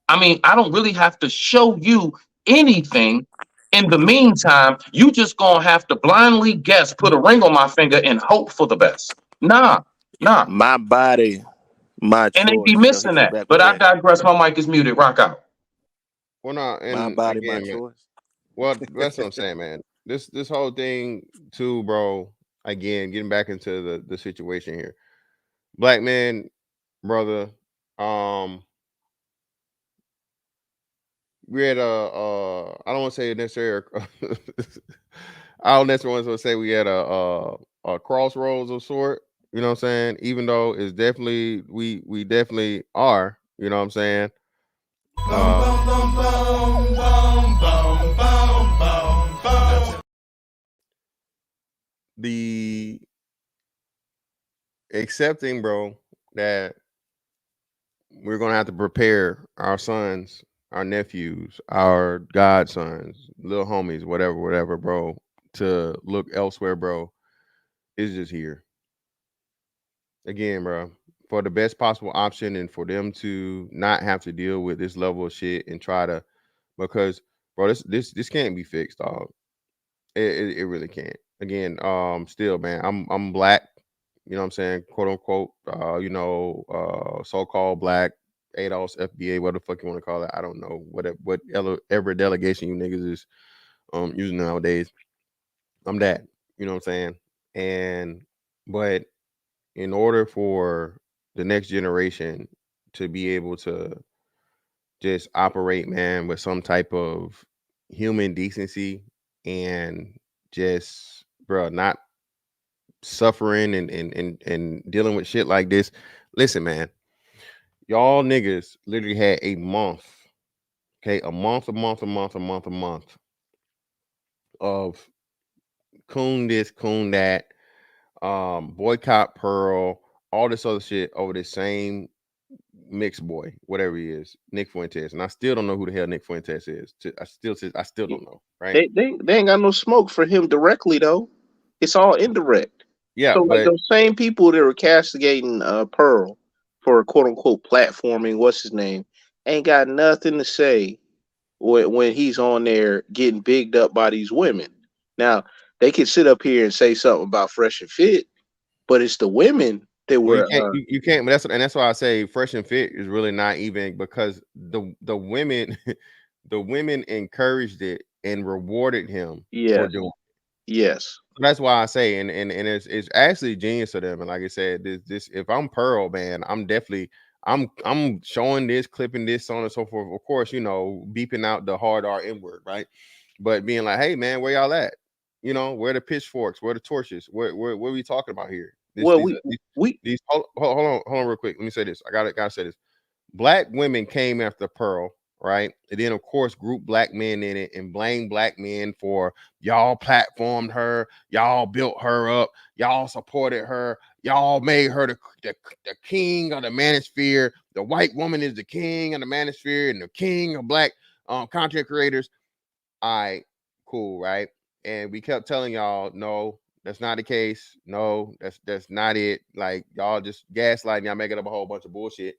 I mean, I don't really have to show you anything. In the meantime, you just gonna have to blindly guess, put a ring on my finger and hope for the best. Nah. My body, my choice. And they be missing that. But I digress. My mic is muted. Rock out. Well, no, and my body, again, my man, choice. well, that's what I'm saying, man. This whole thing too, bro. Again, getting back into the situation here, black man, brother. We had I don't want to say necessarily. I don't necessarily want to say we had a crossroads of sort. You know what I'm saying? Even though it's definitely we definitely are. You know what I'm saying? The accepting, bro, that we're gonna have to prepare our sons, our nephews, our godsons, little homies, whatever, bro, to look elsewhere, bro, is just here. Again, bro, for the best possible option and for them to not have to deal with this level of shit and try to, because, bro, this can't be fixed, dog. It really can't. Again, still, man, I'm black. You know what I'm saying? Quote unquote, so-called black, ADOS, FBA, what the fuck you want to call it. I don't know. Whatever delegation you niggas is using nowadays. I'm that. You know what I'm saying? But in order for the next generation to be able to just operate, man, with some type of human decency and just, bro, not suffering and dealing with shit like this. Listen, man, y'all niggas literally had a month, okay, a month of coon this, coon that, boycott Pearl, all this other shit over this same mixed boy, whatever he is, Nick Fuentes, and I still don't know who the hell Nick Fuentes is. I still don't know, right? They ain't got no smoke for him directly though. It's all indirect. Yeah, So like but those same people that were castigating Pearl for quote unquote platforming, what's his name, ain't got nothing to say when he's on there getting bigged up by these women. Now they could sit up here and say something about Fresh and Fit, but it's the women that well, were you can't. But that's why I say Fresh and Fit is really not even, because the women the women encouraged it and rewarded him for doing it. Yes. So that's why I say, and it's actually genius of them. And like I said, this if I'm Pearl, man, I'm definitely I'm showing this, clipping this, so on and so forth. Of course, you know, beeping out the hard R N word, right? But being like, hey man, where y'all at? You know, where the pitchforks, where the torches, where are we talking about here? Well, These hold on real quick. Let me say this. I gotta say this. Black women came after Pearl, right? And then of course group black men in it and blame black men for y'all platformed her, y'all built her up, y'all supported her, y'all made her the king of the manosphere. The white woman is the king of the manosphere and the king of black content creators. All right, cool, right? And we kept telling y'all, no, that's not the case. No, that's not it. Like y'all just gaslighting, y'all making up a whole bunch of bullshit.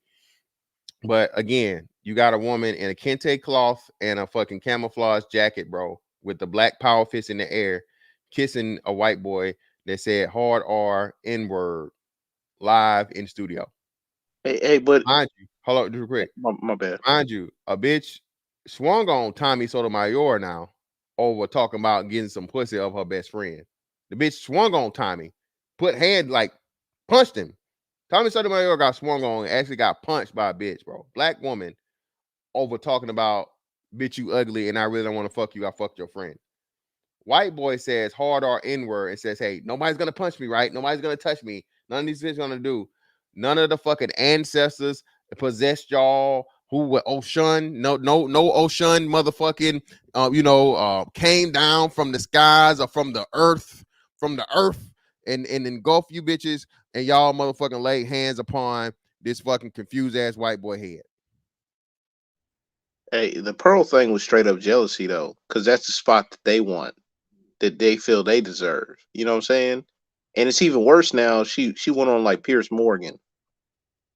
But again, you got a woman in a kente cloth and a fucking camouflage jacket, bro, with the black power fist in the air, kissing a white boy that said hard R N word live in studio. Hey, but mind you, hold on, real quick. My bad. Mind you, a bitch swung on Tommy Sotomayor now over talking about getting some pussy of her best friend. The bitch swung on Tommy, put hand, like punched him. Tommy Sotomayor got swung on, actually got punched by a bitch, bro. Black woman over talking about, bitch, you ugly, and I really don't want to fuck you. I fucked your friend. White boy says hard R N word and says, hey, nobody's gonna punch me, right? Nobody's gonna touch me. None of these bitches gonna do. None of the fucking ancestors possessed y'all who were Ocean, no Ocean motherfucking came down from the skies or from the earth and engulf you bitches, and y'all motherfucking laid hands upon this fucking confused ass white boy head. Hey, the Pearl thing was straight up jealousy though, because that's the spot that they want, that they feel they deserve. You know what I'm saying? And it's even worse now. She went on like Piers Morgan.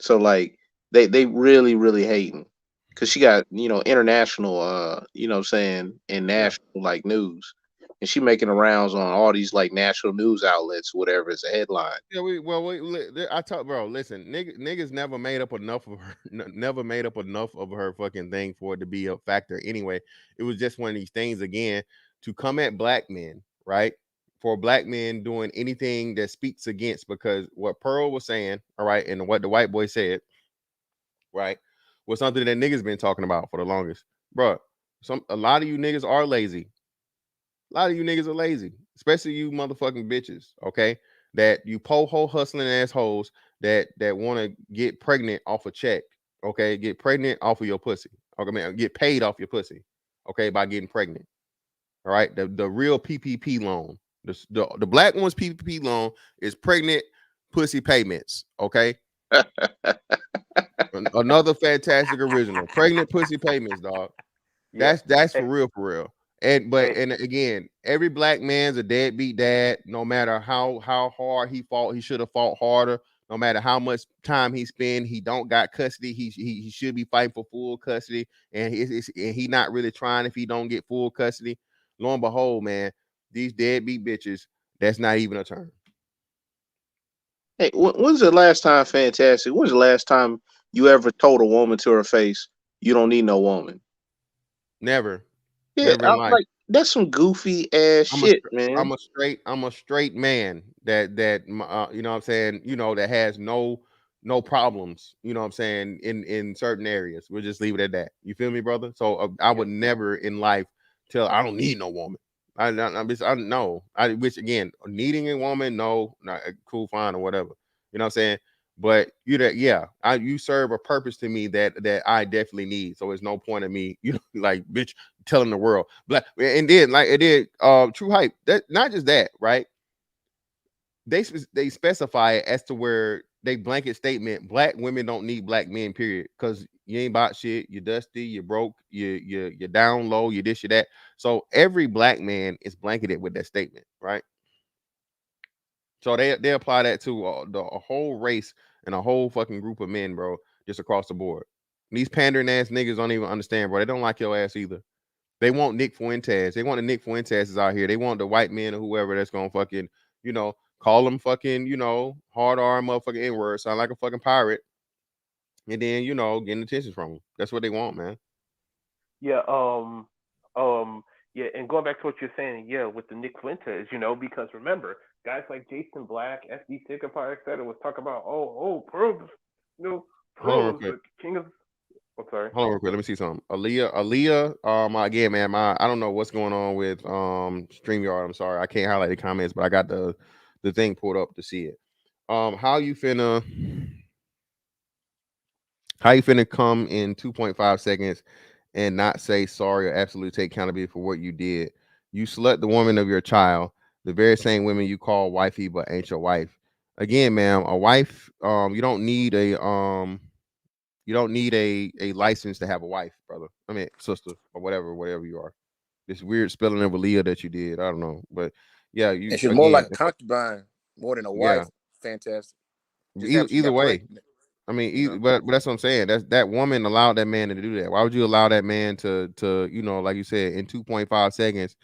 So like they really, really hating, because she got, international you know what I'm saying, and national like news. And she making the rounds on all these like national news outlets, whatever is a headline. Yeah, I talk, bro. Listen, niggas never made up enough of her, never made up enough of her fucking thing for it to be a factor. Anyway, it was just one of these things again to come at black men, right? For black men doing anything that speaks against, because what Pearl was saying, all right, and what the white boy said, right, was something that niggas been talking about for the longest, bro. A lot of you niggas are lazy. A lot of you niggas are lazy, especially you motherfucking bitches, okay? That you po-ho hustling assholes that want to get pregnant off a check, okay? Get pregnant off of your pussy. Okay, man, get paid off your pussy, okay, by getting pregnant. All right, the real PPP loan, the black one's PPP loan is pregnant pussy payments, okay? Another fantastic original, pregnant pussy payments, dog. That's for real. And again, every black man's a deadbeat dad. No matter how hard he fought, he should have fought harder. No matter how much time he spend, he don't got custody. He should be fighting for full custody, and he not really trying if he don't get full custody. Lo and behold, man, these deadbeat bitches, that's not even a term. Hey, when's the last time, Fantastic? When's the last time you ever told a woman to her face, you don't need no woman? Never. Yeah, like that's some goofy ass shit, man. I'm a straight man that you know what I'm saying, that has no no problems. You know what I'm saying? In certain areas, we'll just leave it at that. You feel me, brother? So I would never in life tell I don't need no woman. I no. Which again, needing a woman, no, not cool, fine, or whatever. You know what I'm saying? But you serve a purpose to me that I definitely need. So there's no point in me, like bitch telling the world. Black and then like it did True Hype. That not just that, right? They specify it as to where they blanket statement black women don't need black men, period. Because you ain't about shit, you're dusty, you're broke, you're down low, you this, you that. So every black man is blanketed with that statement, right? So they apply that to a whole race and a whole fucking group of men, bro, just across the board. These pandering ass niggas don't even understand, bro. They don't like your ass either. They want Nick Fuentes. They want the Nick Fuentes out here. They want the white men or whoever that's gonna fucking, call them fucking, hard R motherfucking N-word, sound like a fucking pirate, and then getting attention from them. That's what they want, man. Yeah, yeah, and going back to what you're saying, yeah, with the Nick Fuentes, because remember, guys like Jason Black, FD Tickapar, etc., was talking about, Pearl, Hold on real Pearl is quick. the king of. I'm sorry. Hold on real quick. Let me see something. Aaliyah, again, man, I don't know what's going on with StreamYard. I'm sorry, I can't highlight the comments, but I got the thing pulled up to see it. How you finna come in 2.5 seconds and not say sorry or absolutely take accountability for what you did? You slut the woman of your child, the very same women you call wifey but ain't your wife. Again, ma'am, a wife, you don't need a license to have a wife, brother. I mean, sister or whatever you are. This weird spelling of Aaliyah that you did, I don't know, but yeah, you. And she's more again, like a concubine more than a wife. Fantastic. Either way. I mean, but that's what I'm saying. That woman allowed that man to do that. Why would you allow that man to like you said, in 2.5 seconds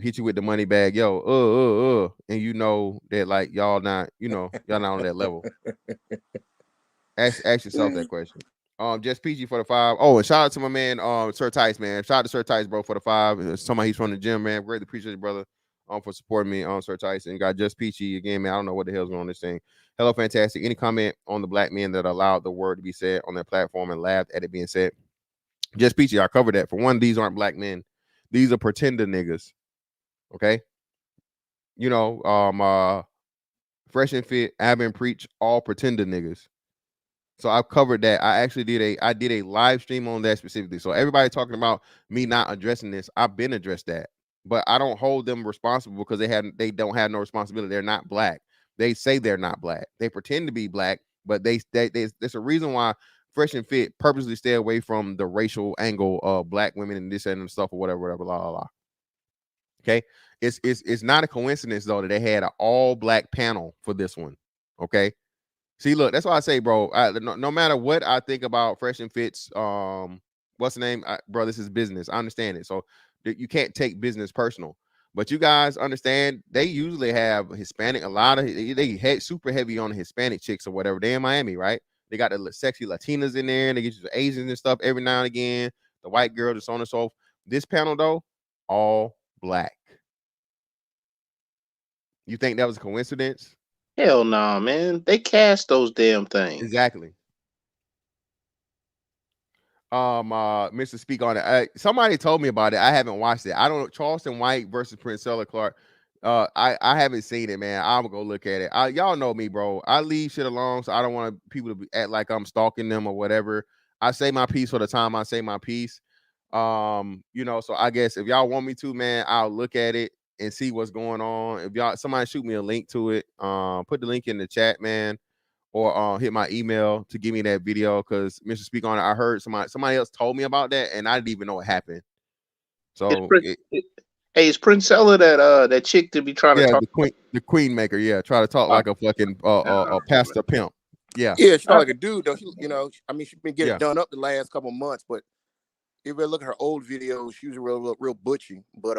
hit you with the money bag, yo, and that like y'all not on that level. Ask yourself that question. Just PG for the 5. Oh, and shout out to my man, Sir Tice, man. Shout out to Sir Tice, bro, for the 5. Somebody he's from the gym, man. Greatly appreciate it, brother. For supporting me on Sir Tice. And got Just Peachy again, man. I don't know what the hell's going on this thing. Hello, fantastic. Any comment on the black men that allowed the word to be said on their platform and laughed at it being said? Just Peachy, I covered that. For one, these aren't black men. These are pretender niggas. Okay. Fresh and Fit, Abin Preach, all pretender niggas. So I've covered that. I actually did a live stream on that specifically. So everybody talking about me not addressing this, I've been addressed that, but I don't hold them responsible because they don't have no responsibility. They're not black. They say they're not black. They pretend to be black, but there's a reason why Fresh and Fit purposely stay away from the racial angle of black women and this and stuff or whatever, blah, blah, blah. Okay. It's not a coincidence though that they had an all black panel for this one. Okay. See, look, that's why I say, bro, no matter what I think about Fresh and Fit's, what's the name? Bro, this is business. I understand it. So you can't take business personal. But you guys understand they usually have Hispanic, they super heavy on the Hispanic chicks or whatever. They in Miami, right? They got the sexy Latinas in there, and they get you the Asians and stuff every now and again. The white girl, just on and so forth. This panel, though, all black. You think that was a coincidence? Hell no, nah, man. They cast those damn things. Exactly. Mr. Speak on it. Somebody told me about it. I haven't watched it. I don't know. Charleston White versus Princella Clark. I haven't seen it, man. I'm gonna go look at it. Y'all know me, bro. I leave shit alone, so I don't want people to act like I'm stalking them or whatever. I say my piece for the time I say my piece. So I guess if y'all want me to, man, I'll look at it and see what's going on. If somebody shoot me a link to it, put the link in the chat, man, or hit my email to give me that video, because Mr. Speak on it, I heard somebody else told me about that, and I didn't even know what happened. So it's Princella that chick to be trying to talk. The queen maker, yeah, try to talk like a fucking a pastor pimp. Yeah, she's not like a dude though. She's been getting done up the last couple of months, but if you look at her old videos, she was real butchy, but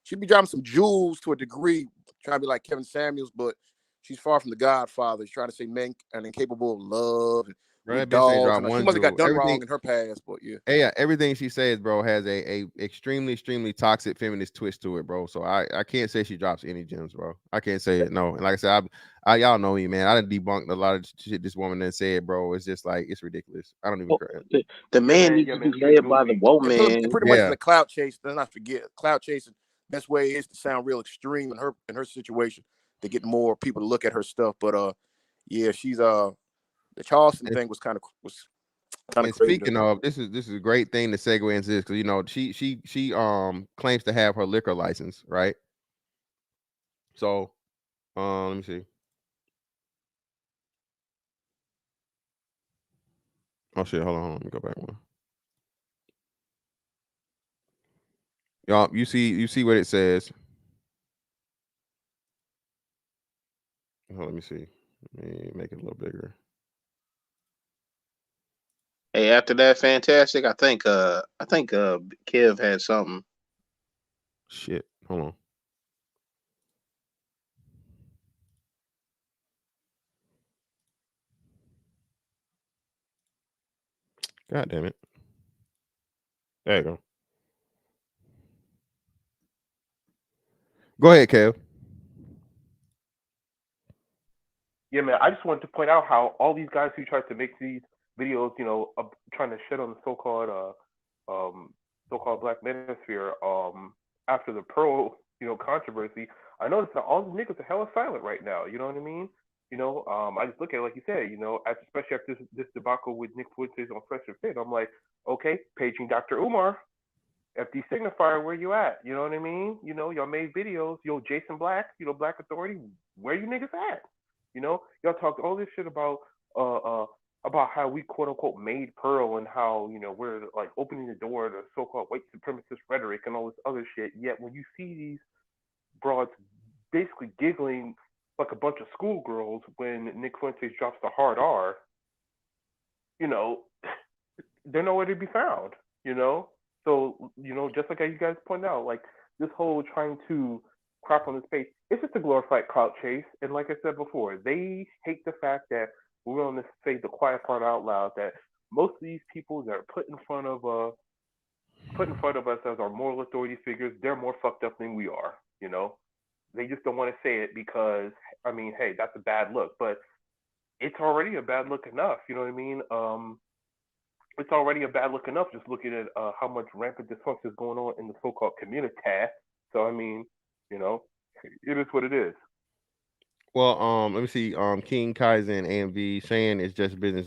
she be dropping some jewels to a degree, trying to be like Kevin Samuels, but she's far from the Godfather. She's trying to say men are incapable of love and Bro, with that bitch ain't dogs. dropped And she one must have got jewel. done wrong Everything, in her past, but yeah. yeah, everything she says, bro, has a extremely, extremely toxic feminist twist to it, bro. So I can't say she drops any gems, bro. I can't say it. No. And like I said, I y'all know me, man. I done debunked a lot of shit this woman done said, bro. It's just like it's ridiculous. I don't even Oh, care. the man man, needs yeah, to be man, straight led by the goofy. woman. It pretty much is Yeah. a clout chase. Let's not forget, clout chasing. Best way is to sound real extreme in her situation to get more people to look at her stuff. But yeah, she's the Charleston And, thing was kind of and crazy to speaking me. of, this is a great thing to segue into this because you know she claims to have her liquor license, right? So let me see. Oh shit, hold on, let me go back one. Y'all, you see what it says. Oh, let me see. Let me make it a little bigger. Hey, after that, fantastic. I think Kev had something. Shit, hold on. God damn it. There you go. Go ahead, Kev. Yeah, man. I just wanted to point out how all these guys who tried to make these videos, you know, trying to shit on the so-called Black Manosphere, after the Pearl, you know, controversy, I noticed that all the niggas are hella silent right now. You know what I mean? You know, I just look at it like you said, you know, especially after this debacle with Nick Fuentes on Fresh and Fit. I'm like, okay, paging Dr. Umar, FD Signifier, where you at? You know what I mean? You know, y'all made videos. Yo, Jason Black, you know, Black Authority, where you niggas at? You know, y'all talked all this shit about how we quote unquote made Pearl and how, you know, we're like opening the door to so-called white supremacist rhetoric and all this other shit. Yet when you see these broads basically giggling like a bunch of schoolgirls when Nick Fuentes drops the hard R, you know, they're nowhere to be found, you know? So, you know, just like you guys pointed out, like this whole trying to crop on the space, it's just a glorified clout chase. And like I said before, they hate the fact that we're willing to say the quiet part out loud, that most of these people that are put in front of us as our moral authority figures, they're more fucked up than we are, you know? They just don't want to say it because, I mean, hey, that's a bad look, but it's already a bad look enough, you know what I mean? It's already a bad look enough just looking at how much rampant dysfunction is going on in the so-called community. So I mean, you know, it is what it is. Well, let me see. King Kaizen AMV saying it's just business.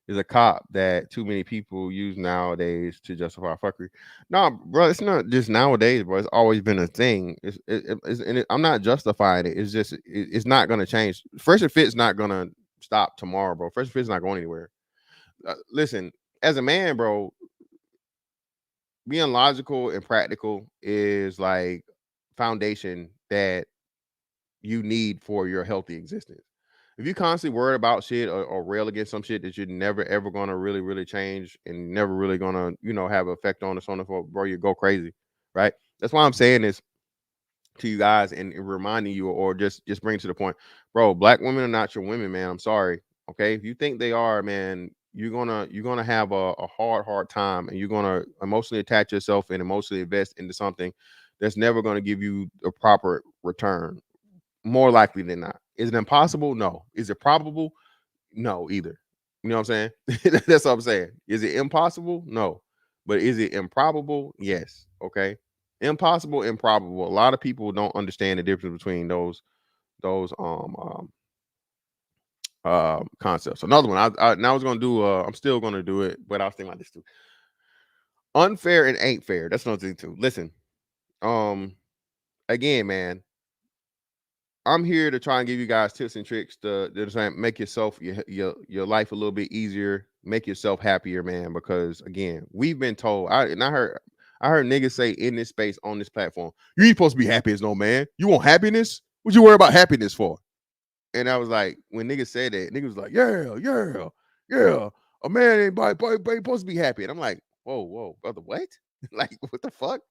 Is a cop that too many people use nowadays to justify fuckery. No, bro, it's not just nowadays, bro. It's always been a thing. I'm not justifying it. It's just it's not gonna change. Fresh and Fit's not gonna stop tomorrow, bro. Fresh and Fit's not going anywhere. Listen, as a man, bro, being logical and practical is like foundation that you need for your healthy existence. If you constantly worried about shit or rail against some shit that you're never ever gonna really change and never really gonna, you know, have an effect on us on the phone, bro, you go crazy, right? That's why I'm saying this to you guys and reminding you, or just bring to the point, bro. Black women are not your women, man. I'm sorry. Okay, if you think they are, man, you're gonna have a hard time, and you're gonna emotionally attach yourself and emotionally invest into something that's never gonna give you a proper return. More likely than not. Is it impossible? No. Is it probable? No, either. You know what I'm saying? That's what I'm saying. Is it impossible? No. But is it improbable? Yes. Okay. Impossible, improbable. A lot of people don't understand the difference between those concepts. Another one. I was gonna do I'm still gonna do it, but I was thinking about this too. Unfair and ain't fair. That's another thing too. Listen, again, man, I'm here to try and give you guys tips and tricks to make yourself your life a little bit easier, make yourself happier, man. Because again, we've been told. I heard niggas say in this space on this platform, you ain't supposed to be happy as no man. You want happiness? What you worry about happiness for? And I was like, when niggas said that, niggas was like, yeah. A man ain't supposed to be happy. And I'm like, whoa, brother, what? Like, what the fuck?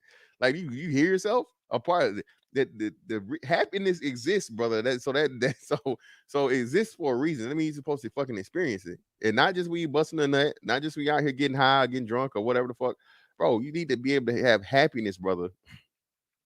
Like, you hear yourself? A part of it. that happiness exists, brother. So it exists for a reason. That means you're supposed to fucking experience it, and not just when you busting a nut, not just when you out here getting high, getting drunk, or whatever the fuck, bro. You need to be able to have happiness, brother.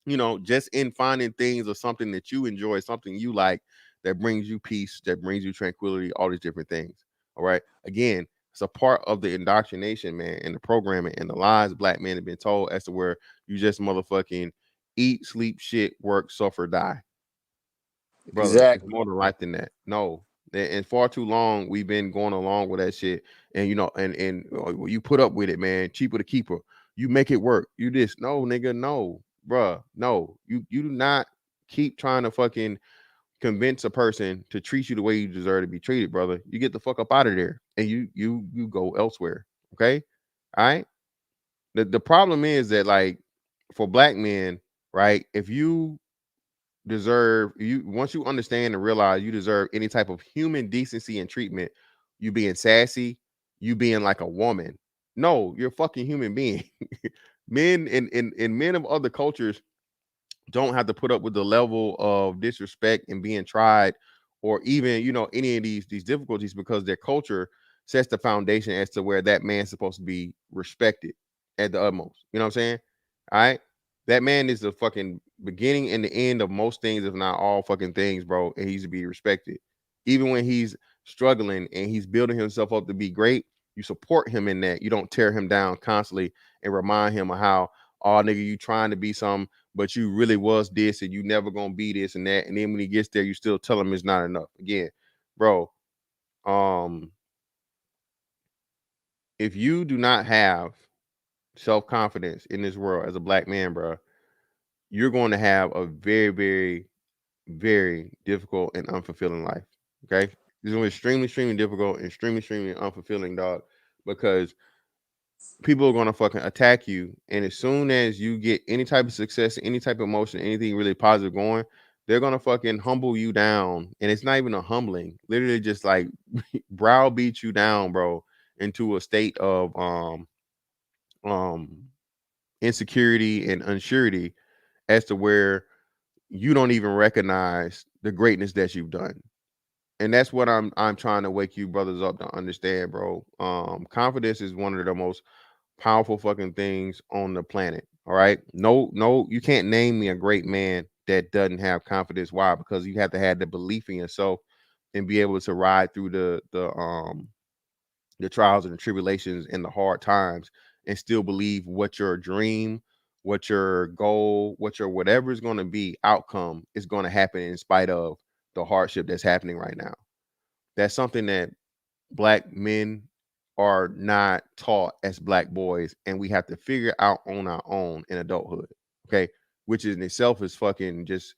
You know, just in finding things or something that you enjoy, something you like, that brings you peace, that brings you tranquility, all these different things. All right. Again, it's a part of the indoctrination, man, and the programming and the lies black men have been told as to where you just motherfucking eat, sleep, shit, work, suffer, die. Brother, it's Exactly. more than life than that. No. And far too long we've been going along with that shit. And you know, and you put up with it, man. Cheaper to keep her. You make it work. You this. No, nigga, no, bruh. No. You do not keep trying to fucking convince a person to treat you the way you deserve to be treated, brother. You get the fuck up out of there and you go elsewhere. Okay. All right. The problem is that, like, for black men, right? If you once you understand and realize you deserve any type of human decency and treatment, you being sassy, you being like a woman. No, you're a fucking human being. Men and men of other cultures don't have to put up with the level of disrespect and being tried, or even, you know, any of these difficulties, because their culture sets the foundation as to where that man's supposed to be respected at the utmost. You know what I'm saying? All right. That man is the fucking beginning and the end of most things, if not all fucking things, bro. And he's to be respected. Even when he's struggling and he's building himself up to be great, you support him in that. You don't tear him down constantly and remind him of how, oh, nigga, you trying to be something, but you really was this and you never gonna be this and that. And then when he gets there, you still tell him it's not enough. Again, bro, if you do not have self-confidence in this world as a black man, bro, you're going to have a very, very, very difficult and unfulfilling life. Okay. It's going to be extremely, extremely difficult, extremely, extremely unfulfilling, dog, because people are going to fucking attack you. And as soon as you get any type of success, any type of emotion, anything really positive going, they're going to fucking humble you down. And it's not even a humbling, literally just like browbeat you down, bro, into a state of insecurity and unsurety as to where you don't even recognize the greatness that you've done. And that's what I'm trying to wake you brothers up to understand, bro. Confidence is one of the most powerful fucking things on the planet. All right. No, you can't name me a great man that doesn't have confidence. Why? Because you have to have the belief in yourself and be able to ride through the trials and the tribulations and the hard times and still believe what your dream, what your goal, what your whatever is going to be outcome is going to happen in spite of the hardship that's happening right now. That's something that black men are not taught as black boys, and we have to figure out on our own in adulthood. Okay, which in itself is fucking just,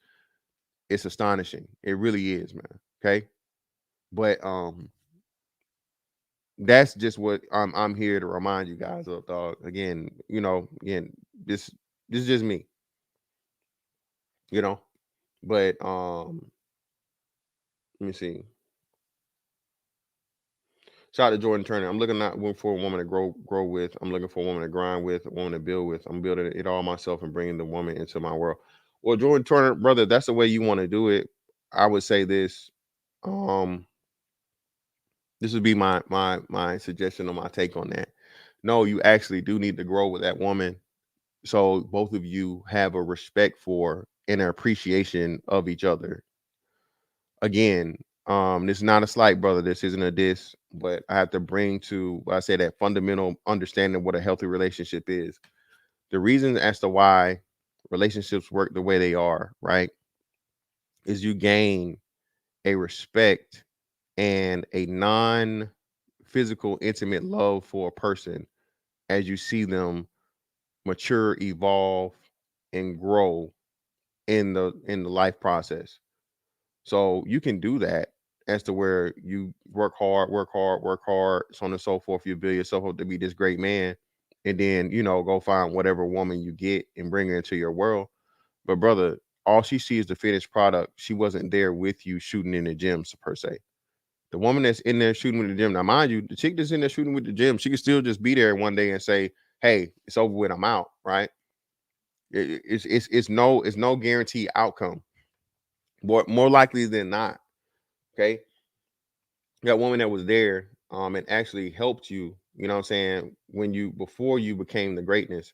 it's astonishing. It really is, man. Okay, but that's just what I'm here to remind you guys of, dog. Again, you know, this is just me, you know. But let me see. Shout out to Jordan Turner. I'm looking not for a woman to grow with. I'm looking for a woman to grind with, a woman to build with. I'm building it all myself and bringing the woman into my world. Well, Jordan Turner, brother, that's the way you want to do it. I would say this. This would be my suggestion or my take on that. No, you actually do need to grow with that woman, so both of you have a respect for and an appreciation of each other. Again, this is not a slight, brother. This isn't a diss, but I have to bring to, I say, that fundamental understanding of what a healthy relationship is. The reason as to why relationships work the way they are, right, is you gain a respect and a non-physical, intimate love for a person as you see them mature, evolve, and grow in the life process. So you can do that as to where you work hard, so on and so forth. You build yourself up to be this great man, and then, you know, go find whatever woman you get and bring her into your world. But brother, all she sees is the finished product. She wasn't there with you shooting in the gyms per se. The woman that's in there shooting with the gym, now mind you, the chick that's in there shooting with the gym, she could still just be there one day and say, hey, it's over with, I'm out, right? It's no guaranteed outcome. More likely than not, okay. That woman that was there, and actually helped you. You know what I'm saying? Before you became the greatness,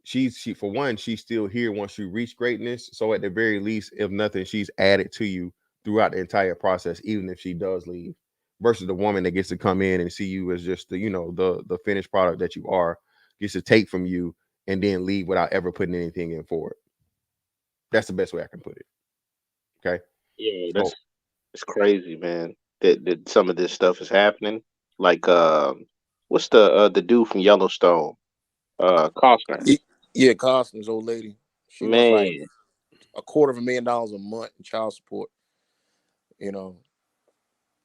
she for one, she's still here once you reach greatness. So at the very least, if nothing, she's added to you throughout the entire process, even if she does leave. Versus the woman that gets to come in and see you as just the finished product that you are, gets to take from you and then leave without ever putting anything in for it. That's the best way I can put it. Okay. Yeah, it's crazy, man. That some of this stuff is happening. Like, what's the dude from Yellowstone? Costner. Yeah, Costner's old lady. She was like Man, $250,000 a month in child support.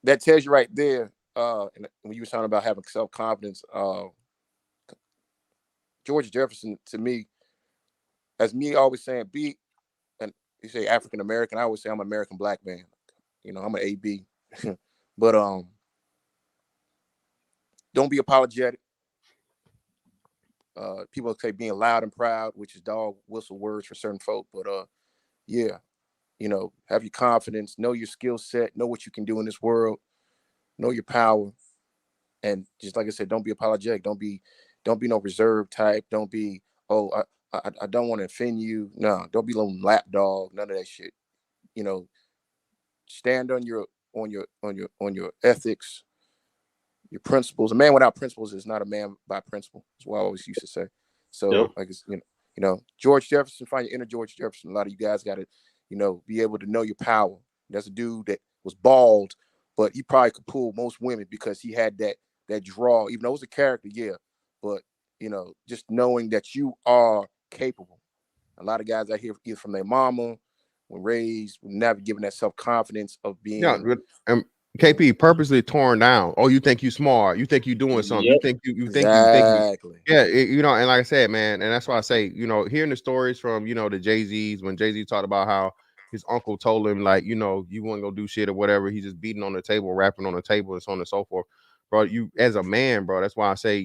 That tells you right there. And when you were talking about having self-confidence, George Jefferson, to me, as me always saying, and you say African American, I always say I'm an American black man. I'm an AB. But don't be apologetic. People say being loud and proud, which is dog whistle words for certain folk. But yeah, have your confidence, know your skill set, know what you can do in this world, know your power, and just like I said, don't be apologetic. Don't be no reserve type. Don't be I don't want to offend you. No, don't be no lap dog. None of that shit. Stand on your ethics, your principles. A man without principles is not a man by principle. That's what I always used to say. So, Yep. like, George Jefferson, find your inner George Jefferson. A lot of you guys got to, be able to know your power. That's a dude that was bald, but he probably could pull most women because he had that draw. Even though it was a character, yeah, but just knowing that you are capable. A lot of guys out here, either from their mama, were raised, never given that self-confidence of being. Yeah, KP purposely torn down. Oh, you think you smart? You think you doing something? Yep. You think Exactly. yeah, and like I said, man, and that's why I say, hearing the stories from the Jay-Z's, when Jay-Z talked about how his uncle told him, like, you wouldn't go do shit or whatever. He's just beating on the table, rapping on the table, and so on and so forth. Bro, you as a man, bro, that's why I say,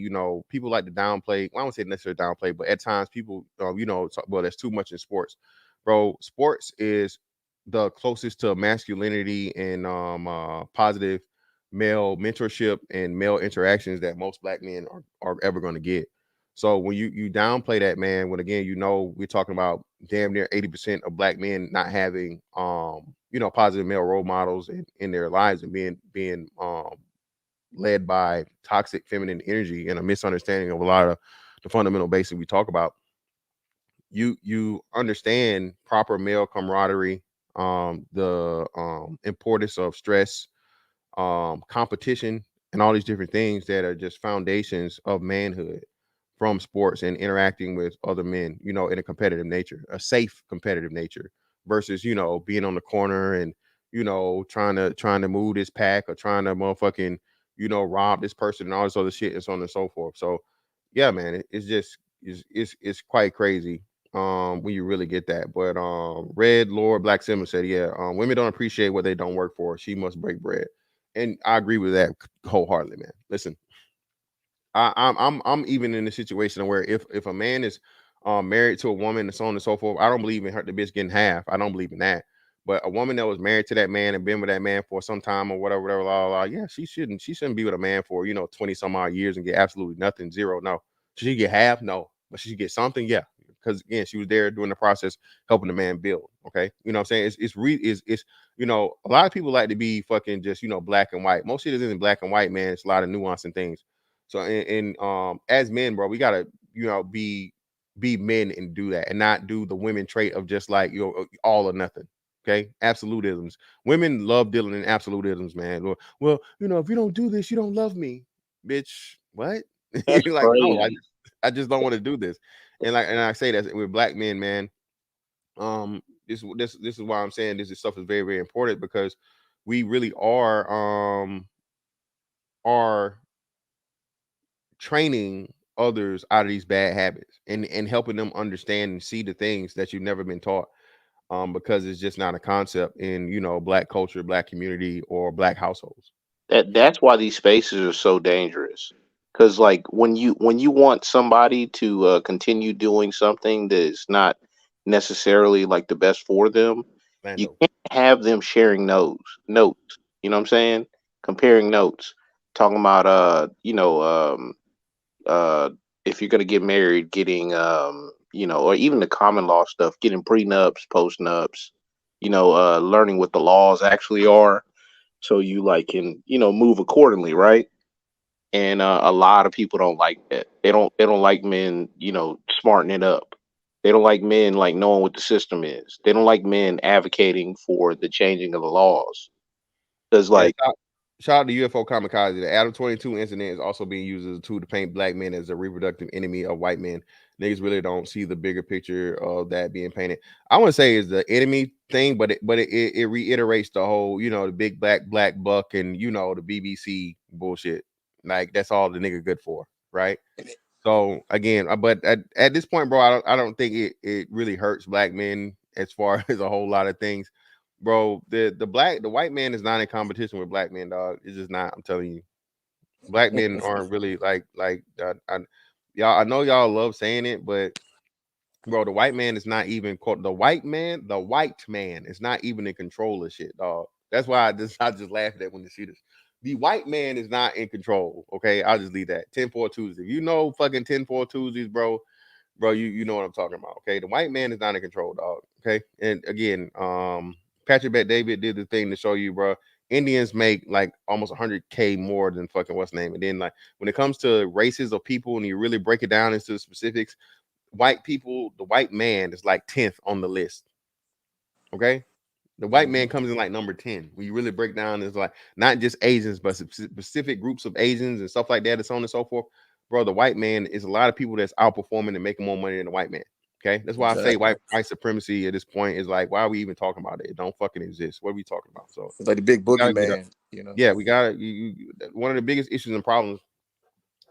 people like to downplay. Well, I don't say necessarily downplay, but at times people, there's too much in sports. Bro, sports is the closest to masculinity and positive male mentorship and male interactions that most black men are ever going to get. So when you downplay that, man, when again, we're talking about damn near 80% of black men not having positive male role models in their lives and being led by toxic feminine energy and a misunderstanding of a lot of the fundamental basics we talk about. You understand proper male camaraderie, the importance of stress, competition, and all these different things that are just foundations of manhood from sports and interacting with other men, in a competitive nature, a safe competitive nature, versus being on the corner and trying to move this pack or trying to motherfucking rob this person and all this other shit and so on and so forth. So yeah, man, it's just it's quite crazy when you really get that. But Red Lord Black Simmons said, yeah, women don't appreciate what they don't work for. She must break bread. And I agree with that wholeheartedly, man. Listen, I'm even in a situation where if a man is married to a woman and so on and so forth, I don't believe in the bitch getting half. I don't believe in that. But a woman that was married to that man and been with that man for some time or whatever, blah, blah, blah, yeah, she shouldn't be with a man for 20 some odd years and get absolutely nothing, zero. No. Should she get half? No. But should she get something? Yeah. Because again, she was there during the process helping the man build. Okay. You know what I'm saying? It's a lot of people like to be fucking just black and white. Most shit isn't black and white, man. It's a lot of nuance and things. So as men, bro, we gotta be men and do that and not do the women trait of just like all or nothing. Okay, absolutisms. Women love dealing in absolutisms, man. Well, if you don't do this, you don't love me, bitch. What? That's You're like, no, crazy. I just don't want to do this. And I say that with black men, man. This is why I'm saying this stuff is very, very important, because we really are training others out of these bad habits and helping them understand and see the things that you've never been taught. Because it's just not a concept in black culture, black community, or black households. That's why these spaces are so dangerous. Because like when you want somebody to continue doing something that is not necessarily like the best for them, you Lando. can't have them sharing notes. You know what I'm saying? Comparing notes, talking about uh if you're gonna get married, getting or even the common law stuff, getting prenups, postnups, learning what the laws actually are, so you like can move accordingly, right? And a lot of people don't like that. They don't like men, smarting it up. They don't like men like knowing what the system is. They don't like men advocating for the changing of the laws. Because Yeah, like shout out to UFO Kamikaze. The Adam 22 incident is also being used as a tool to paint black men as a reproductive enemy of white men. Niggas really don't see the bigger picture of that being painted. I want to say is the enemy thing, but it reiterates the whole, the big black buck and the BBC bullshit. Like that's all the nigga good for, right? So again, but at this point, bro, I don't think it really hurts black men as far as a whole lot of things, bro. The white man is not in competition with black men, dog. It's just not. I'm telling you, black men aren't really y'all. I know y'all love saying it, but bro, the white man is not even the white man. The white man is not even in control of shit, dog. That's why I just laugh at when you see this. The white man is not in control. Okay, I'll just leave that. 10-4 Tuesday. You know, fucking 10-4 Tuesdays, bro. You know what I'm talking about. Okay, the white man is not in control, dog. Okay, and again, Patrick Bet David did the thing to show you, bro. Indians make like almost 100K more than fucking what's name. And then like when it comes to races of people, and you really break it down into the specifics, white people, the white man is like 10th on the list. Okay. The white man comes in like number 10. When you really break down, it's like not just Asians, but specific groups of Asians and stuff like that, and so on and so forth. Bro, the white man is a lot of people that's outperforming and making more money than the white man. Okay. That's why I say white supremacy at this point is like, why are we even talking about it? It don't fucking exist. What are we talking about? So it's like the big boogeyman, Yeah, we gotta one of the biggest issues and problems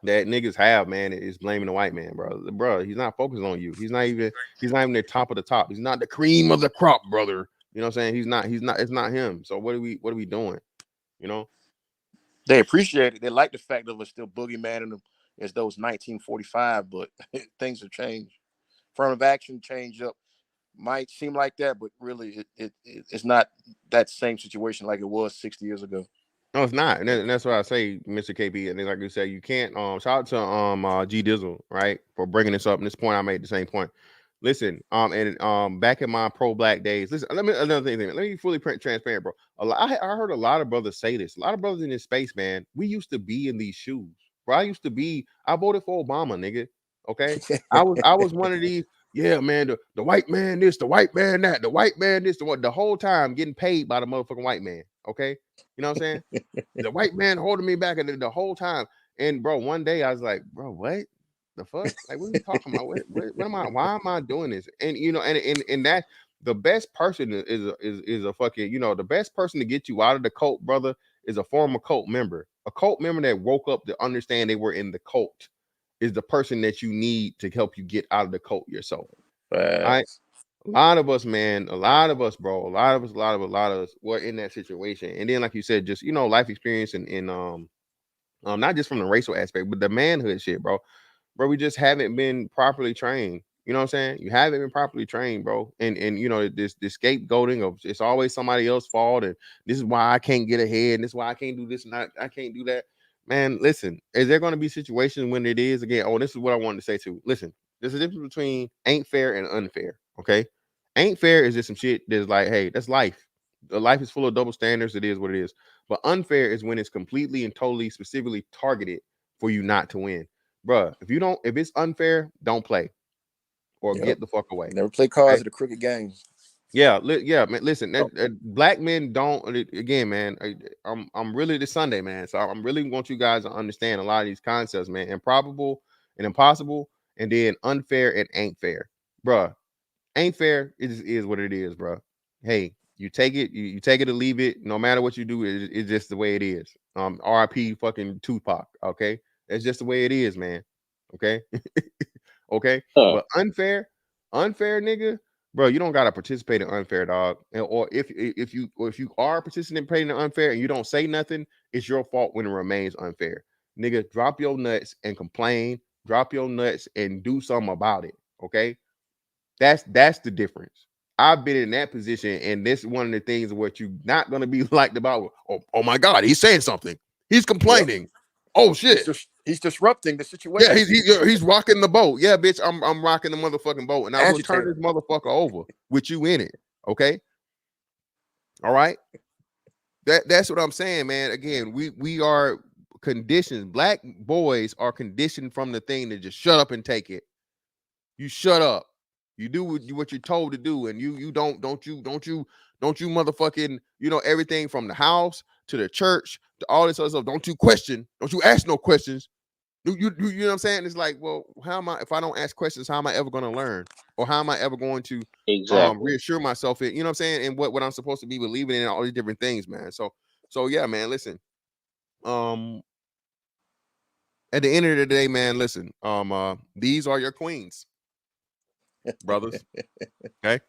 that niggas have, man, is blaming the white man, bro. He's not focused on you. He's not even the top of the top. He's not the cream of the crop, brother. You know what I'm saying? He's not, it's not him. So what are we doing? They appreciate it. They like the fact of us still boogeymaning them as though it's 1945, but things have changed. Affirmative action changed up. Might seem like that, but really it's not that same situation like it was 60 years ago. No, it's not, and that's why I say, Mr. KB, and then like you said, you can't. Shout out to G Dizzle, right, for bringing this up. And this point, I made the same point. Listen, back in my pro-black days, listen. Another thing. Let me be fully transparent, bro. I heard a lot of brothers say this. A lot of brothers in this space, man. We used to be in these shoes, bro. I voted for Obama, nigga. Okay, I was one of these. Yeah, man. The white man this, the white man that, the white man this, the whole time getting paid by the motherfucking white man. Okay. You know what I'm saying? The white man holding me back the whole time. And bro, one day I was like, bro, what the fuck? Like, what are you talking about? What am I? Why am I doing this? And and that the best person is a fucking, the best person to get you out of the cult, brother, is a former cult member. A cult member that woke up to understand they were in the cult is the person that you need to help you get out of the cult yourself. Right? A lot of us, man, a lot of us were in that situation. And then, like you said, just life experience and not just from the racial aspect, but the manhood shit, bro. We just haven't been properly trained. You know what I'm saying? You haven't been properly trained, bro. And this scapegoating of it's always somebody else's fault, and this is why I can't get ahead, and this is why I can't do this, and I can't do that. Man, listen, is there going to be situations when it is again? Oh, this is what I wanted to say too. Listen, there's a difference between ain't fair and unfair. Okay, ain't fair is just some shit that's like, hey, that's life. The life is full of double standards. It is what it is. But unfair is when it's completely and totally specifically targeted for you not to win, bruh. If it's unfair, don't play or get the fuck away. Never play cards at the crooked games. Yeah, man. Listen, black men don't. Again, man. I'm really this Sunday, man. So I'm really want you guys to understand a lot of these concepts, man. Improbable and impossible, and then unfair and ain't fair, bruh. Ain't fair. It just is what it is, bruh. Hey, you take it. You take it or leave it. No matter what you do, it's just the way it is. R.I.P. fucking Tupac. Okay, that's just the way it is, man. Okay, okay. But unfair, nigga. Bro, you don't gotta participate in unfair, dog. Or if you are participating in unfair and you don't say nothing, it's your fault when it remains unfair. nigga, drop your nuts and complain. Drop your nuts and do something about it. Okay, that's the difference. I've been in that position, and this is one of the things what you're not gonna be liked about. Oh my God, he's saying something. He's complaining. Oh shit. He's disrupting the Yeah, situation. he's rocking the boat. Yeah, bitch, I'm rocking the motherfucking boat, and I will turn Agitator. this motherfucker over with you in it. Okay. All right. That's what I'm saying, man. Again, we are conditioned. Black boys are conditioned from the thing to just shut up and take it. You shut up. You do what you're told to do, and you don't you motherfucking, everything from the house to the church to all this other stuff. Don't you question? Don't you ask no questions? You know what I'm saying? It's like, well, how am I, if I don't ask questions, how am I ever going to learn? Or how am I ever going to reassure myself in, you know what I'm saying? And what I'm supposed to be believing in, all these different things, man. So yeah, man, listen. At the end of the day, man, listen. These are your queens, brothers. Okay.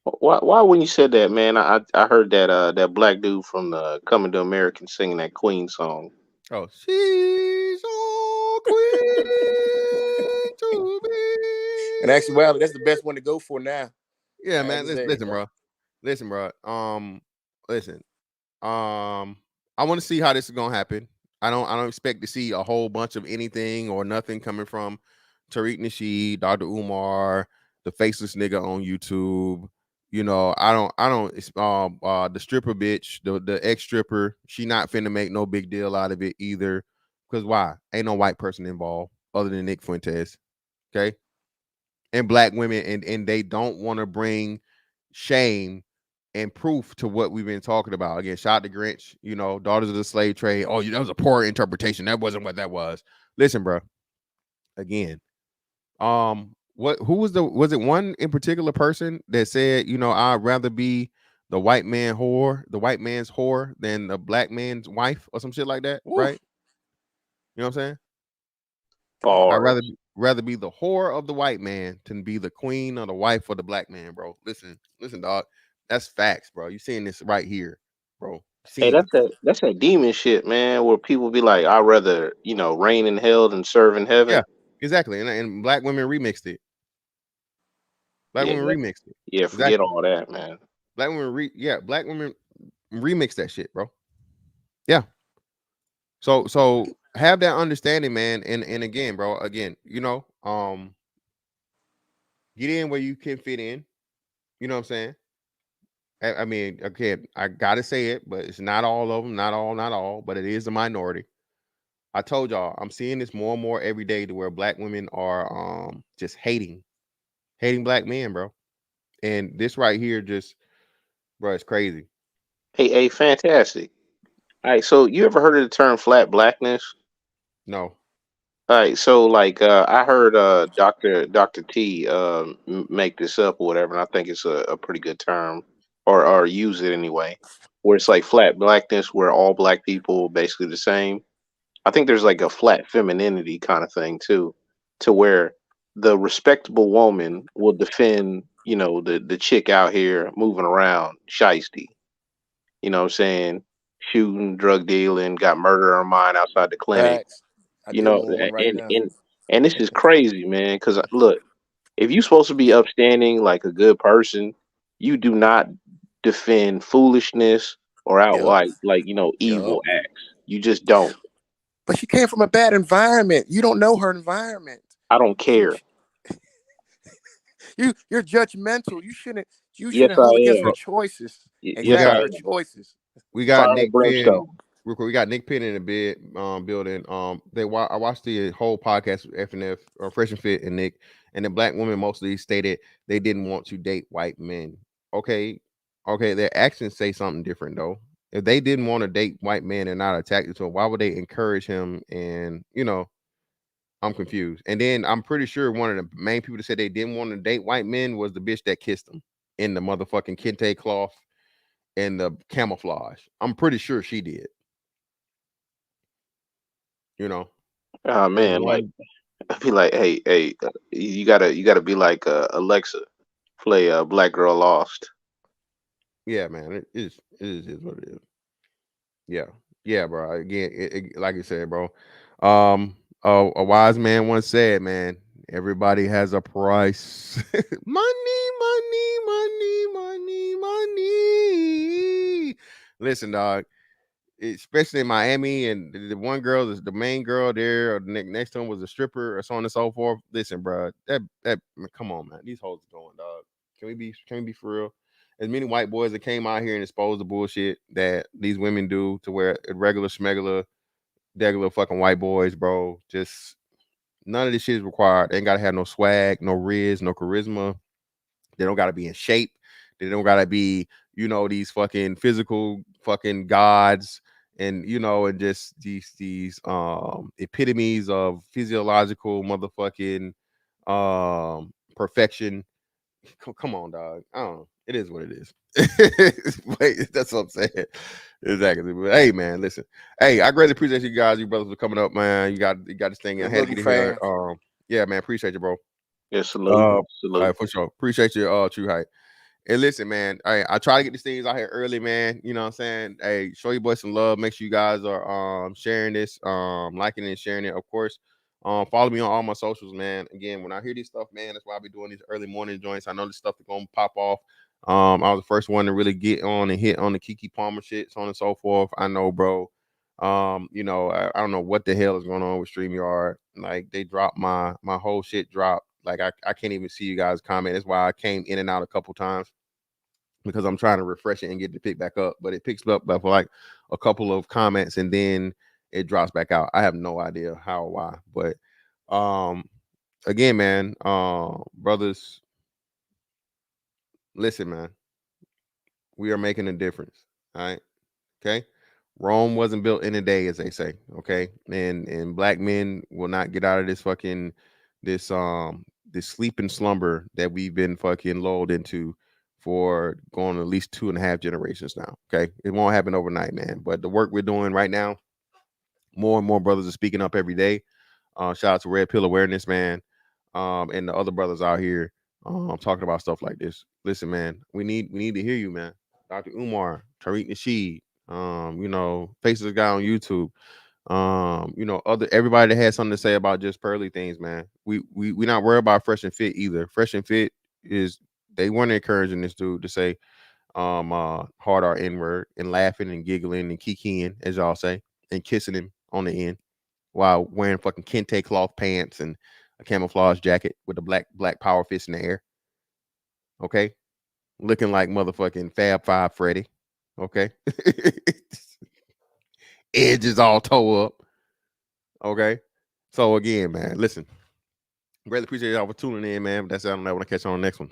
Why when you said that, man, I heard that black dude from the Coming to America singing that Queen song. Oh, she's so queen to be. In actuality, that's the best one to go for now. Yeah, man. Listen, bro. Listen, bro. Listen. I want to see how this is gonna happen. I don't expect to see a whole bunch of anything or nothing coming from Tariq Nasheed, Dr. Umar, the faceless nigga on YouTube. I don't the stripper bitch, the ex stripper, she not finna make no big deal out of it either. Because why? Ain't no white person involved other than Nick Fuentes. Okay. And black women, and they don't want to bring shame and proof to what we've been talking about. Again, shout out to Grinch, Daughters of the Slave Trade. Oh, that was a poor interpretation. That wasn't what that was. Listen, bro. Again, was it one in particular person that said, I'd rather be the white man's whore than the black man's wife or some shit like that, right? You know what I'm saying? I'd rather be the whore of the white man than be the queen or the wife of the black man, bro. Listen, dog. That's facts, bro. You seeing this right here, bro. Hey, that's that demon shit, man, where people be like, I'd rather, reign in hell than serve in heaven. Yeah, exactly. And black women remixed it. Black women remixed it. Yeah, forget all that, man. Black women black women remix that shit, bro. Yeah. So have that understanding, man. And again, bro, get in where you can fit in. You know what I'm saying? I mean, again, I gotta say it, but it's not all of them, not all, but it is a minority. I told y'all, I'm seeing this more and more every day to where black women are just hating black men, bro. And this right here just, bro, it's crazy. Hey, fantastic. All right, so you ever heard of the term flat blackness? No. All right, so like I heard Dr. T make this up or whatever, and I think it's a pretty good term, or use it anyway, where it's like flat blackness, where all black people are basically the same. I think there's like a flat femininity kind of thing too, to where the respectable woman will defend, the chick out here moving around shiesty. You know what I'm saying? Shooting, drug dealing, got murder on mine outside the clinic. And this is crazy, man, because look, if you're supposed to be upstanding like a good person, you do not defend foolishness or outright evil acts. You just don't. But she came from a bad environment. You don't know her environment. I don't care. You're judgmental. You shouldn't hold against her choices. Her choices. We got Nick Penn. We got Nick Penn in the building. I watched the whole podcast with FNF or Fresh and Fit and Nick, and the black women mostly stated they didn't want to date white men. Okay, their actions say something different though. If they didn't want to date white men and not attracted to him, why would they encourage him? And I'm confused. And then I'm pretty sure one of the main people that said they didn't want to date white men was the bitch that kissed him in the motherfucking kente cloth and the camouflage. I'm pretty sure she did. Oh man, like I feel like, hey, you gotta be like Alexa, play Black Girl Lost. Yeah, man, it is what it is. Yeah, bro. Again, like you said, bro. A wise man once said, man, everybody has a price. Money, money, money, money, money. Listen, dog, especially in Miami, and the one girl is the main girl there, or the next to him was a stripper, or so on and so forth. Listen, bro, that come on, man, these hoes are going, dog. Can we be for real? As many white boys that came out here and exposed the bullshit that these women do to where regular schmegular, regular fucking white boys, bro, just none of this shit is required. They ain't gotta have no swag, no riz, no charisma. They don't gotta be in shape. They don't gotta be, these fucking physical fucking gods, and and just these epitomes of physiological motherfucking perfection. Come on, dog. I don't know. It is what it is. Wait, that's what I'm saying. Exactly. But hey, man, listen. Hey, I greatly appreciate you guys, you brothers, for coming up, man. You got this thing. I had to get here. Yeah, man. Appreciate you, bro. Yeah, salute. All Salute. right, for sure. Appreciate you, True Height. And listen, man, I try to get these things out here early, man. You know what I'm saying? Hey, show your boys some love. Make sure you guys are sharing this, liking and sharing it, of course. Follow me on all my socials, man. Again, when I hear this stuff, man, that's why I be doing these early morning joints. I know this stuff is gonna pop off. I was the first one to really get on and hit on the Keke Palmer shit, so on and so forth. I know, bro. I don't know what the hell is going on with StreamYard. Like, they dropped my whole shit dropped. Like, I can't even see you guys comment. That's why I came in and out a couple times, because I'm trying to refresh it and get it to pick back up. But it picks up for like a couple of comments, and then it drops back out. I have no idea how or why. But again, man, brothers, listen, man, we are making a difference. All right. Okay. Rome wasn't built in a day, as they say. Okay. And black men will not get out of this fucking this sleep and slumber that we've been fucking lulled into for going at least 2.5 generations now. Okay. It won't happen overnight, man. But the work we're doing right now, more and more brothers are speaking up every day. Shout out to Red Pill Awareness, man. And the other brothers out here talking about stuff like this. Listen, man, we need to hear you, man. Dr. Umar, Tariq Nasheed, Faceless Guy on YouTube, everybody that has something to say about just pearly things, man. We not worried about Fresh and Fit either. Fresh and Fit they weren't encouraging this dude to say hard R N-word and laughing and giggling and kikiing, as y'all say, and kissing him on the end while wearing fucking kente cloth pants and a camouflage jacket with a black power fist in the air. Okay. Looking like motherfucking Fab Five Freddy. Okay. Edges all toe up. Okay. So again, man, listen. Greatly appreciate y'all for tuning in, man. But that's it. I don't know. I want to catch you on the next one.